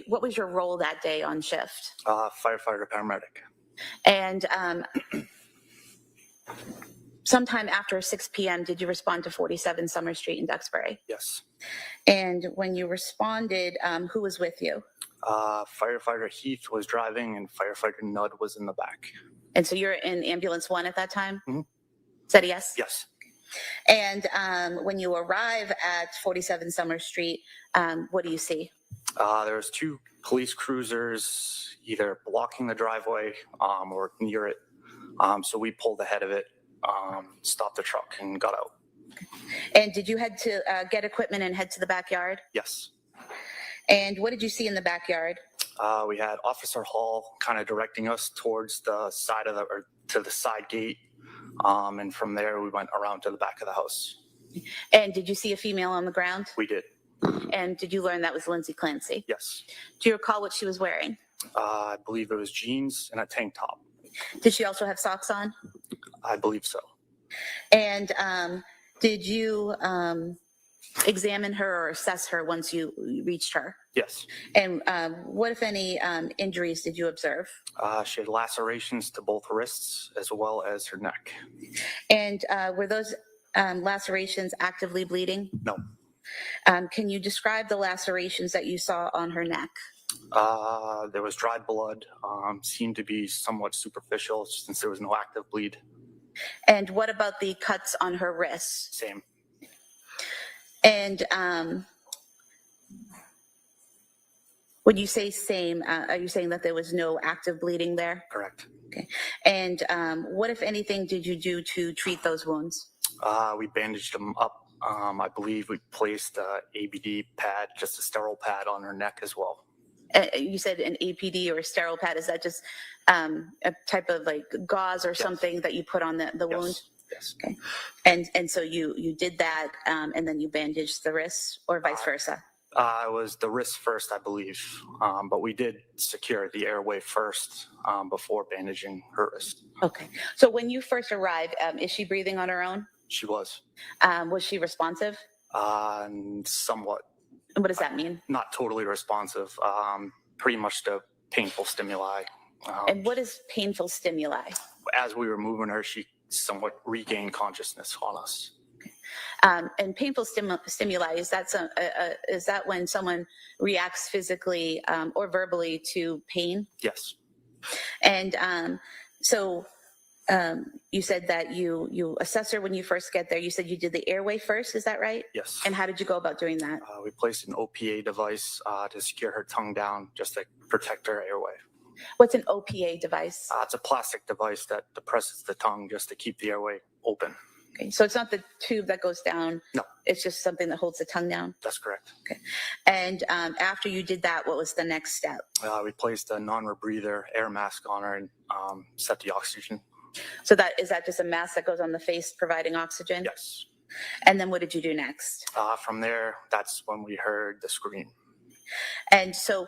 E: What was your role that day on shift?
H: Firefighter paramedic.
E: And sometime after 6 p.m., did you respond to 47 Summer Street in Duxbury?
H: Yes.
E: And when you responded, who was with you?
H: Firefighter Heath was driving and firefighter Nudd was in the back.
E: And so you're in ambulance 1 at that time?
H: Mhm.
E: Is that a yes?
H: Yes.
E: And when you arrive at 47 Summer Street, what do you see?
H: There was 2 police cruisers either blocking the driveway or near it. So we pulled ahead of it, stopped the truck and got out.
E: And did you head to get equipment and head to the backyard?
H: Yes.
E: And what did you see in the backyard?
H: We had Officer Hall kind of directing us towards the side of to the side gate. And from there, we went around to the back of the house.
E: And did you see a female on the ground?
H: We did.
E: And did you learn that was Lindsay Clancy?
H: Yes.
E: Do you recall what she was wearing?
H: I believe it was jeans and a tank top.
E: Did she also have socks on?
H: I believe so.
E: And did you examine her or assess her once you reached her?
H: Yes.
E: And what, if any, injuries did you observe?
H: She had lacerations to both wrists as well as her neck.
E: And were those lacerations actively bleeding?
H: No.
E: Can you describe the lacerations that you saw on her neck?
H: There was dried blood, seemed to be somewhat superficial since there was no active bleed.
E: And what about the cuts on her wrists?
H: Same.
E: And when you say same, are you saying that there was no active bleeding there?
H: Correct.
E: Okay. And what, if anything, did you do to treat those wounds?
H: We bandaged them up. I believe we placed a ABD pad, just a sterile pad on her neck as well.
E: You said an APD or a sterile pad. Is that just a type of like gauze or something that you put on the wound?
H: Yes.
E: Okay. And so you did that, and then you bandaged the wrists, or vice versa?
H: It was the wrist first, I believe, but we did secure the airway first before bandaging her wrist.
E: Okay. So when you first arrived, is she breathing on her own?
H: She was.
E: Was she responsive?
H: Somewhat.
E: And what does that mean?
H: Not totally responsive. Pretty much the painful stimuli.
E: And what is painful stimuli?
H: As we were moving her, she somewhat regained consciousness on us.
E: And painful stimuli, is that when someone reacts physically or verbally to pain?
H: Yes.
E: And so you said that you assess her when you first get there. You said you did the airway first, is that right?
H: Yes.
E: And how did you go about doing that?
H: We placed an OPA device to secure her tongue down, just to protect her airway.
E: What's an OPA device?
H: It's a plastic device that depresses the tongue just to keep the airway open.
E: Okay, so it's not the tube that goes down.
H: No.
E: It's just something that holds the tongue down.
H: That's correct.
E: Okay. And after you did that, what was the next step?
H: We placed a non-rebreather air mask on her and set the oxygen.
E: So is that just a mask that goes on the face providing oxygen?
H: Yes.
E: And then what did you do next?
H: From there, that's when we heard the scream.
E: And so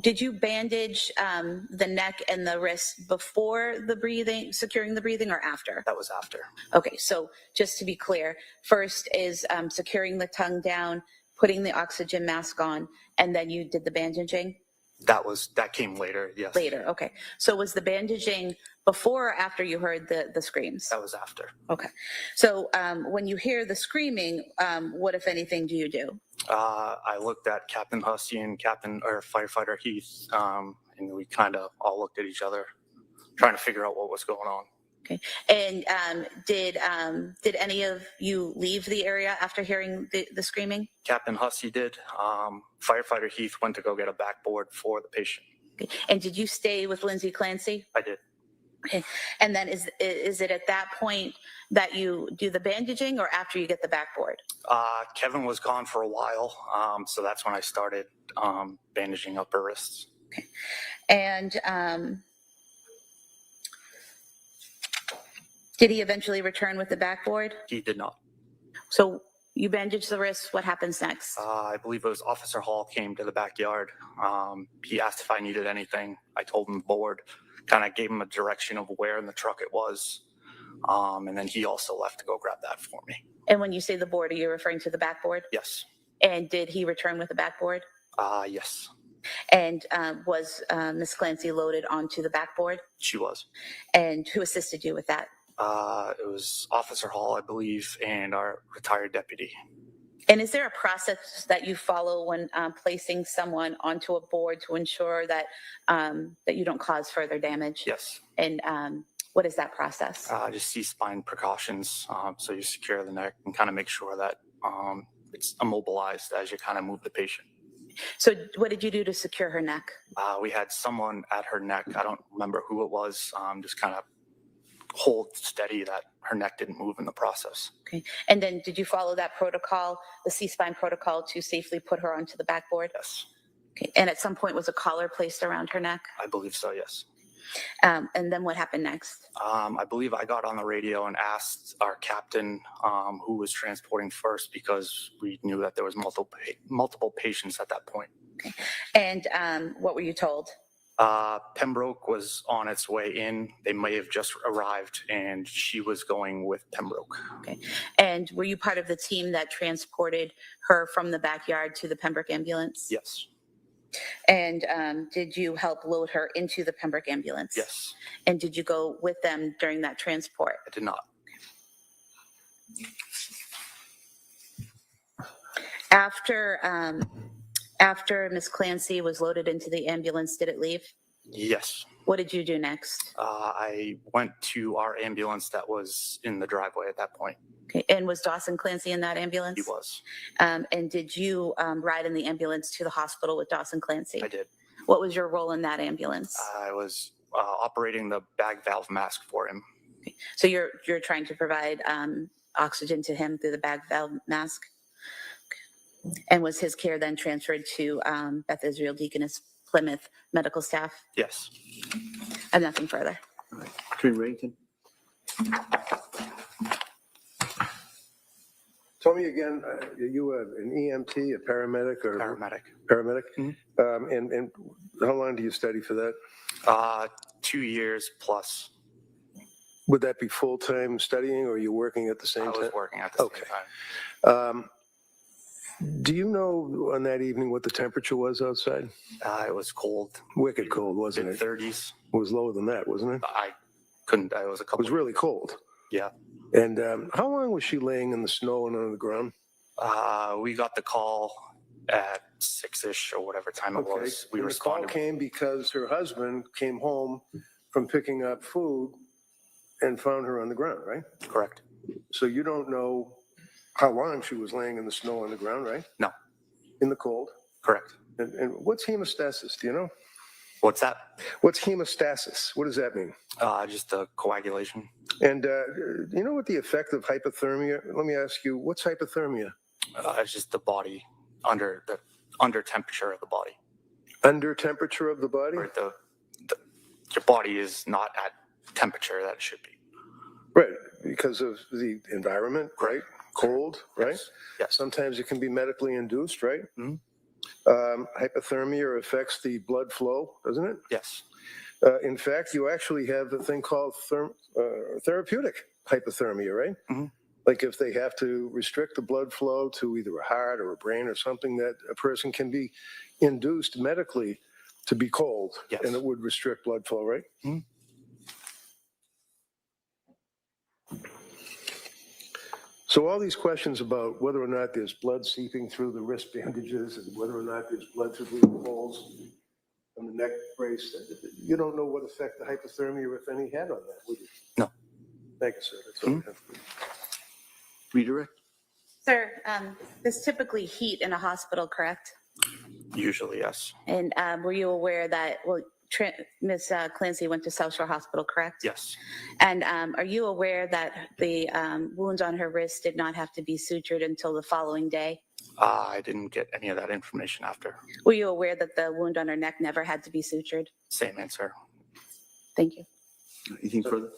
E: did you bandage the neck and the wrist before the breathing, securing the breathing, or after?
H: That was after.
E: Okay, so just to be clear, first is securing the tongue down, putting the oxygen mask on, and then you did the bandaging?
H: That came later, yes.
E: Later, okay. So was the bandaging before or after you heard the screams?
H: That was after.
E: Okay. So when you hear the screaming, what, if anything, do you do?
H: I looked at Captain Hussey and Firefighter Heath, and we kind of all looked at each other, trying to figure out what was going on.
E: Okay. And did any of you leave the area after hearing the screaming?
H: Captain Hussey did. Firefighter Heath went to go get a backboard for the patient.
E: Okay. And did you stay with Lindsay Clancy?
H: I did.
E: Okay. And then is it at that point that you do the bandaging, or after you get the backboard?
H: Kevin was gone for a while, so that's when I started bandaging up her wrists.
E: Okay. And did he eventually return with the backboard?
H: He did not.
E: So you bandage the wrists. What happens next?
H: I believe it was Officer Hall came to the backyard. He asked if I needed anything. I told him board, kind of gave him a direction of where in the truck it was. And then he also left to go grab that for me.
E: And when you say the board, are you referring to the backboard?
H: Yes.
E: And did he return with the backboard?
H: Yes.
E: And was Miss Clancy loaded onto the backboard?
H: She was.
E: And who assisted you with that?
H: It was Officer Hall, I believe, and our retired deputy.
E: And is there a process that you follow when placing someone onto a board to ensure that that you don't cause further damage?
H: Yes.
E: And what is that process?
H: Just C-spine precautions. So you secure the neck and kind of make sure that it's immobilized as you kind of move the patient.
E: So what did you do to secure her neck?
H: We had someone at her neck. I don't remember who it was. Just kind of hold steady that her neck didn't move in the process.
E: Okay. And then did you follow that protocol, the C-spine protocol, to safely put her onto the backboard?
H: Yes.
E: Okay. And at some point was a collar placed around her neck?
H: I believe so, yes.
E: And then what happened next?
H: I believe I got on the radio and asked our captain who was transporting first, because we knew that there was multiple patients at that point.
E: Okay. And what were you told?
H: Pembroke was on its way in. They may have just arrived, and she was going with Pembroke.
E: Okay. And were you part of the team that transported her from the backyard to the Pembroke ambulance?
H: Yes.
E: And did you help load her into the Pembroke ambulance?
H: Yes.
E: And did you go with them during that transport?
H: I did not.
E: After Miss Clancy was loaded into the ambulance, did it leave?
H: Yes.
E: What did you do next?
H: I went to our ambulance that was in the driveway at that point.
E: Okay. And was Dawson Clancy in that ambulance?
H: He was.
E: And did you ride in the ambulance to the hospital with Dawson Clancy?
H: I did.
E: What was your role in that ambulance?
H: I was operating the bag valve mask for him.
E: Okay. So you're trying to provide oxygen to him through the bag valve mask? Okay. And was his care then transferred to Beth Israel Deaconess Plymouth medical staff?
H: Yes.
E: And nothing further.
D: Attorney Reddington?
F: Tell me again, you an EMT, a paramedic, or
H: Paramedic.
F: Paramedic?
H: Mm-hmm.
F: And how long do you study for that?
H: 2 years plus.
F: Would that be full-time studying, or are you working at the same
H: I
F: time?
H: was working at the
F: Okay.
H: same time.
F: Do you know on that evening what the temperature was outside?
H: It was cold.
F: Wicked cold, wasn't it?
H: Mid-30s.
F: It was lower than that, wasn't it?
H: I couldn't. I was a
F: It
H: couple.
F: was really cold.
H: Yeah.
F: And how long was she laying in the snow and on the ground?
H: We got the call at 6-ish or whatever time it was. We
F: And
H: responded.
F: The call came because her husband came home from picking up food and found her on the ground, right?
H: Correct.
F: So you don't know how long she was laying in the snow on the ground, right?
H: No.
F: In the cold?
H: Correct.
F: And what's hemostasis? Do you know?
H: What's that?
F: What's hemostasis? What does that mean?
H: Just the coagulation.
F: And do you know what the effect of hypothermia? Let me ask you, what's hypothermia?
H: It's just the body under temperature of the body.
F: Under temperature of the body?
H: Or your body is not at temperature that it should be.
F: Right, because of the environment, right? Cold, right?
H: Yes. Yes.
F: Sometimes it can be medically induced, right?
H: Mhm.
F: Hypothermia affects the blood flow, doesn't it?
H: Yes.
F: In fact, you actually have a thing called therapeutic hypothermia, right?
H: Mhm.
F: Like if they have to restrict the blood flow to either a heart or a brain or something, that a person can be induced medically to be cold,
H: Yes.
F: and it would restrict blood flow, right?
H: Mhm.
F: So all these questions about whether or not there's blood seeping through the wrist bandages and whether or not there's blood through the holes on the neck brace, you don't know what effect the hypothermia, if any, had on that, would you?
H: No.
F: Thank you, sir. That's all I have.
D: Redirect?
E: Sir, there's typically heat in a hospital, correct?
H: Usually, yes.
E: And were you aware that, Miss Clancy went to South Shore Hospital, correct?
H: Yes.
E: And are you aware that the wounds on her wrist did not have to be sutured until the following day?
H: I didn't get any of that information after.
E: Were you aware that the wound on her neck never had to be sutured?
H: Same answer.
E: Thank you.
D: Anything further?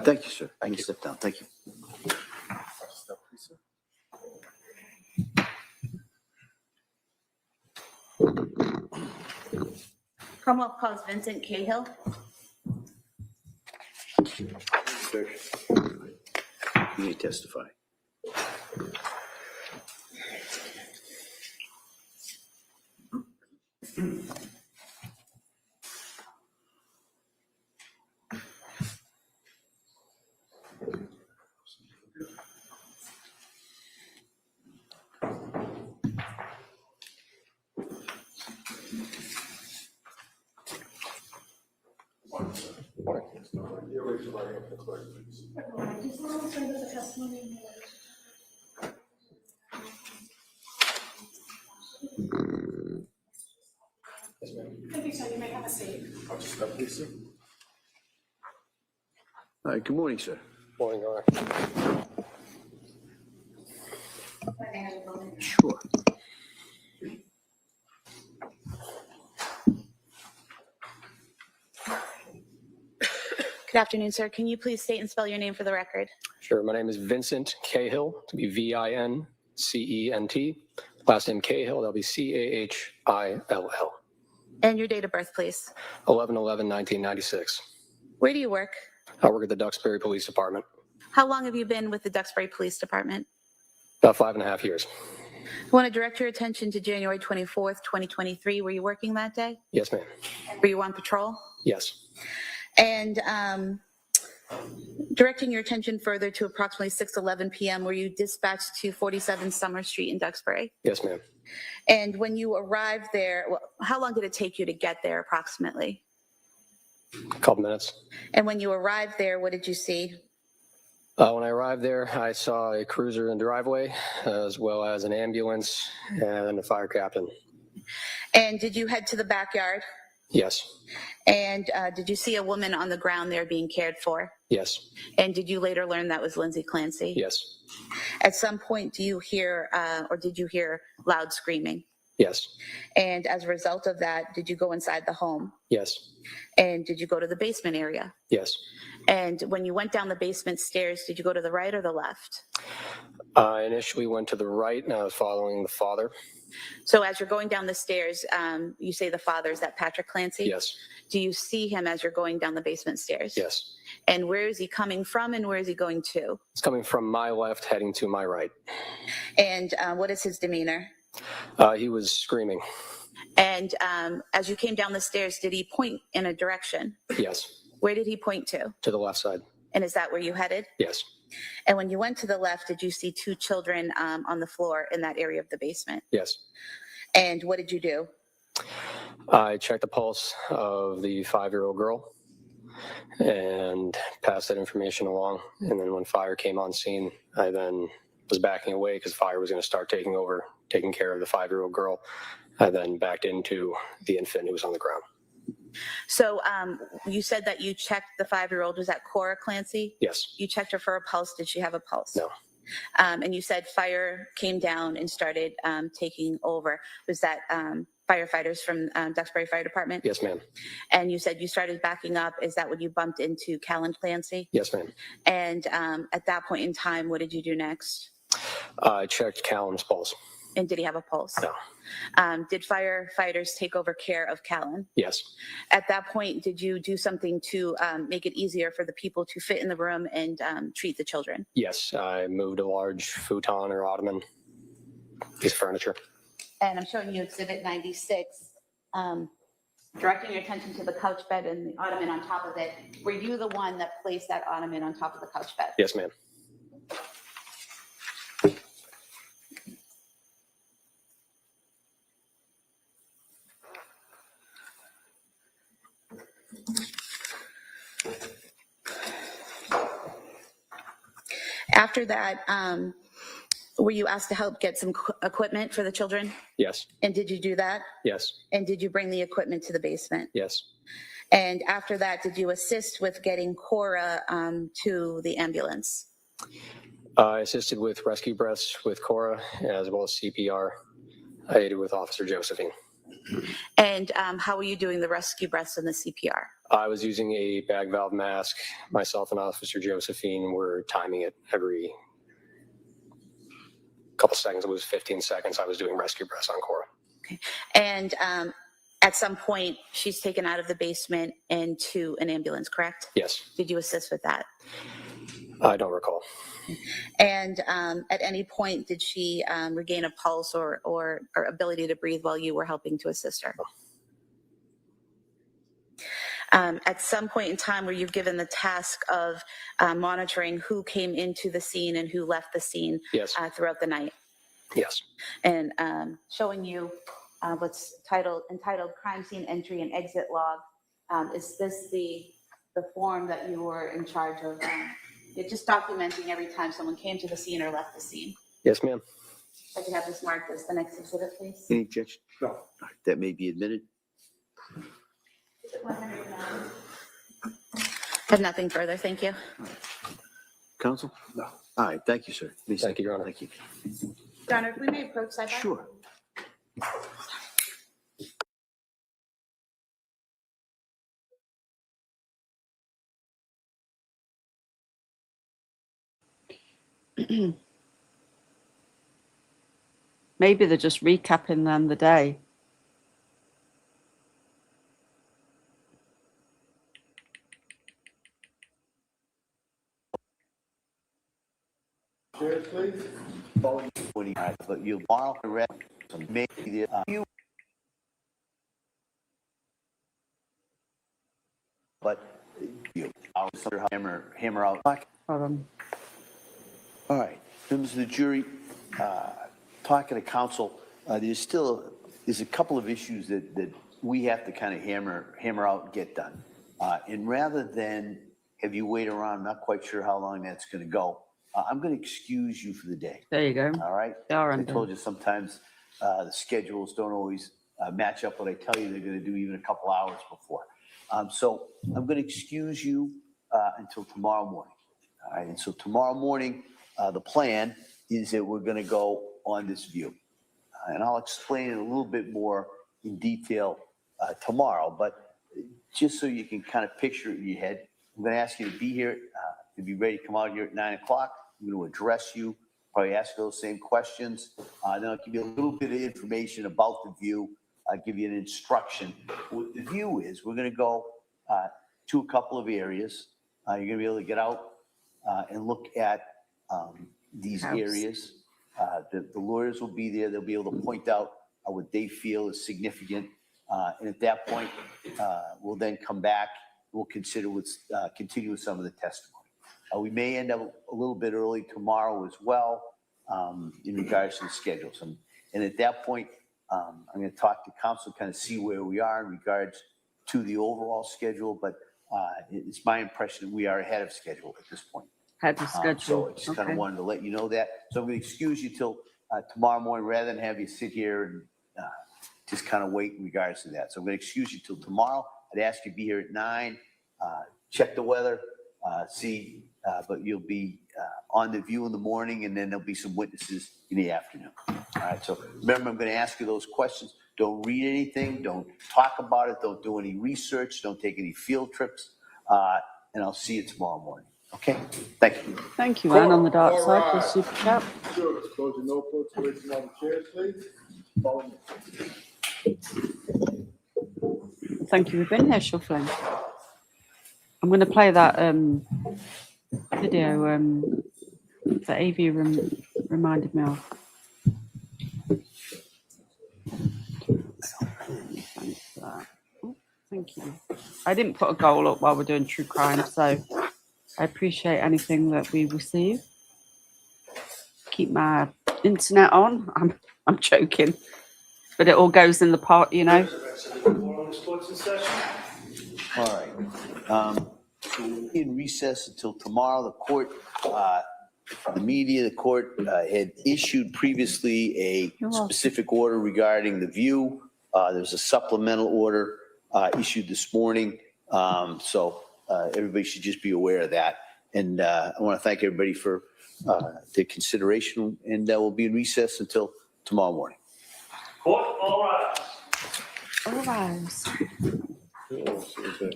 D: Thank you, sir.
H: Thank
D: You
H: you.
D: Step down. Thank you.
E: Commonwealth calls Vincent Cahill.
D: You may testify.
C: Just want to say that the testimony in Thank you, sir. You may have a seat.
D: All right, good morning, sir.
F: Morning, all right.
D: Sure.
E: Good afternoon, sir. Can you please state and spell your name for the record?
N: Sure. My name is Vincent Cahill, to be Vincent. Last name Cahill, that'll be Cahill.
E: And your date of birth, please.
N: 11/11/1996.
E: Where do you work?
N: I work at the Duxbury Police Department.
E: How long have you been with the Duxbury Police Department?
N: About 5.5 years.
E: I want to direct your attention to January 24th, 2023. Were you working that day?
N: Yes, ma'am.
E: Were you on patrol?
N: Yes.
E: And directing your attention further to approximately 6:11 p.m., were you dispatched to 47 Summer Street in Duxbury?
N: Yes, ma'am.
E: And when you arrived there, how long did it take you to get there approximately?
N: A couple minutes.
E: And when you arrived there, what did you see?
N: When I arrived there, I saw a cruiser in the driveway, as well as an ambulance and a fire captain.
E: And did you head to the backyard?
N: Yes.
E: And did you see a woman on the ground there being cared for?
N: Yes.
E: And did you later learn that was Lindsay Clancy?
N: Yes.
E: At some point, do you hear or did you hear loud screaming?
N: Yes.
E: And as a result of that, did you go inside the home?
N: Yes.
E: And did you go to the basement area?
N: Yes.
E: And when you went down the basement stairs, did you go to the right or the left?
N: I initially went to the right, and I was following the father.
E: So as you're going down the stairs, you say the father, is that Patrick Clancy?
N: Yes.
E: Do you see him as you're going down the basement stairs?
N: Yes.
E: And where is he coming from and where is he going to?
N: It's coming from my left, heading to my right.
E: And what is his demeanor?
N: He was screaming.
E: And as you came down the stairs, did he point in a direction?
N: Yes.
E: Where did he point to?
N: To the left side.
E: And is that where you headed?
N: Yes.
E: And when you went to the left, did you see two children on the floor in that area of the basement?
N: Yes.
E: And what did you do?
N: I checked the pulse of the 5-year-old girl and passed that information along. And then when fire came on scene, I then was backing away because fire was going to start taking care of the 5-year-old girl. I then backed into the infant who was on the ground.
E: So you said that you checked the 5-year-old. Was that Cora Clancy?
N: Yes.
E: You checked her for a pulse. Did she have a pulse?
N: No.
E: And you said fire came down and started taking over. Was that firefighters from Duxbury Fire Department?
N: Yes, ma'am.
E: And you said you started backing up. Is that when you bumped into Callan Clancy?
N: Yes, ma'am.
E: And at that point in time, what did you do next?
N: I checked Callan's pulse.
E: And did he have a pulse?
N: No.
E: Did firefighters take over care of Callan?
N: Yes.
E: At that point, did you do something to make it easier for the people to fit in the room and treat the children?
N: Yes, I moved a large futon or ottoman, piece of furniture.
E: And I'm showing you Exhibit 96. Directing your attention to the couch bed and the ottoman on top of it. Were you the one that placed that ottoman on top of the couch bed?
N: Yes, ma'am.
E: After that, were you asked to help get some equipment for the children?
N: Yes.
E: And did you do that?
N: Yes.
E: And did you bring the equipment to the basement?
N: Yes.
E: And after that, did you assist with getting Cora to the ambulance?
N: I assisted with rescue breaths with Cora, as well as CPR. I aided with Officer Josephine.
E: And how were you doing the rescue breaths and the CPR?
N: I was using a bag valve mask. Myself and Officer Josephine were timing it every couple seconds. It was 15 seconds. I was doing rescue breaths on Cora.
E: Okay. And at some point, she's taken out of the basement into an ambulance, correct?
N: Yes.
E: Did you assist with that?
N: I don't recall.
E: And at any point, did she regain a pulse or ability to breathe while you were helping to assist her? At some point in time, were you given the task of monitoring who came into the scene and who left the scene?
N: Yes.
E: Throughout the night?
N: Yes.
E: And showing you what's entitled Crime Scene Entry and Exit Log. Is this the form that you were in charge of? Just documenting every time someone came to the scene or left the scene.
N: Yes, ma'am.
E: If I could have this marked as the next exhibit, please.
D: Any objection? No. All right, that may be admitted.
E: I have nothing further. Thank you.
D: Counsel? No. All right, thank you, sir. Please.
N: Thank you, Your Honor.
D: Thank you.
E: Your Honor, if we may approach side by.
D: Sure.
B: Maybe they're just recapping then the day.
D: Chairs, please. But you'll want to read some maybe the few. But I'll hammer out.
B: Hold on.
D: All right, members of the jury, talking to counsel, there's a couple of issues that we have to kind of hammer out and get done. And rather than have you wait around, I'm not quite sure how long that's going to go. I'm going to excuse you for the day.
B: There you go.
D: All right.
B: Darn.
D: I told you sometimes the schedules don't always match up what I tell you they're going to do even a couple hours before. So I'm going to excuse you until tomorrow morning. All right. And so tomorrow morning, the plan is that we're going to go on this view. And I'll explain it a little bit more in detail tomorrow. But just so you can kind of picture it in your head, I'm going to ask you to be here, to be ready to come out here at 9 o'clock. I'm going to address you, probably ask those same questions. Then I'll give you a little bit of information about the view. I'll give you an instruction. What the view is, we're going to go to a couple of areas. You're going to be able to get out and look at these areas. The lawyers will be there. They'll be able to point out what they feel is significant. And at that point, we'll then come back. We'll consider continue with some of the testimony. We may end up a little bit early tomorrow as well in regards to the schedules. And at that point, I'm going to talk to counsel, kind of see where we are in regards to the overall schedule. But it's my impression that we are ahead of schedule at this point.
B: Had to schedule.
D: So I just kind of wanted to let you know that. So I'm going to excuse you till tomorrow morning rather than have you sit here and just kind of wait in regards to that. So I'm going to excuse you till tomorrow. I'd ask you to be here at 9, check the weather, but you'll be on the view in the morning, and then there'll be some witnesses in the afternoon. All right, so remember, I'm going to ask you those questions. Don't read anything. Don't talk about it. Don't do any research. Don't take any field trips. And I'll see you tomorrow morning. Okay? Thank you.
B: Thank you, Anne, on the dark side for the super chat.
F: Sure, close your notebooks, wait for all the chairs, please. Follow me.
B: Thank you for being here, Shuffling. I'm going to play that video that AV reminded me of. Thanks for that. Oh, thank you. I didn't put a goal up while we're doing true crime, so I appreciate anything that we receive. Keep my internet on. I'm joking, but it all goes in the pot, you know.
D: All right. In recess until tomorrow, the court, the media, the court had issued previously a specific order regarding the view. There's a supplemental order issued this morning. So everybody should just be aware of that. And I want to thank everybody for the consideration, and we'll be in recess until tomorrow morning.
O: Court, all rise.
B: All rise.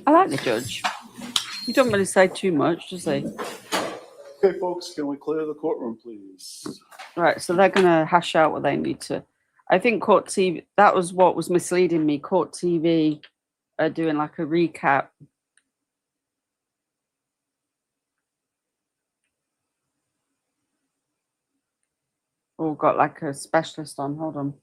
B: I like the judge. He don't really say too much, does he?
I: Okay, folks, can we clear the courtroom, please?
B: Right, so they're going to hash out what they need to. I think Court TV, that was what was misleading me. Court TV are doing like a recap. Or got like a specialist on. Hold on.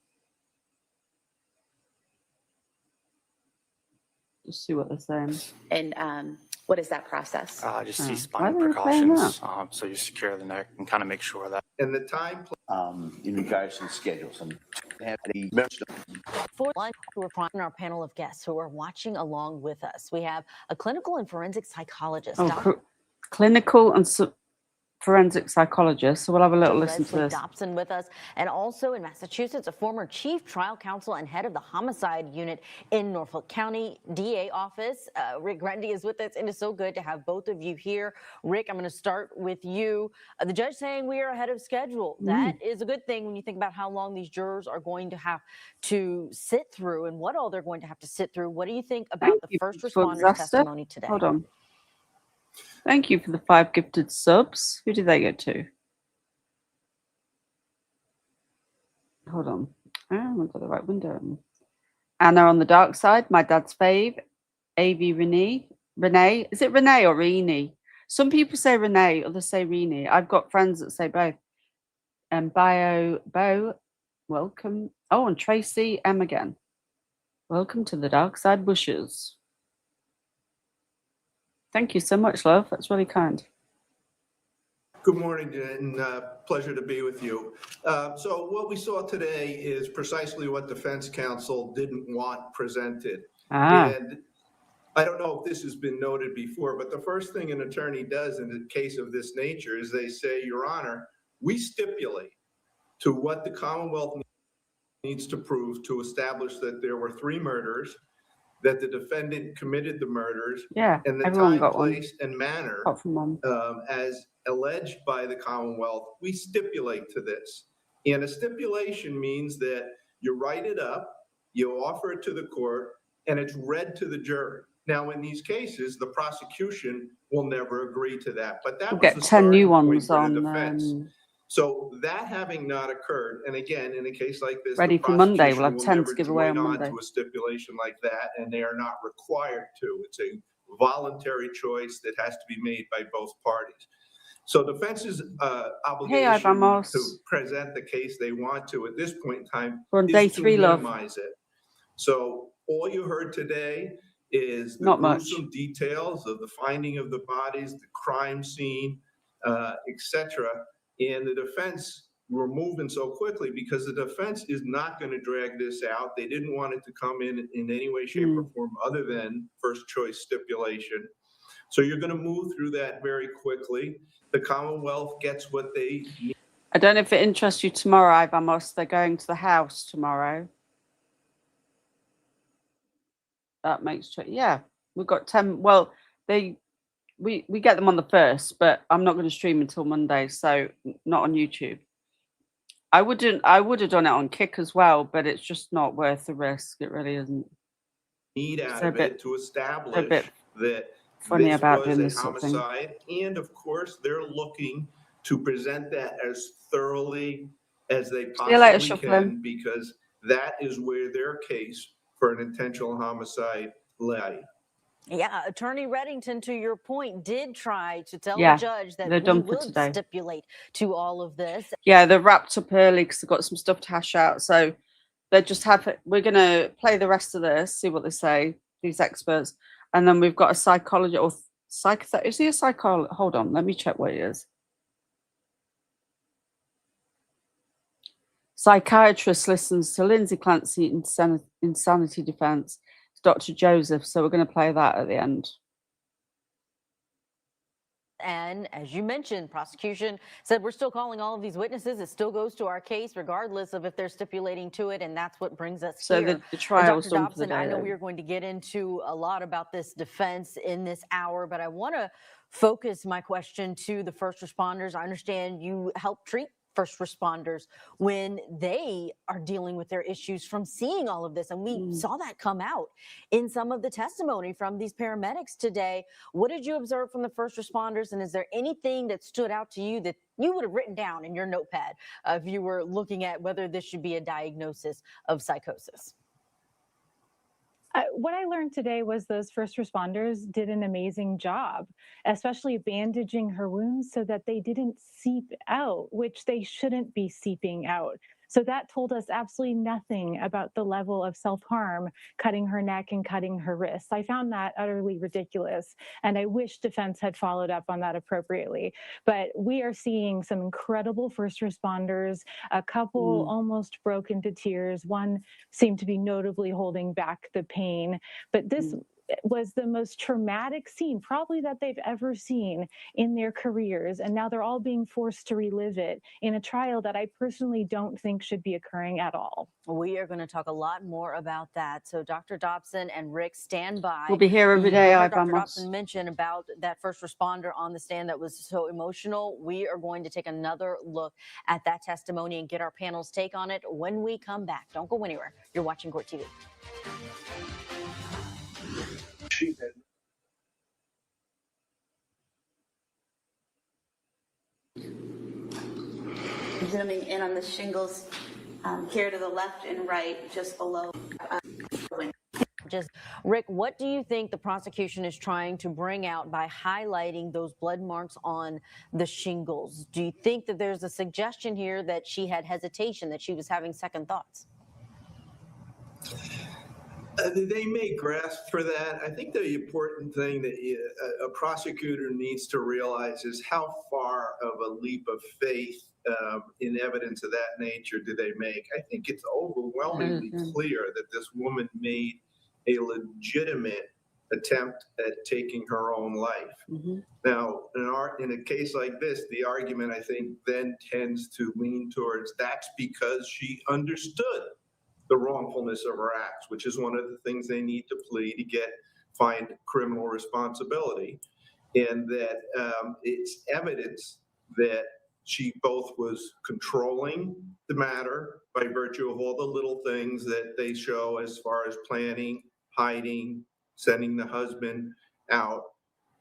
B: Just see what they're saying.
E: And what is that process?
H: Just
B: Why
H: cease-binding
B: are they playing
H: precautions, so you secure the neck and kind of make sure that.
F: And the time.
D: In regards to the schedule,
P: For one, we're on our panel of guests who are watching along with us. We have a clinical and forensic psychologist.
B: Clinical and forensic psychologist. So we'll have a little listen to this.
P: Dawson with us, and also in Massachusetts, a former chief trial counsel and head of the homicide unit in Norfolk County DA office. Rick Grundy is with us, and it's so good to have both of you here. Rick, I'm going to start with you. The judge saying we are ahead of schedule. That is a good thing when you think about how long these jurors are going to have to sit through and what all they're going to have to sit through. What do you think about the first responders' testimony today?
B: Hold on. Thank you for the 5 gifted subs. Who did they go to? Hold on. Oh, I've got the right window. Anna on the dark side. My dad's fave. AV Renee. Renee. Is it Renee or Renee? Some people say Renee, others say Renee. I've got friends that say both. And Bo, welcome. Oh, and Tracy M again. Welcome to the Dark Side Bushes. Thank you so much, love. That's really kind.
Q: Good morning, and pleasure to be with you. So what we saw today is precisely what defense counsel didn't want presented. And I don't know if this has been noted before, but the first thing an attorney does in a case of this nature is they say, Your Honor, we stipulate to what the Commonwealth needs to prove to establish that there were 3 murders, that the defendant committed the murders, and the time, place, and manner as alleged by the Commonwealth. We stipulate to this. And a stipulation means that you write it up, you offer it to the court, and it's read to the jury. Now, in these cases, the prosecution will never agree to that. But that
B: we'll
Q: was
B: get
Q: the
B: 10 new
Q: starting
B: ones
Q: point for the
B: on.
Q: defense. So that having not occurred, and again, in a case like this,
B: Ready
Q: the
B: for Monday.
Q: prosecution
B: We'll have
Q: will
B: 10
Q: never
B: to give away on
Q: join
B: Monday.
Q: to a stipulation like that, and they are not required to. It's a voluntary choice that has to be made by both parties. So defense's obligation to present the case they want to at this point in time is to minimize it. So all you heard today is the gruesome details of the finding of the bodies, the crime scene, etc. And the defense were moving so quickly because the defense is not going to drag this out. They didn't want it to come in any way, shape, or form other than first choice stipulation. So you're going to move through that very quickly. The Commonwealth gets what they need.
B: I don't know if it interests you tomorrow, Ivamos. They're going to the house tomorrow. That makes sense. Yeah, we've got 10. Well, we get them on the 1st, but I'm not going to stream until Monday, so not on YouTube. I would have done it on Kick as well, but it's just not worth the risk. It really isn't.
Q: Need out of it to establish that
B: funny
Q: this
B: about
Q: was
B: doing
Q: a
B: this sort of thing.
Q: homicide, and of course they're looking to present that as thoroughly as they possibly can, because that is where their case for an intentional homicide lay.
P: Yeah, Attorney Reddington, to your point, did try to tell the judge that we would stipulate to all of this.
B: Yeah, they're wrapped up early because they've got some stuff to hash out. So they just have it. We're going to play the rest of this, see what they say, these experts. And then we've got a psychologist or psychotherapist. Is he a psychologist? Hold on, let me check what he is. Psychiatrist listens to Lindsay Clancy insanity defense. It's Dr. Joseph. So we're going to play that at the end.
P: And as you mentioned, prosecution said we're still calling all of these witnesses. It still goes to our case, regardless of if they're stipulating to it. And that's what brings us here.
B: So the trial
P: Dr. Dobson, I know we are going to get into a lot about this defense in this hour, but I want to focus my question to the first responders. I understand you help treat first responders when they are dealing with their issues from seeing all of this. And we saw that come out in some of the testimony from these paramedics today. What did you observe from the first responders? And is there anything that stood out to you that you would have written down in your notepad if you were looking at whether this should be a diagnosis of psychosis?
R: What I learned today was those first responders did an amazing job, especially bandaging her wounds so that they didn't seep out, which they shouldn't be seeping out. So that told us absolutely nothing about the level of self-harm, cutting her neck and cutting her wrists. I found that utterly ridiculous, and I wish defense had followed up on that appropriately. But we are seeing some incredible first responders. A couple almost broke into tears. One seemed to be notably holding back the pain. But this was the most traumatic scene probably that they've ever seen in their careers, and now they're all being forced to relive it in a trial that I personally don't think should be occurring at all.
P: We are going to talk a lot more about that. So Dr. Dobson and Rick, stand by.
B: We'll be here every day.
P: Dr. Dobson mentioned about that first responder on the stand that was so emotional. We are going to take another look at that testimony and get our panel's take on it when we come back. Don't go anywhere. You're watching Court TV.
E: Zooming in on the shingles here to the left and right, just below.
P: Just Rick, what do you think the prosecution is trying to bring out by highlighting those blood marks on the shingles? Do you think that there's a suggestion here that she had hesitation, that she was having second thoughts?
Q: They may grasp for that. I think the important thing that a prosecutor needs to realize is how far of a leap of faith in evidence of that nature do they make. I think it's overwhelmingly clear that this woman made a legitimate attempt at taking her own life. Now, in a case like this, the argument, I think, then tends to lean towards that's because she understood the wrongfulness of her acts, which is one of the things they need to plead to find criminal responsibility. And that it's evidence that she both was controlling the matter by virtue of all the little things that they show as far as planning, hiding, sending the husband out,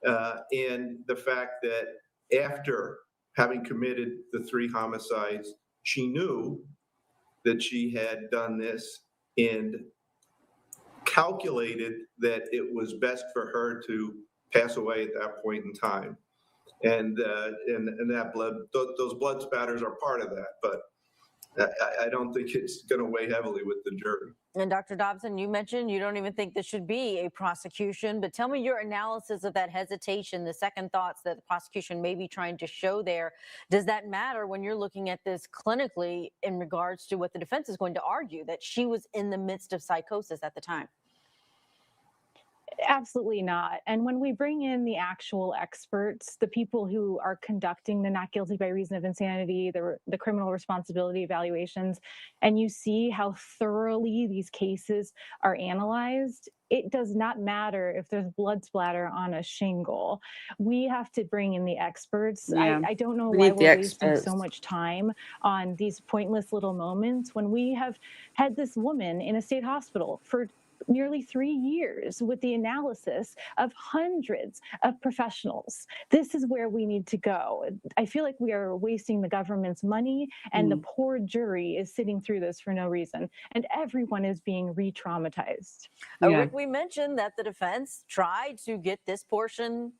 Q: and the fact that after having committed the 3 homicides, she knew that she had done this and calculated that it was best for her to pass away at that point in time. And that those blood spatters are part of that, but I don't think it's going to weigh heavily with the jury.
P: And Dr. Dobson, you mentioned you don't even think this should be a prosecution, but tell me your analysis of that hesitation, the second thoughts that the prosecution may be trying to show there. Does that matter when you're looking at this clinically in regards to what the defense is going to argue, that she was in the midst of psychosis at the time?
R: Absolutely not. And when we bring in the actual experts, the people who are conducting the not guilty by reason of insanity, the criminal responsibility evaluations, and you see how thoroughly these cases are analyzed, it does not matter if there's blood splatter on a shingle. We have to bring in the experts.
B: Yeah.
R: I don't know
B: We
R: why
B: need the
R: we're wasting
B: experts.
R: so much time on these pointless little moments when we have had this woman in a state hospital for nearly 3 years with the analysis of hundreds of professionals. This is where we need to go. I feel like we are wasting the government's money, and the poor jury is sitting through this for no reason, and everyone is being re-traumatized.
P: Rick, we mentioned that the defense tried to get this portion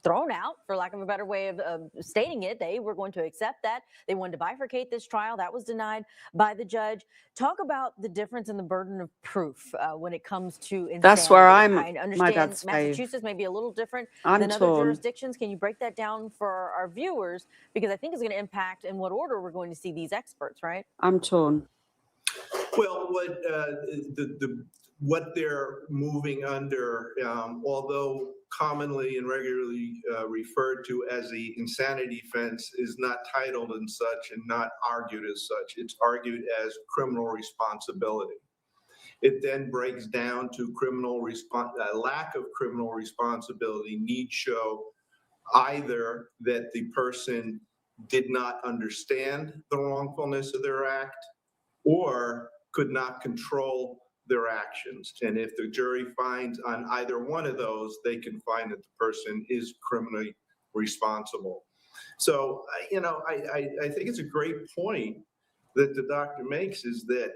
P: thrown out, for lack of a better way of stating it. They were going to accept that. They wanted to bifurcate this trial. That was denied by the judge. Talk about the difference in the burden of proof when it comes to insanity.
B: That's where
P: I
B: my
P: understand
B: dad's
P: Massachusetts may be a little different
B: I'm
P: than other
B: torn.
P: jurisdictions. Can you break that down for our viewers? Because I think it's going to impact in what order we're going to see these experts, right?
B: I'm torn.
Q: Well, what they're moving under, although commonly and regularly referred to as the insanity defense, is not titled and such and not argued as such. It's argued as criminal responsibility. It then breaks down to lack of criminal responsibility need show either that the person did not understand the wrongfulness of their act or could not control their actions. And if the jury finds on either one of those, they can find that the person is criminally responsible. So, I think it's a great point that the doctor makes, is that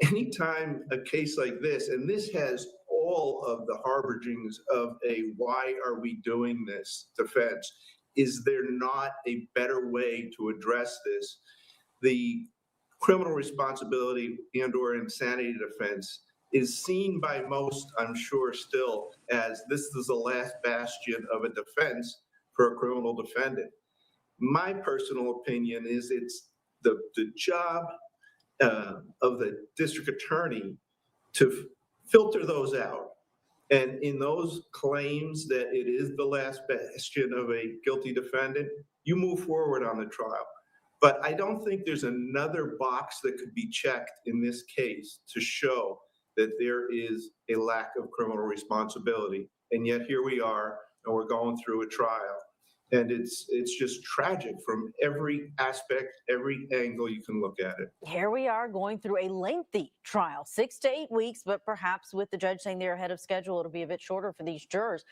Q: anytime a case like this, and this has all of the harbingers of a why are we doing this defense, is there not a better way to address this? The criminal responsibility and or insanity defense is seen by most, I'm sure, still as this is the last bastion of a defense for a criminal defendant. My personal opinion is it's the job of the district attorney to filter those out. And in those claims that it is the last bastion of a guilty defendant, you move forward on the trial. But I don't think there's another box that could be checked in this case to show that there is a lack of criminal responsibility. And yet here we are, and we're going through a trial. And it's just tragic from every aspect, every angle you can look at it.
P: Here we are going through a lengthy trial, 6 to 8 weeks, but perhaps with the judge saying they're ahead of schedule, it'll be a bit shorter for these jurors.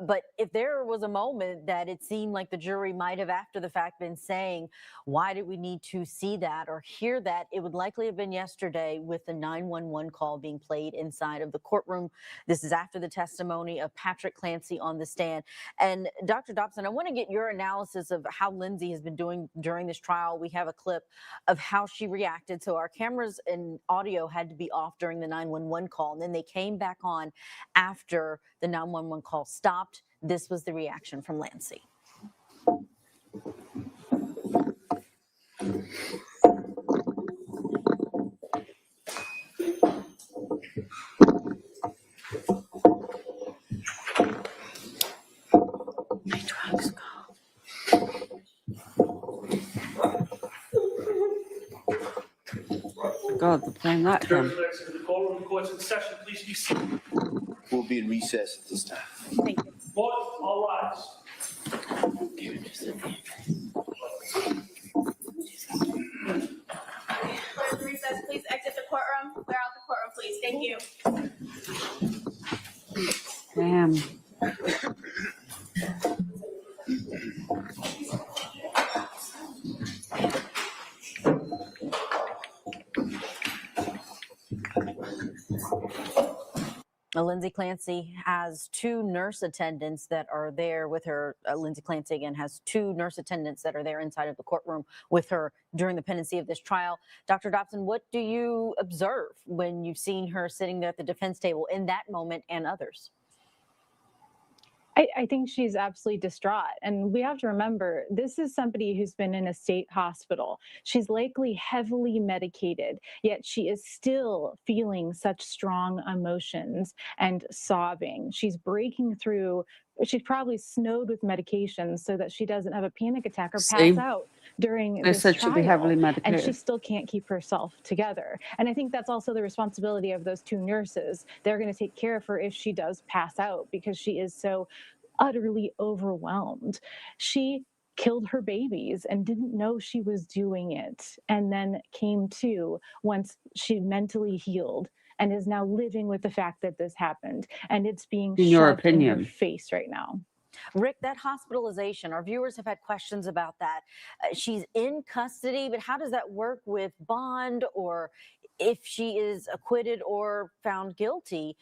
P: But if there was a moment that it seemed like the jury might have, after the fact, been saying, why did we need to see that or hear that, it would likely have been yesterday with the 911 call being played inside of the courtroom. This is after the testimony of Patrick Clancy on the stand. And Dr. Dawson, I want to get your analysis of how Lindsay has been doing during this trial. We have a clip of how she reacted. So our cameras and audio had to be off during the 911 call, and then they came back on after the 911 call stopped. This was the reaction from Lindsay. My drugs go.
B: God, they're playing that again.
O: The courtroom, the court's in session. Please be seated.
D: We'll be in recess at this time.
E: Thank you.
O: Court, all rise.
E: Court is in recess. Please exit the courtroom. Clear out the courtroom, please. Thank you.
B: Damn.
P: Lindsay Clancy has 2 nurse attendants that are there with her. Lindsay Clancy, again, has 2 nurse attendants that are there inside of the courtroom with her during the pendency of this trial. Dr. Dawson, what do you observe when you've seen her sitting there at the defense table in that moment and others?
R: I think she's absolutely distraught. And we have to remember, this is somebody who's been in a state hospital. She's likely heavily medicated, yet she is still feeling such strong emotions and sobbing. She's breaking through. She's probably snowed with medications so that she doesn't have a panic attack or pass out during this
B: said
R: trial.
B: she'd be heavily medicated.
R: And she still can't keep herself together. And I think that's also the responsibility of those 2 nurses. They're going to take care of her if she does pass out, because she is so utterly overwhelmed. She killed her babies and didn't know she was doing it, and then came to once she mentally healed, and is now living with the fact that this happened, and it's being shoved in her face right now.
P: Rick, that hospitalization, our viewers have had questions about that. She's in custody, but how does that work with bond, or if she is acquitted or found guilty?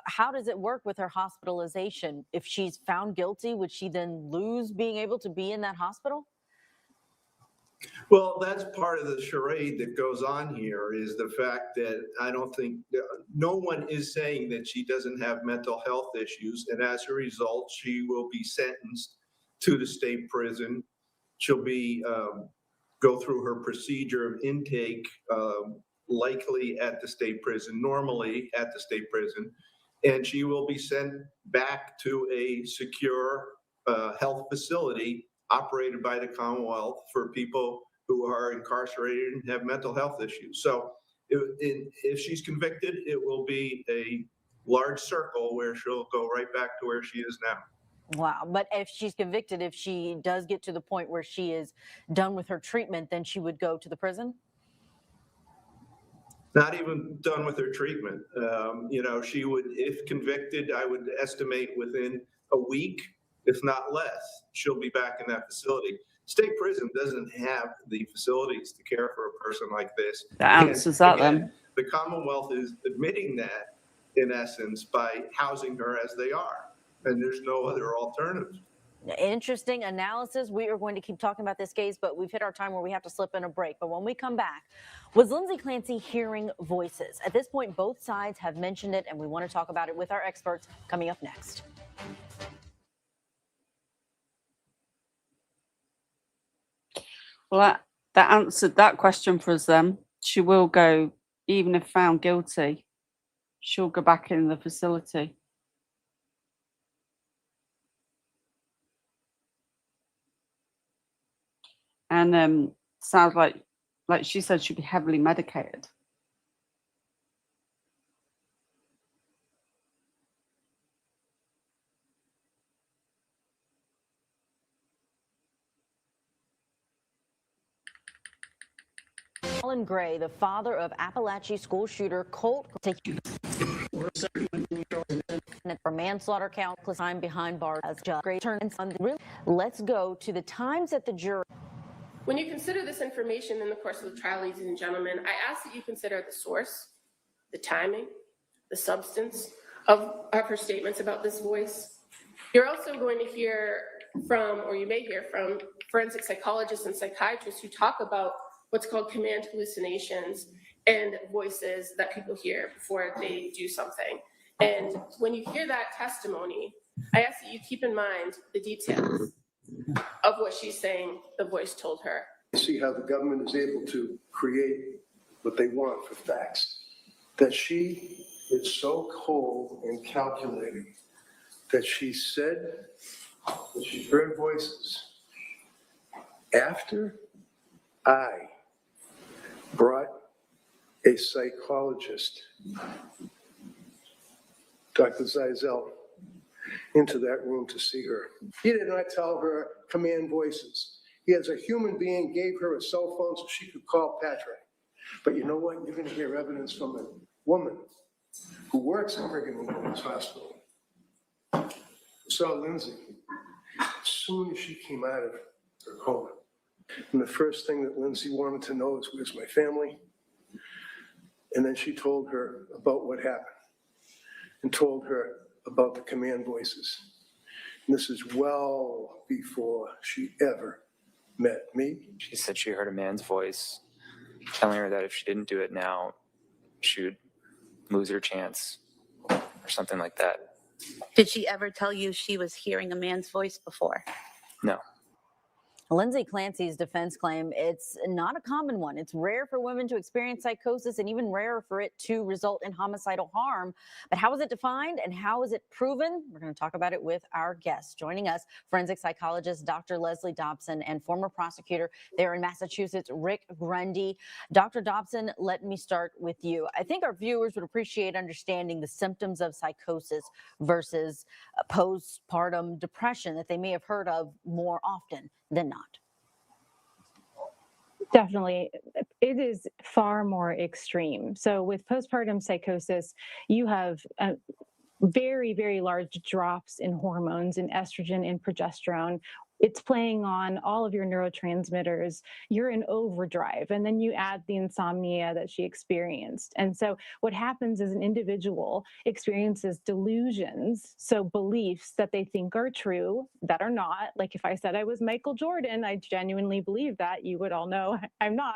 P: How does it work with her hospitalization? If she's found guilty, would she then lose being able to be in that hospital?
Q: Well, that's part of the charade that goes on here, is the fact that I don't think no one is saying that she doesn't have mental health issues. And as a result, she will be sentenced to the state prison. She'll be go through her procedure of intake, likely at the state prison, normally at the state prison. And she will be sent back to a secure health facility operated by the Commonwealth for people who are incarcerated and have mental health issues. So if she's convicted, it will be a large circle where she'll go right back to where she is now.
P: Wow. But if she's convicted, if she does get to the point where she is done with her treatment, then she would go to the prison?
Q: Not even done with her treatment. She would, if convicted, I would estimate within a week, if not less, she'll be back in that facility. State prison doesn't have the facilities to care for a person like this.
B: That answers that then.
Q: The Commonwealth is admitting that, in essence, by housing her as they are. And there's no other alternative.
P: Interesting analysis. We are going to keep talking about this case, but we've hit our time where we have to slip in a break. But when we come back, was Lindsay Clancy hearing voices? At this point, both sides have mentioned it, and we want to talk about it with our experts coming up next.
B: Well, that answered that question for us then. She will go, even if found guilty, she'll go back in the facility. And sounds like she said, she'd be heavily medicated.
P: Callan Gray, the father of Appalachia school shooter Colt, for manslaughter count, time behind bars as Judge Gray turns on the. Let's go to the times that the jury.
J: When you consider this information in the course of the trial, ladies and gentlemen, I ask that you consider the source, the timing, the substance of her statements about this voice. You're also going to hear from, or you may hear from, forensic psychologists and psychiatrists who talk about what's called command hallucinations and voices that people hear before they do something. And when you hear that testimony, I ask that you keep in mind the details of what she's saying the voice told her.
F: See how the government is able to create what they want for facts. That she is so cold and calculating that she said that she heard voices after I brought a psychologist, Dr. Zeisel, into that room to see her. He did not tell her command voices. He, as a human being, gave her a cell phone so she could call Patrick. But you know what? You're going to hear evidence from a woman who works at Brigham and Women's Hospital. Saw Lindsay as soon as she came out of her coma. And the first thing that Lindsay wanted to know is, where's my family? And then she told her about what happened and told her about the command voices. And this is well before she ever met me.
S: She said she heard a man's voice telling her that if she didn't do it now, she would lose her chance or something like that.
E: Did she ever tell you she was hearing a man's voice before?
S: No.
P: Lindsay Clancy's defense claim, it's not a common one. It's rare for women to experience psychosis and even rarer for it to result in homicidal harm. But how is it defined and how is it proven? We're going to talk about it with our guests. Joining us, forensic psychologist Dr. Leslie Dawson and former prosecutor there in Massachusetts, Rick Grundy. Dr. Dawson, let me start with you. I think our viewers would appreciate understanding the symptoms of psychosis versus postpartum depression that they may have heard of more often than not.
R: Definitely. It is far more extreme. So with postpartum psychosis, you have very, very large drops in hormones, in estrogen and progesterone. It's playing on all of your neurotransmitters. You're in overdrive. And then you add the insomnia that she experienced. And so what happens is an individual experiences delusions, so beliefs that they think are true that are not. Like if I said I was Michael Jordan, I genuinely believe that. You would all know I'm not.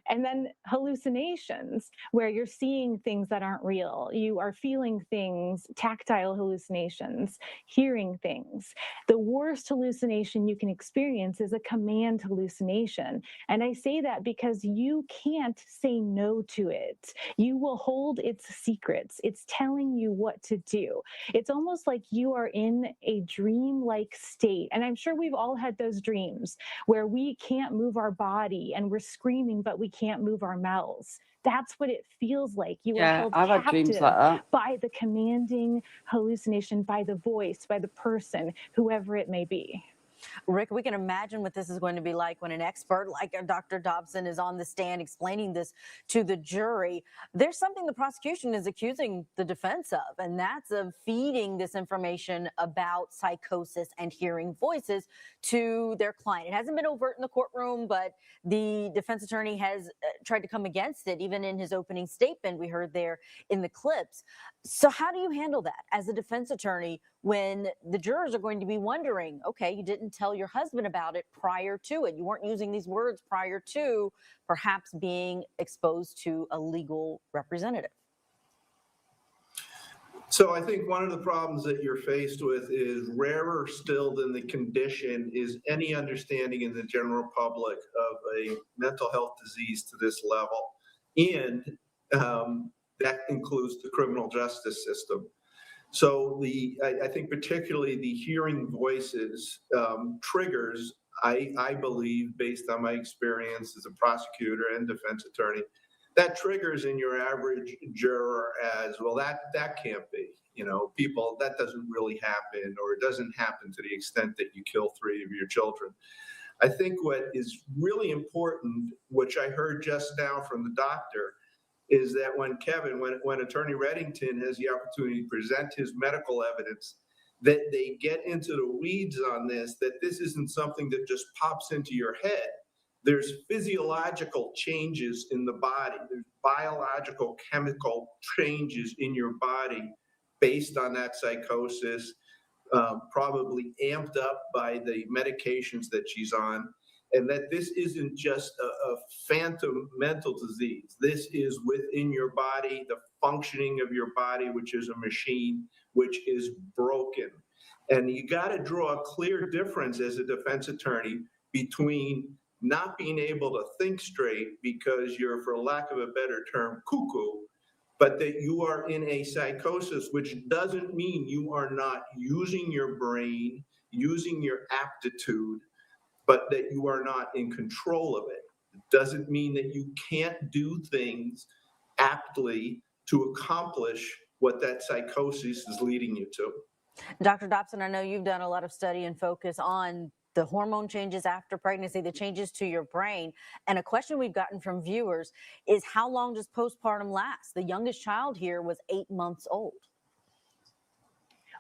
R: And then hallucinations, where you're seeing things that aren't real. You are feeling things, tactile hallucinations, hearing things. The worst hallucination you can experience is a command hallucination. And I say that because you can't say no to it. You will hold its secrets. It's telling you what to do. It's almost like you are in a dream-like state. And I'm sure we've all had those dreams where we can't move our body and we're screaming, but we can't move our mouths. That's what it feels like. You are held
B: I've had dreams
R: captive
B: like that.
R: by the commanding hallucination, by the voice, by the person, whoever it may be.
P: Rick, we can imagine what this is going to be like when an expert like Dr. Dobson is on the stand explaining this to the jury. There's something the prosecution is accusing the defense of, and that's of feeding this information about psychosis and hearing voices to their client. It hasn't been overt in the courtroom, but the defense attorney has tried to come against it, even in his opening statement we heard there in the clips. So how do you handle that as a defense attorney when the jurors are going to be wondering, okay, you didn't tell your husband about it prior to it. You weren't using these words prior to perhaps being exposed to a legal representative.
Q: So I think one of the problems that you're faced with is rarer still than the condition is any understanding in the general public of a mental health disease to this level. And that includes the criminal justice system. So I think particularly the hearing voices triggers, I believe, based on my experience as a prosecutor and defense attorney, that triggers in your average juror as, well, that can't be. You know, people, that doesn't really happen, or it doesn't happen to the extent that you kill 3 of your children. I think what is really important, which I heard just now from the doctor, is that when Attorney Reddington has the opportunity to present his medical evidence, that they get into the weeds on this, that this isn't something that just pops into your head. There's physiological changes in the body. There's biological, chemical changes in your body based on that psychosis, probably amped up by the medications that she's on, and that this isn't just a phantom mental disease. This is within your body, the functioning of your body, which is a machine, which is broken. And you got to draw a clear difference as a defense attorney between not being able to think straight because you're, for lack of a better term, cuckoo, but that you are in a psychosis, which doesn't mean you are not using your brain, using your aptitude, but that you are not in control of it. It doesn't mean that you can't do things aptly to accomplish what that psychosis is leading you to.
P: Dr. Dawson, I know you've done a lot of study and focus on the hormone changes after pregnancy, the changes to your brain. And a question we've gotten from viewers is, how long does postpartum last? The youngest child here was 8 months old.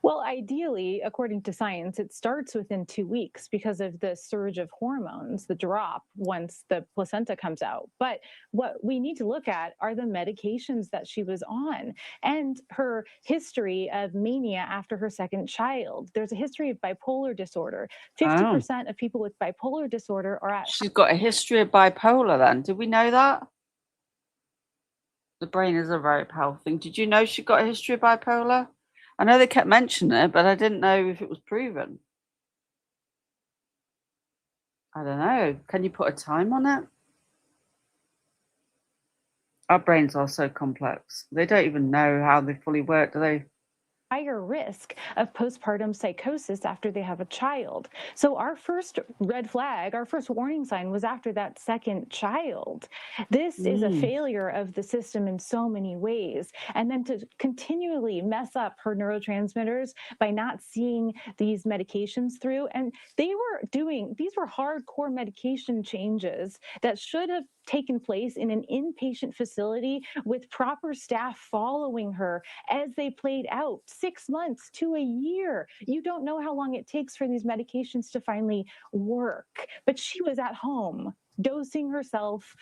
R: Well, ideally, according to science, it starts within 2 weeks because of the surge of hormones, the drop once the placenta comes out. But what we need to look at are the medications that she was on and her history of mania after her second child. There's a history of bipolar disorder. 50% of people with bipolar disorder are at...
B: She's got a history of bipolar then. Did we know that? The brain is a very powerful thing. Did you know she got a history of bipolar? I know they kept mentioning it, but I didn't know if it was proven. I don't know. Can you put a time on it? Our brains are so complex. They don't even know how they fully work, do they?
R: Higher risk of postpartum psychosis after they have a child. So our first red flag, our first warning sign was after that second child. This is a failure of the system in so many ways. And then to continually mess up her neurotransmitters by not seeing these medications through. And these were hardcore medication changes that should have taken place in an inpatient facility with proper staff following her as they played out. 6 months to a year. You don't know how long it takes for these medications to finally work. But she was at home dosing herself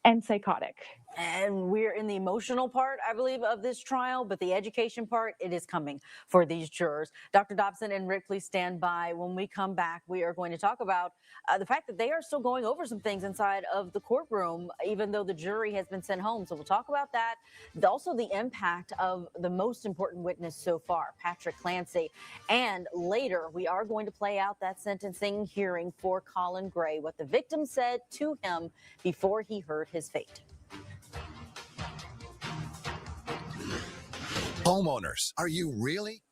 R: and psychotic.
P: And we're in the emotional part, I believe, of this trial, but the education part, it is coming for these jurors. Dr. Dobson and Rick, please stand by. When we come back, we are going to talk about the fact that they are still going over some things inside of the courtroom, even though the jury has been sent home. So we'll talk about that. Also, the impact of the most important witness so far, Patrick Clancy. And later, we are going to play out that sentencing hearing for Callan Gray, what the victim said to him before he heard his fate.
T: Homeowners, are you really?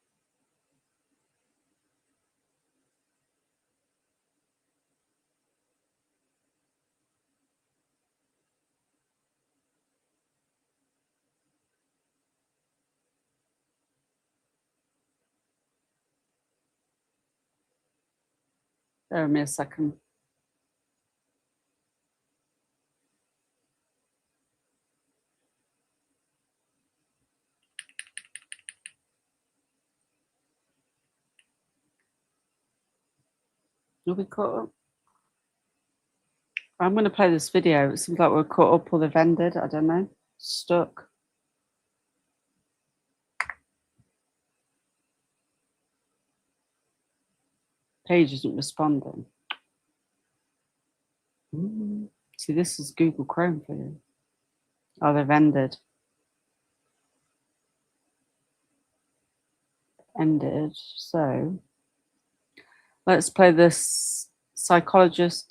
B: Bear with me a second. Are we caught up? I'm going to play this video. It seems like we're caught up or they've ended. I don't know. Stuck. Page isn't responding. See, this is Google Chrome for you. Oh, they've ended. Ended. So let's play this psychiatrist. Psychologist,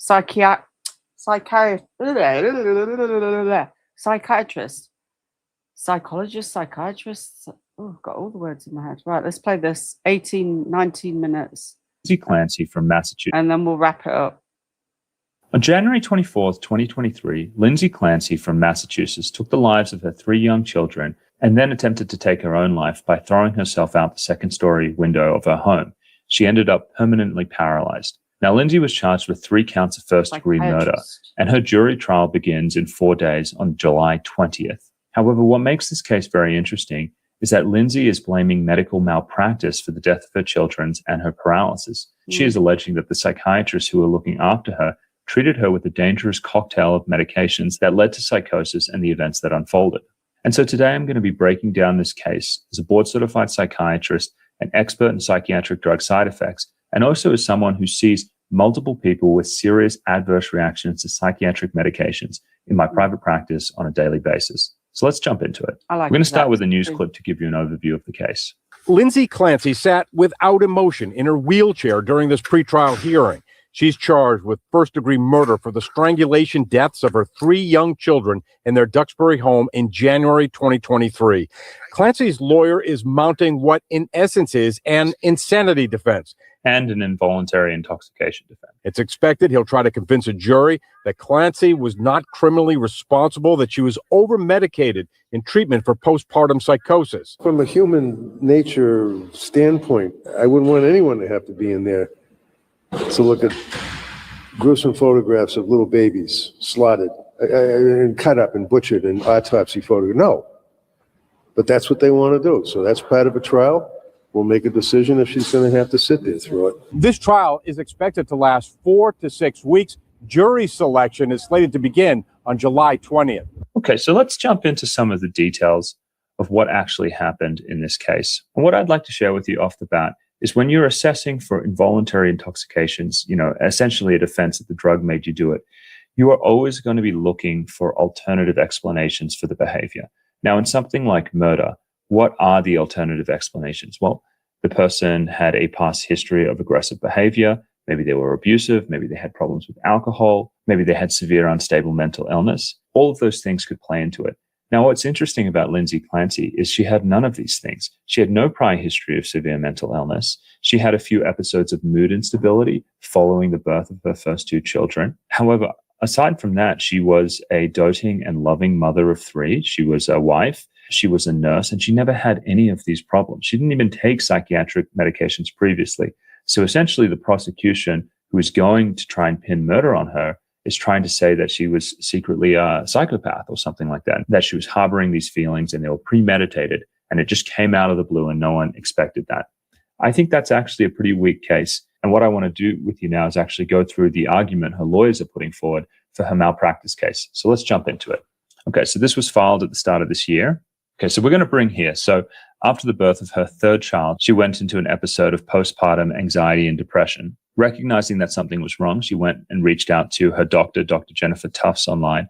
B: psychiatrist. Oh, I've got all the words in my head. Right, let's play this 19 minutes.
U: Lindsay Clancy from Massachusetts.
B: And then we'll wrap it up.
U: On January 24th, 2023, Lindsay Clancy from Massachusetts took the lives of her 3 young children and then attempted to take her own life by throwing herself out the second-story window of her home. She ended up permanently paralyzed. Now, Lindsay was charged with 3 counts of first-degree murder, and her jury trial begins in 4 days on July 20th. However, what makes this case very interesting is that Lindsay is blaming medical malpractice for the death of her children and her paralysis. She is alleging that the psychiatrists who were looking after her treated her with a dangerous cocktail of medications that led to psychosis and the events that unfolded. And so today I'm going to be breaking down this case as a board-certified psychiatrist, an expert in psychiatric drug side effects, and also as someone who sees multiple people with serious adverse reactions to psychiatric medications in my private practice on a daily basis. So let's jump into it. We're going to start with a news clip to give you an overview of the case.
A: Lindsay Clancy sat without emotion in her wheelchair during this pretrial hearing. She's charged with first-degree murder for the strangulation deaths of her 3 young children in their Duxbury home in January 2023. Clancy's lawyer is mounting what in essence is an insanity defense.
U: And an involuntary intoxication defense.
A: It's expected he'll try to convince a jury that Clancy was not criminally responsible, that she was over-medicated in treatment for postpartum psychosis.
F: From a human nature standpoint, I wouldn't want anyone to have to be in there to look at gruesome photographs of little babies slaughtered and cut up and butchered and autopsy photographs. No. But that's what they want to do. So that's part of a trial. We'll make a decision if she's going to have to sit there through it.
A: This trial is expected to last 4 to 6 weeks. Jury selection is slated to begin on July 20th.
U: Okay, so let's jump into some of the details of what actually happened in this case. And what I'd like to share with you off the bat is when you're assessing for involuntary intoxications, essentially a defense that the drug made you do it, you are always going to be looking for alternative explanations for the behavior. Now, in something like murder, what are the alternative explanations? Well, the person had a past history of aggressive behavior. Maybe they were abusive. Maybe they had problems with alcohol. Maybe they had severe unstable mental illness. All of those things could play into it. Now, what's interesting about Lindsay Clancy is she had none of these things. She had no prior history of severe mental illness. She had a few episodes of mood instability following the birth of her first 2 children. However, aside from that, she was a doting and loving mother of 3. She was a wife. She was a nurse, and she never had any of these problems. She didn't even take psychiatric medications previously. So essentially, the prosecution, who is going to try and pin murder on her, is trying to say that she was secretly a psychopath or something like that she was harboring these feelings and they were premeditated, and it just came out of the blue and no one expected that. I think that's actually a pretty weak case. And what I want to do with you now is actually go through the argument her lawyers are putting forward for her malpractice case. So let's jump into it. Okay, so this was filed at the start of this year. Okay, so we're going to bring here. So after the birth of her 3rd child, she went into an episode of postpartum anxiety and depression. Recognizing that something was wrong, she went and reached out to her doctor, Dr. Jennifer Tufts online,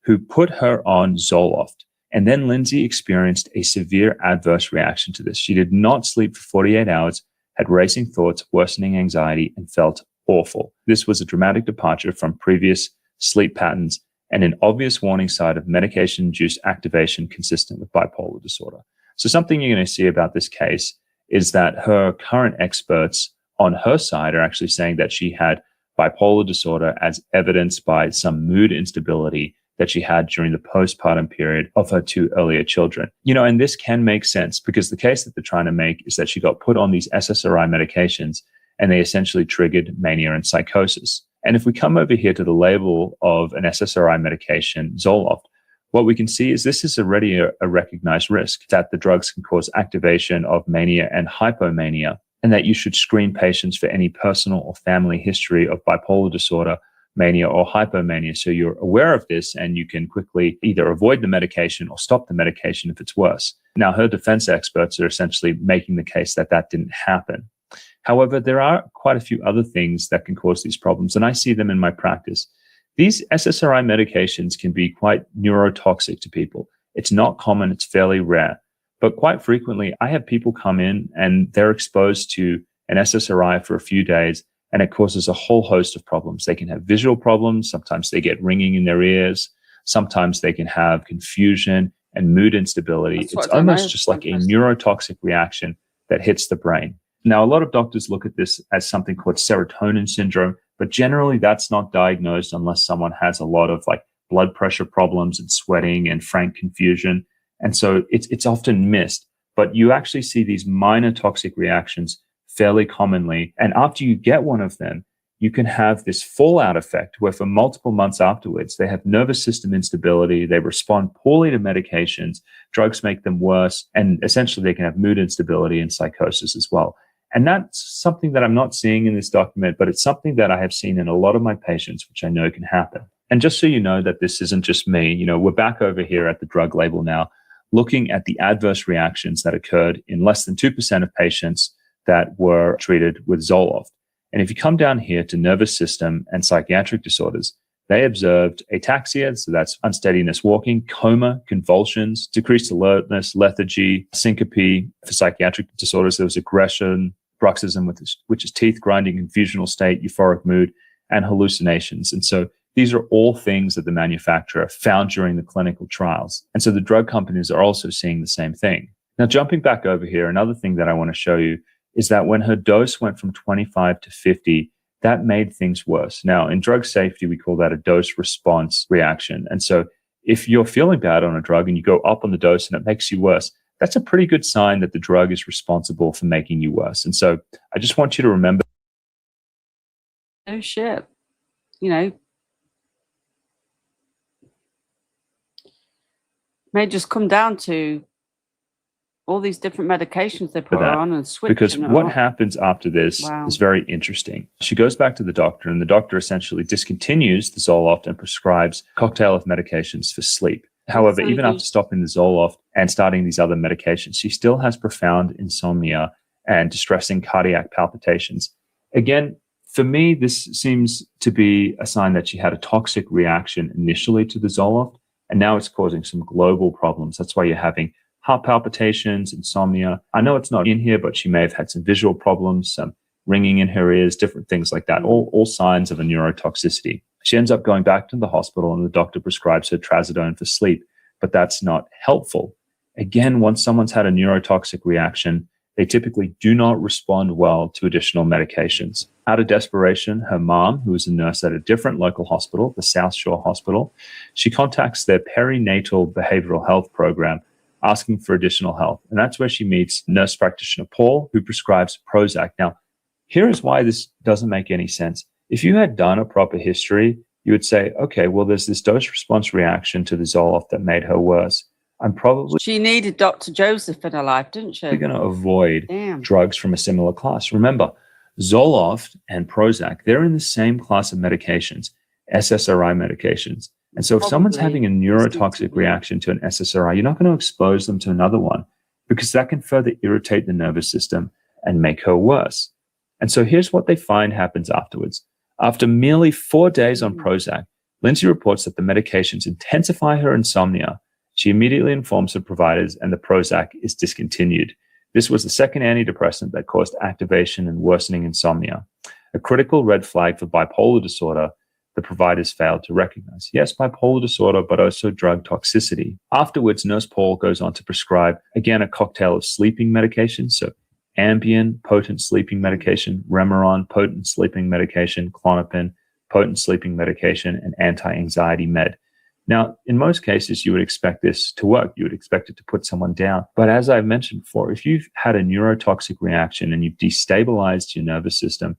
U: who put her on Zoloft. And then Lindsay experienced a severe adverse reaction to this. She did not sleep for 48 hours, had racing thoughts, worsening anxiety, and felt awful. This was a dramatic departure from previous sleep patterns and an obvious warning sign of medication-induced activation consistent with bipolar disorder. So something you're going to see about this case is that her current experts on her side are actually saying that she had bipolar disorder as evidenced by some mood instability that she had during the postpartum period of her 2 earlier children. And this can make sense because the case that they're trying to make is that she got put on these SSRI medications and they essentially triggered mania and psychosis. And if we come over here to the label of an SSRI medication, Zoloft, what we can see is this is already a recognized risk that the drugs can cause activation of mania and hypomania, and that you should screen patients for any personal or family history of bipolar disorder, mania, or hypomania. So you're aware of this and you can quickly either avoid the medication or stop the medication if it's worse. Now, her defense experts are essentially making the case that that didn't happen. However, there are quite a few other things that can cause these problems, and I see them in my practice. These SSRI medications can be quite neurotoxic to people. It's not common, it's fairly rare. But quite frequently, I have people come in and they're exposed to an SSRI for a few days, and it causes a whole host of problems. They can have visual problems. Sometimes they get ringing in their ears. Sometimes they can have confusion and mood instability. It's almost just like a neurotoxic reaction that hits the brain. Now, a lot of doctors look at this as something called serotonin syndrome, but generally that's not diagnosed unless someone has a lot of blood pressure problems and sweating and frank confusion. And so it's often missed, but you actually see these minor toxic reactions fairly commonly. And after you get one of them, you can have this fallout effect where for multiple months afterwards, they have nervous system instability, they respond poorly to medications, drugs make them worse, and essentially they can have mood instability and psychosis as well. And that's something that I'm not seeing in this document, but it's something that I have seen in a lot of my patients, which I know can happen. And just so you know that this isn't just me, we're back over here at the drug label now, looking at the adverse reactions that occurred in less than 2% of patients that were treated with Zoloft. And if you come down here to nervous system and psychiatric disorders, they observed ataxia, so that's unsteadiness walking, coma, convulsions, decreased alertness, lethargy, syncope. For psychiatric disorders, there was aggression, bruxism, which is teeth grinding, confusional state, euphoric mood, and hallucinations. And so these are all things that the manufacturer found during the clinical trials. And so the drug companies are also seeing the same thing. Now, jumping back over here, another thing that I want to show you is that when her dose went from 25 to 50, that made things worse. Now, in drug safety, we call that a dose response reaction. And so if you're feeling bad on a drug and you go up on the dose and it makes you worse, that's a pretty good sign that the drug is responsible for making you worse. And so I just want you to remember.
B: No shit. May just come down to all these different medications they put her on and switch.
U: Because what happens after this is very interesting. She goes back to the doctor, and the doctor essentially discontinues the Zoloft and prescribes a cocktail of medications for sleep. However, even after stopping the Zoloft and starting these other medications, she still has profound insomnia and distressing cardiac palpitations. Again, for me, this seems to be a sign that she had a toxic reaction initially to the Zoloft, and now it's causing some global problems. That's why you're having heart palpitations, insomnia. I know it's not in here, but she may have had some visual problems, some ringing in her ears, different things like that, all signs of a neurotoxicity. She ends up going back to the hospital and the doctor prescribes her trazodone for sleep, but that's not helpful. Again, once someone's had a neurotoxic reaction, they typically do not respond well to additional medications. Out of desperation, her mom, who is a nurse at a different local hospital, the South Shore Hospital, she contacts their perinatal behavioral health program, asking for additional help. And that's where she meets nurse practitioner Paul, who prescribes Prozac. Now, here is why this doesn't make any sense. If you had done a proper history, you would say, okay, well, there's this dose response reaction to the Zoloft that made her worse. She
B: needed Dr. Joseph in her life, didn't she?
U: Going to avoid drugs from a similar class. Remember, Zoloft and Prozac, they're in the same class of medications, SSRI medications. And so if someone's having a neurotoxic reaction to an SSRI, you're not going to expose them to another one because that can further irritate the nervous system and make her worse. And so here's what they find happens afterwards. After merely 4 days on Prozac, Lindsay reports that the medications intensify her insomnia. She immediately informs her providers and the Prozac is discontinued. This was the second antidepressant that caused activation and worsening insomnia, a critical red flag for bipolar disorder the providers failed to recognize. Yes, bipolar disorder, but also drug toxicity. Afterwards, Nurse Paul goes on to prescribe, again, a cocktail of sleeping medications. So Ambien, potent sleeping medication, Remeron, potent sleeping medication, Klonopin, potent sleeping medication, and anti-anxiety med. Now, in most cases, you would expect this to work. You would expect it to put someone down. But as I've mentioned before, if you've had a neurotoxic reaction and you've destabilized your nervous system,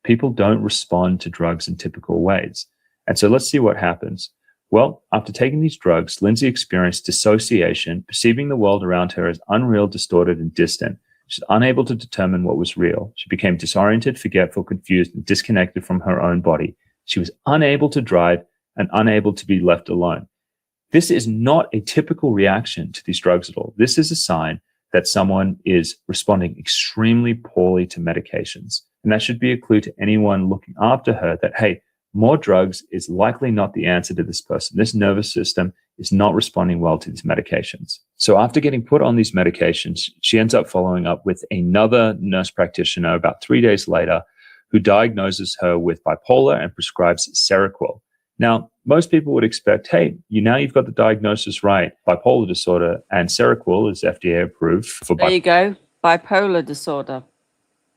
U: people don't respond to drugs in typical ways. And so let's see what happens. Well, after taking these drugs, Lindsay experienced dissociation, perceiving the world around her as unreal, distorted, and distant. She's unable to determine what was real. She became disoriented, forgetful, confused, and disconnected from her own body. She was unable to drive and unable to be left alone. This is not a typical reaction to these drugs at all. This is a sign that someone is responding extremely poorly to medications. And that should be a clue to anyone looking after her that, hey, more drugs is likely not the answer to this person. This nervous system is not responding well to these medications. So after getting put on these medications, she ends up following up with another nurse practitioner about 3 days later who diagnoses her with bipolar and prescribes Seroquel. Now, most people would expect, hey, you've got the diagnosis right. Bipolar disorder, and Seroquel is FDA approved for
B: There you go. Bipolar disorder.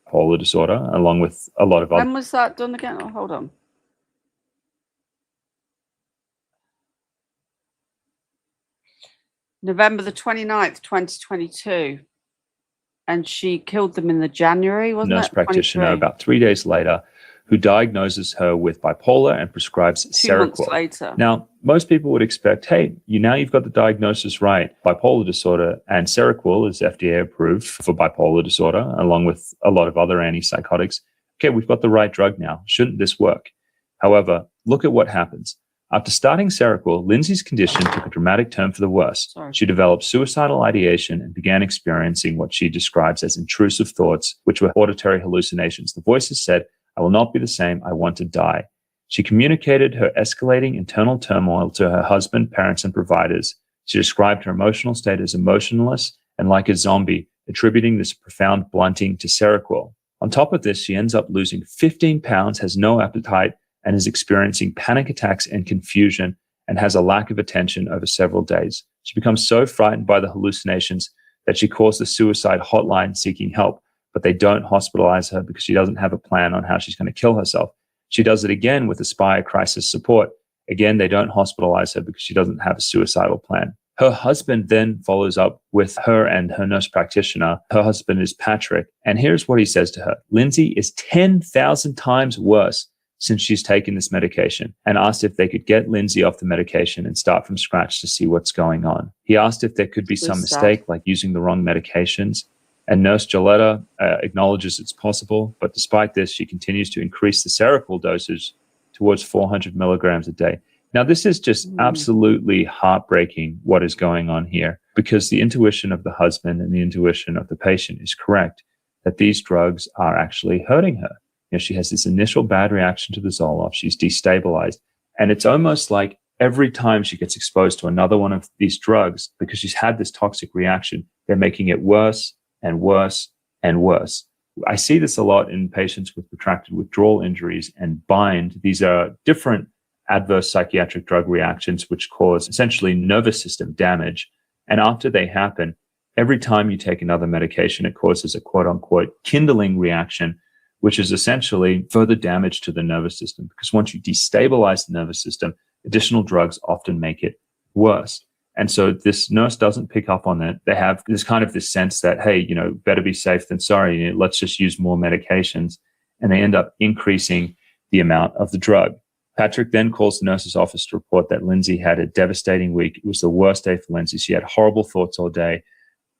U: Bipolar disorder, along with a lot of other.
B: When was that done again? Oh, hold on. November the 29th, 2022. And she killed them in the January, wasn't it?
U: Nurse practitioner
B: 23.
U: about 3 days later, who diagnoses her with bipolar and prescribes
B: 2 months
U: Seroquel.
B: later.
U: Now, most people would expect, hey, you've got the diagnosis right, bipolar disorder, and Seroquel is FDA approved for bipolar disorder, along with a lot of other antipsychotics. Okay, we've got the right drug now. Shouldn't this work? However, look at what happens. After starting Seroquel, Lindsay's condition took a dramatic turn for the worse. She developed suicidal ideation and began experiencing what she describes as intrusive thoughts, which were auditory hallucinations. The voices said, I will not be the same. I want to die. She communicated her escalating internal turmoil to her husband, parents, and providers. She described her emotional state as emotionless and like a zombie, attributing this profound blunting to Seroquel. On top of this, she ends up losing 15 pounds, has no appetite, and is experiencing panic attacks and confusion, and has a lack of attention over several days. She becomes so frightened by the hallucinations that she calls the suicide hotline seeking help, but they don't hospitalize her because she doesn't have a plan on how she's going to kill herself. She does it again with Aspire Crisis Support. Again, they don't hospitalize her because she doesn't have a suicidal plan. Her husband then follows up with her and her nurse practitioner. Her husband is Patrick. And here's what he says to her. Lindsay is 10,000 times worse since she's taken this medication, and asked if they could get Lindsay off the medication and start from scratch to see what's going on. He asked if there could be some mistake, like using the wrong medications. And Nurse Gilletta acknowledges it's possible, but despite this, she continues to increase the Seroquel dosage towards 400 milligrams a day. Now, this is just absolutely heartbreaking what is going on here, because the intuition of the husband and the intuition of the patient is correct, that these drugs are actually hurting her. She has this initial bad reaction to the Zoloft. She's destabilized. And it's almost like every time she gets exposed to another one of these drugs, because she's had this toxic reaction, they're making it worse and worse and worse. I see this a lot in patients with protracted withdrawal injuries and bind. These are different adverse psychiatric drug reactions which cause essentially nervous system damage. And after they happen, every time you take another medication, it causes a quote unquote kindling reaction, which is essentially further damage to the nervous system. Because once you destabilize the nervous system, additional drugs often make it worse. And so this nurse doesn't pick up on that. They have this kind of this sense that, hey, better be safe than sorry. Let's just use more medications. And they end up increasing the amount of the drug. Patrick then calls the nurse's office to report that Lindsay had a devastating week. It was the worst day for Lindsay. She had horrible thoughts all day,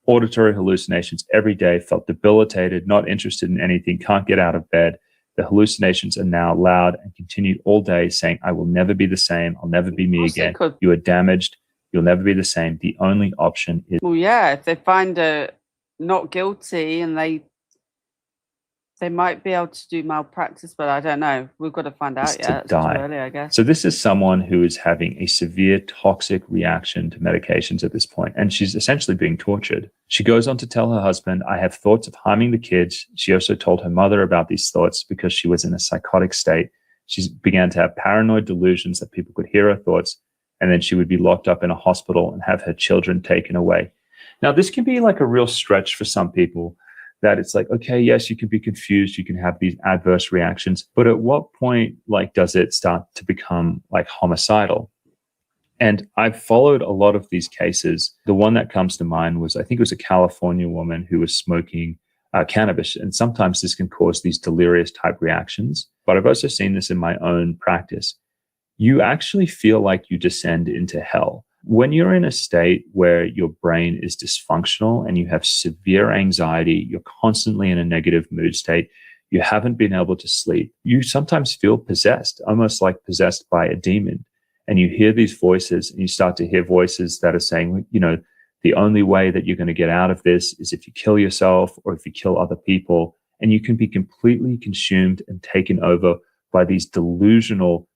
U: auditory hallucinations every day, felt debilitated, not interested in anything, can't get out of bed. The hallucinations are now loud and continued all day, saying, I will never be the same. I'll never be me again. You are damaged. You'll never be the same. The only option is...
B: Well, yeah, if they find her not guilty and they might be able to do malpractice, but I don't know. We've got to find out yet. It's too early, I guess.
U: So this is someone who is having a severe toxic reaction to medications at this point, and she's essentially being tortured. She goes on to tell her husband, I have thoughts of harming the kids. She also told her mother about these thoughts because she was in a psychotic state. She began to have paranoid delusions that people could hear her thoughts, and then she would be locked up in a hospital and have her children taken away. Now, this can be like a real stretch for some people, that it's like, okay, yes, you can be confused, you can have these adverse reactions, but at what point, does it start to become homicidal? And I've followed a lot of these cases. The one that comes to mind was, I think it was a California woman who was smoking cannabis, and sometimes this can cause these delirious type reactions. But I've also seen this in my own practice. You actually feel like you descend into hell. When you're in a state where your brain is dysfunctional and you have severe anxiety, you're constantly in a negative mood state, you haven't been able to sleep, you sometimes feel possessed, almost like possessed by a demon. And you hear these voices, and you start to hear voices that are saying, the only way that you're going to get out of this is if you kill yourself or if you kill other people. And you can be completely consumed and taken over by these delusional,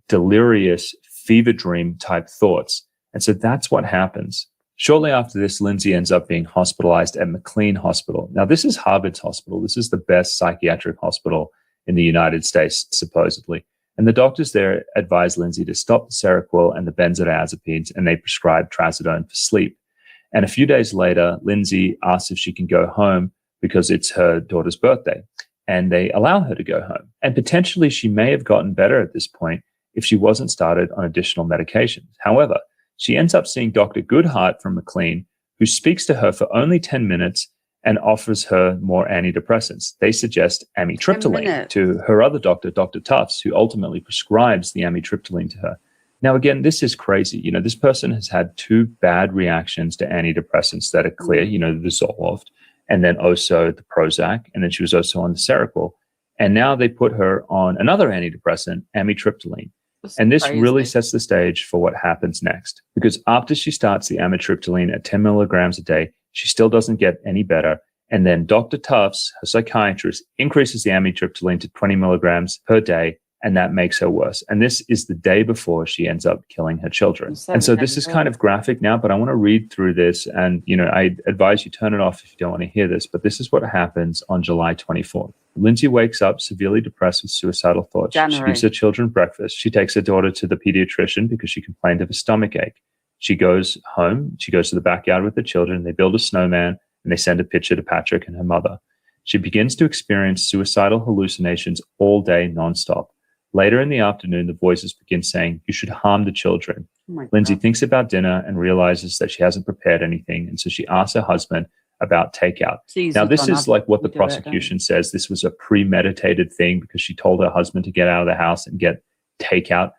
U: delirious, fever dream type thoughts. And so that's what happens. Shortly after this, Lindsay ends up being hospitalized at McLean Hospital. Now, this is Harvard's hospital. This is the best psychiatric hospital in the United States, supposedly. And the doctors there advise Lindsay to stop the Seroquel and the benzodiazepines, and they prescribe trazodone for sleep. And a few days later, Lindsay asks if she can go home because it's her daughter's birthday, and they allow her to go home. And potentially she may have gotten better at this point if she wasn't started on additional medications. However, she ends up seeing Dr. Goodhart from McLean, who speaks to her for only 10 minutes and offers her more antidepressants. They suggest amitriptyline to her other doctor, Dr. Tufts, who ultimately prescribes the amitriptyline to her. Now, again, this is crazy. You know, this person has had 2 bad reactions to antidepressants that are clear, you know, the Zoloft, and then also the Prozac, and then she was also on the Seroquel. And now they put her on another antidepressant, amitriptyline. And this really sets the stage for what happens next. Because after she starts the amitriptyline at 10 milligrams a day, she still doesn't get any better. And then Dr. Tufts, her psychiatrist, increases the amitriptyline to 20 milligrams per day, and that makes her worse. And this is the day before she ends up killing her children. And so this is kind of graphic now, but I want to read through this. And, you know, I advise you turn it off if you don't want to hear this. But this is what happens on July 24th. Lindsay wakes up severely depressed with suicidal thoughts. She gives her children breakfast. She takes her daughter to the pediatrician because she complained of a stomach ache. She goes home. She goes to the backyard with the children. They build a snowman, and they send a picture to Patrick and her mother. She begins to experience suicidal hallucinations all day nonstop. Later in the afternoon, the voices begin saying, "You should harm the children." Lindsay thinks about dinner and realizes that she hasn't prepared anything. And so she asks her husband about takeout. Now, this is like what the prosecution says. This was a premeditated thing because she told her husband to get out of the house and get takeout.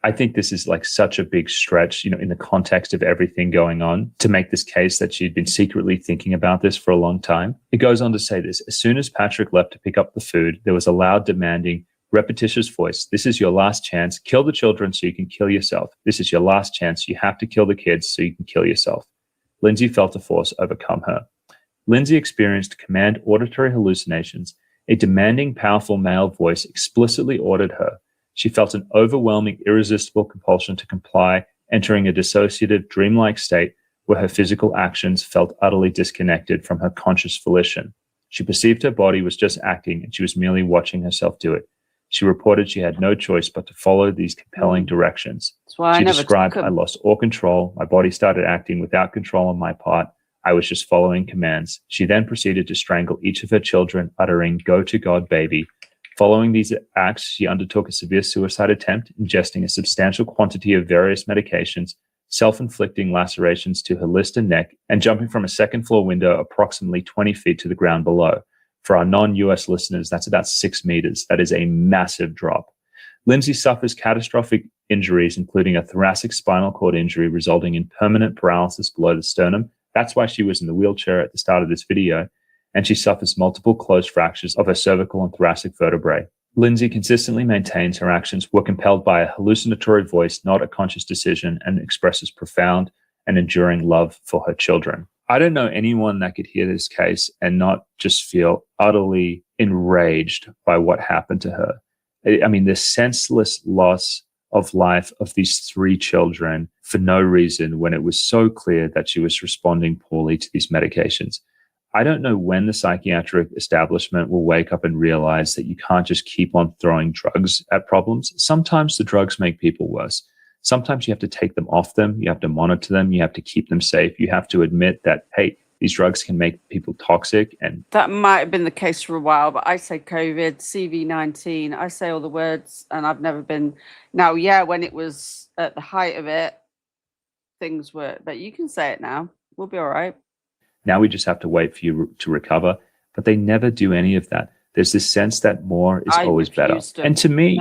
U: I think this is like such a big stretch, you know, in the context of everything going on, to make this case that she'd been secretly thinking about this for a long time. It goes on to say this: as soon as Patrick left to pick up the food, there was a loud, demanding, repetitious voice. "This is your last chance. Kill the children so you can kill yourself. This is your last chance. You have to kill the kids so you can kill yourself." Lindsay felt a force overcome her. Lindsay experienced command auditory hallucinations. A demanding, powerful male voice explicitly ordered her. She felt an overwhelming, irresistible compulsion to comply, entering a dissociative, dreamlike state where her physical actions felt utterly disconnected from her conscious volition. She perceived her body was just acting, and she was merely watching herself do it. She reported she had no choice but to follow these compelling directions. She described, "I lost all control. My body started acting without control on my part. I was just following commands." She then proceeded to strangle each of her children, uttering, "Go to God, baby." Following these acts, she undertook a severe suicide attempt, ingesting a substantial quantity of various medications, self-inflicting lacerations to her list and neck, and jumping from a second-floor window approximately 20 feet to the ground below. For our non-US listeners, that's about 6 meters. That is a massive drop. Lindsay suffers catastrophic injuries, including a thoracic spinal cord injury resulting in permanent paralysis below the sternum. That's why she was in the wheelchair at the start of this video. And she suffers multiple closed fractures of her cervical and thoracic vertebrae. Lindsay consistently maintains her actions were compelled by a hallucinatory voice, not a conscious decision, and expresses profound and enduring love for her children. I don't know anyone that could hear this case and not just feel utterly enraged by what happened to her. I mean, the senseless loss of life of these 3 children for no reason when it was so clear that she was responding poorly to these medications. I don't know when the psychiatric establishment will wake up and realize that you can't just keep on throwing drugs at problems. Sometimes the drugs make people worse. Sometimes you have to take them off them. You have to monitor them. You have to keep them safe. You have to admit that, hey, these drugs can make people toxic. And
B: that might have been the case for a while, but I say COVID, CV-19, I say all the words, and I've never been. Now, yeah, when it was at the height of it, things were, but you can say it now. We'll be all right.
U: Now we just have to wait for you to recover. But they never do any of that. There's this sense that more is always better. And to me,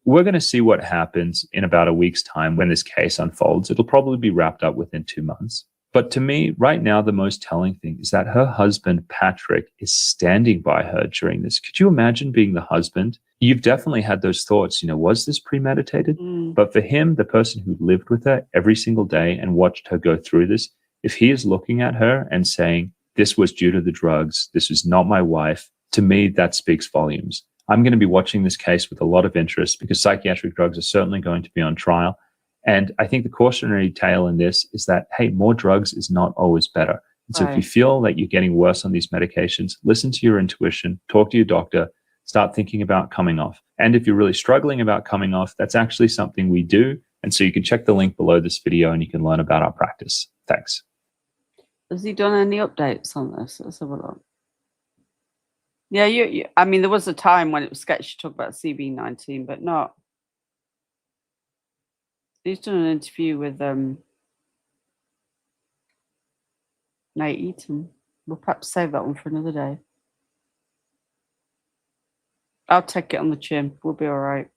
U: we're going to see what happens in about a week's time when this case unfolds. It'll probably be wrapped up within 2 months. But to me, right now, the most telling thing is that her husband, Patrick, is standing by her during this. Could you imagine being the husband? You've definitely had those thoughts, was this premeditated? But for him, the person who lived with her every single day and watched her go through this, if he is looking at her and saying, this was due to the drugs, this was not my wife, to me, that speaks volumes. I'm going to be watching this case with a lot of interest because psychiatric drugs are certainly going to be on trial. And I think the cautionary tale in this is that, hey, more drugs is not always better. And so if you feel that you're getting worse on these medications, listen to your intuition, talk to your doctor, start thinking about coming off. And if you're really struggling about coming off, that's actually something we do. And so you can check the link below this video and you can learn about our practice. Thanks.
B: Has he done any updates on this? Let's have a look. Yeah, I mean, there was a time when it was sketchy to talk about CV-19, but not. He's done an interview with Nate Eaton. We'll perhaps save that one for another day. I'll take it on the chin. We'll be all right.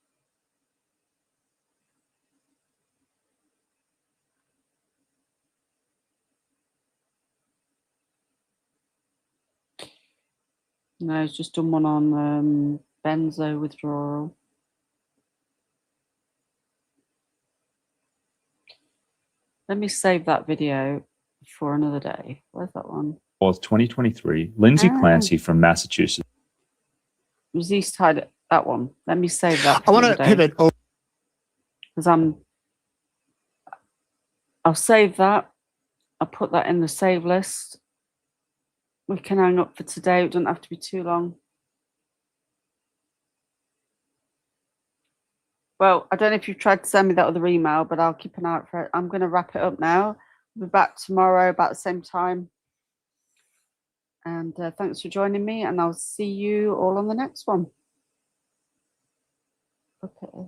B: No, he's just done one on benzo withdrawal. Let me save that video for another day. Where's that one?
U: 2023, Lindsay Clancy from Massachusetts.
B: Was East Tide that one? Let me save that.
K: I want to pivot over.
B: Because I'll save that. I'll put that in the save list. We can hang up for today. It doesn't have to be too long. Well, I don't know if you've tried to send me that other email, but I'll keep an eye out for it. I'm going to wrap it up now. We'll be back tomorrow about the same time. And thanks for joining me, and I'll see you all on the next one. Okay.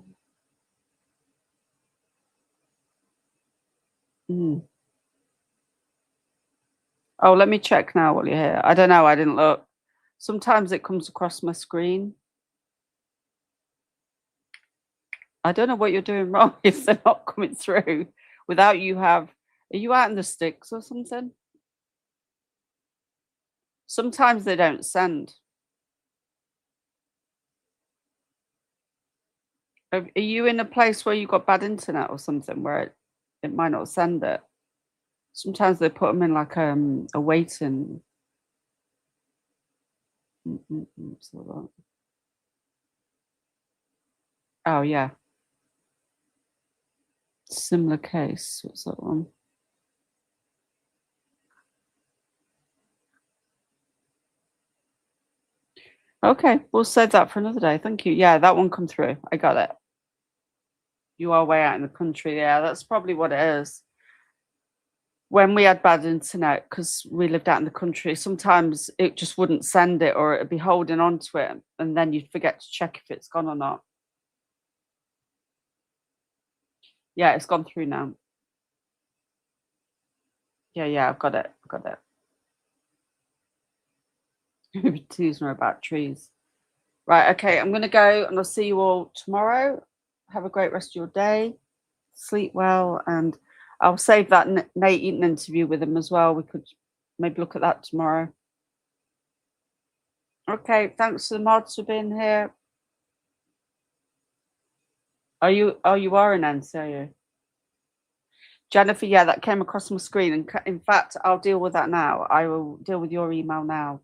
B: Oh, let me check now while you're here. I don't know. I didn't look. Sometimes it comes across my screen. I don't know what you're doing wrong if they're not coming through without you have. Are you out in the sticks or something? Sometimes they don't send. Are you in a place where you've got bad internet or something where it might not send it? Sometimes they put them in like a waiting. Oh, yeah. Similar case. What's that one? Okay, we'll save that for another day. Thank you. Yeah, that one come through. I got it. You are way out in the country. Yeah, that's probably what it is. When we had bad internet, because we lived out in the country, sometimes it just wouldn't send it, or it'd be holding on to it, and then you'd forget to check if it's gone or not. Yeah, it's gone through now. Yeah, I've got it. Teasing her about trees. Right, okay, I'm going to go, and I'll see you all tomorrow. Have a great rest of your day. Sleep well, and I'll save that Nate Eaton interview with him as well. We could maybe look at that tomorrow. Okay, thanks to the mods for being here. You are in NC, are you? Jennifer, yeah, that came across my screen. And in fact, I'll deal with that now. I will deal with your email now.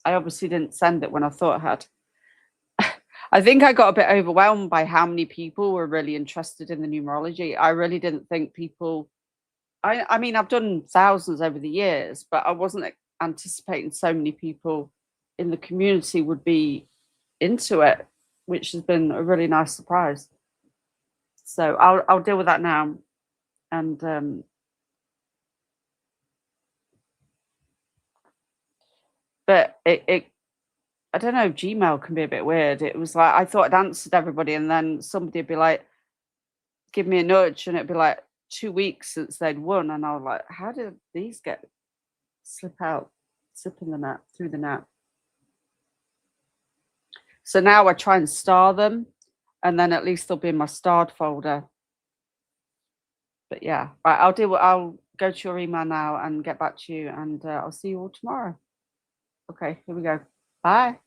B: I obviously didn't send it when I thought I had. I think I got a bit overwhelmed by how many people were really interested in the numerology. I really didn't think people... I mean, I've done thousands over the years, but I wasn't anticipating so many people in the community would be into it, which has been a really nice surprise. So I'll deal with that now. And but I don't know, Gmail can be a bit weird. It was like I thought I'd answered everybody, and then somebody would be like, give me a nudge, and it'd be like 2 weeks since they'd won, and I was like, how did these slip in the net, through the net? So now I try and star them, and then at least they'll be in my starred folder. But yeah, right, I'll go to your email now and get back to you, and I'll see you all tomorrow. Okay, here we go. Bye.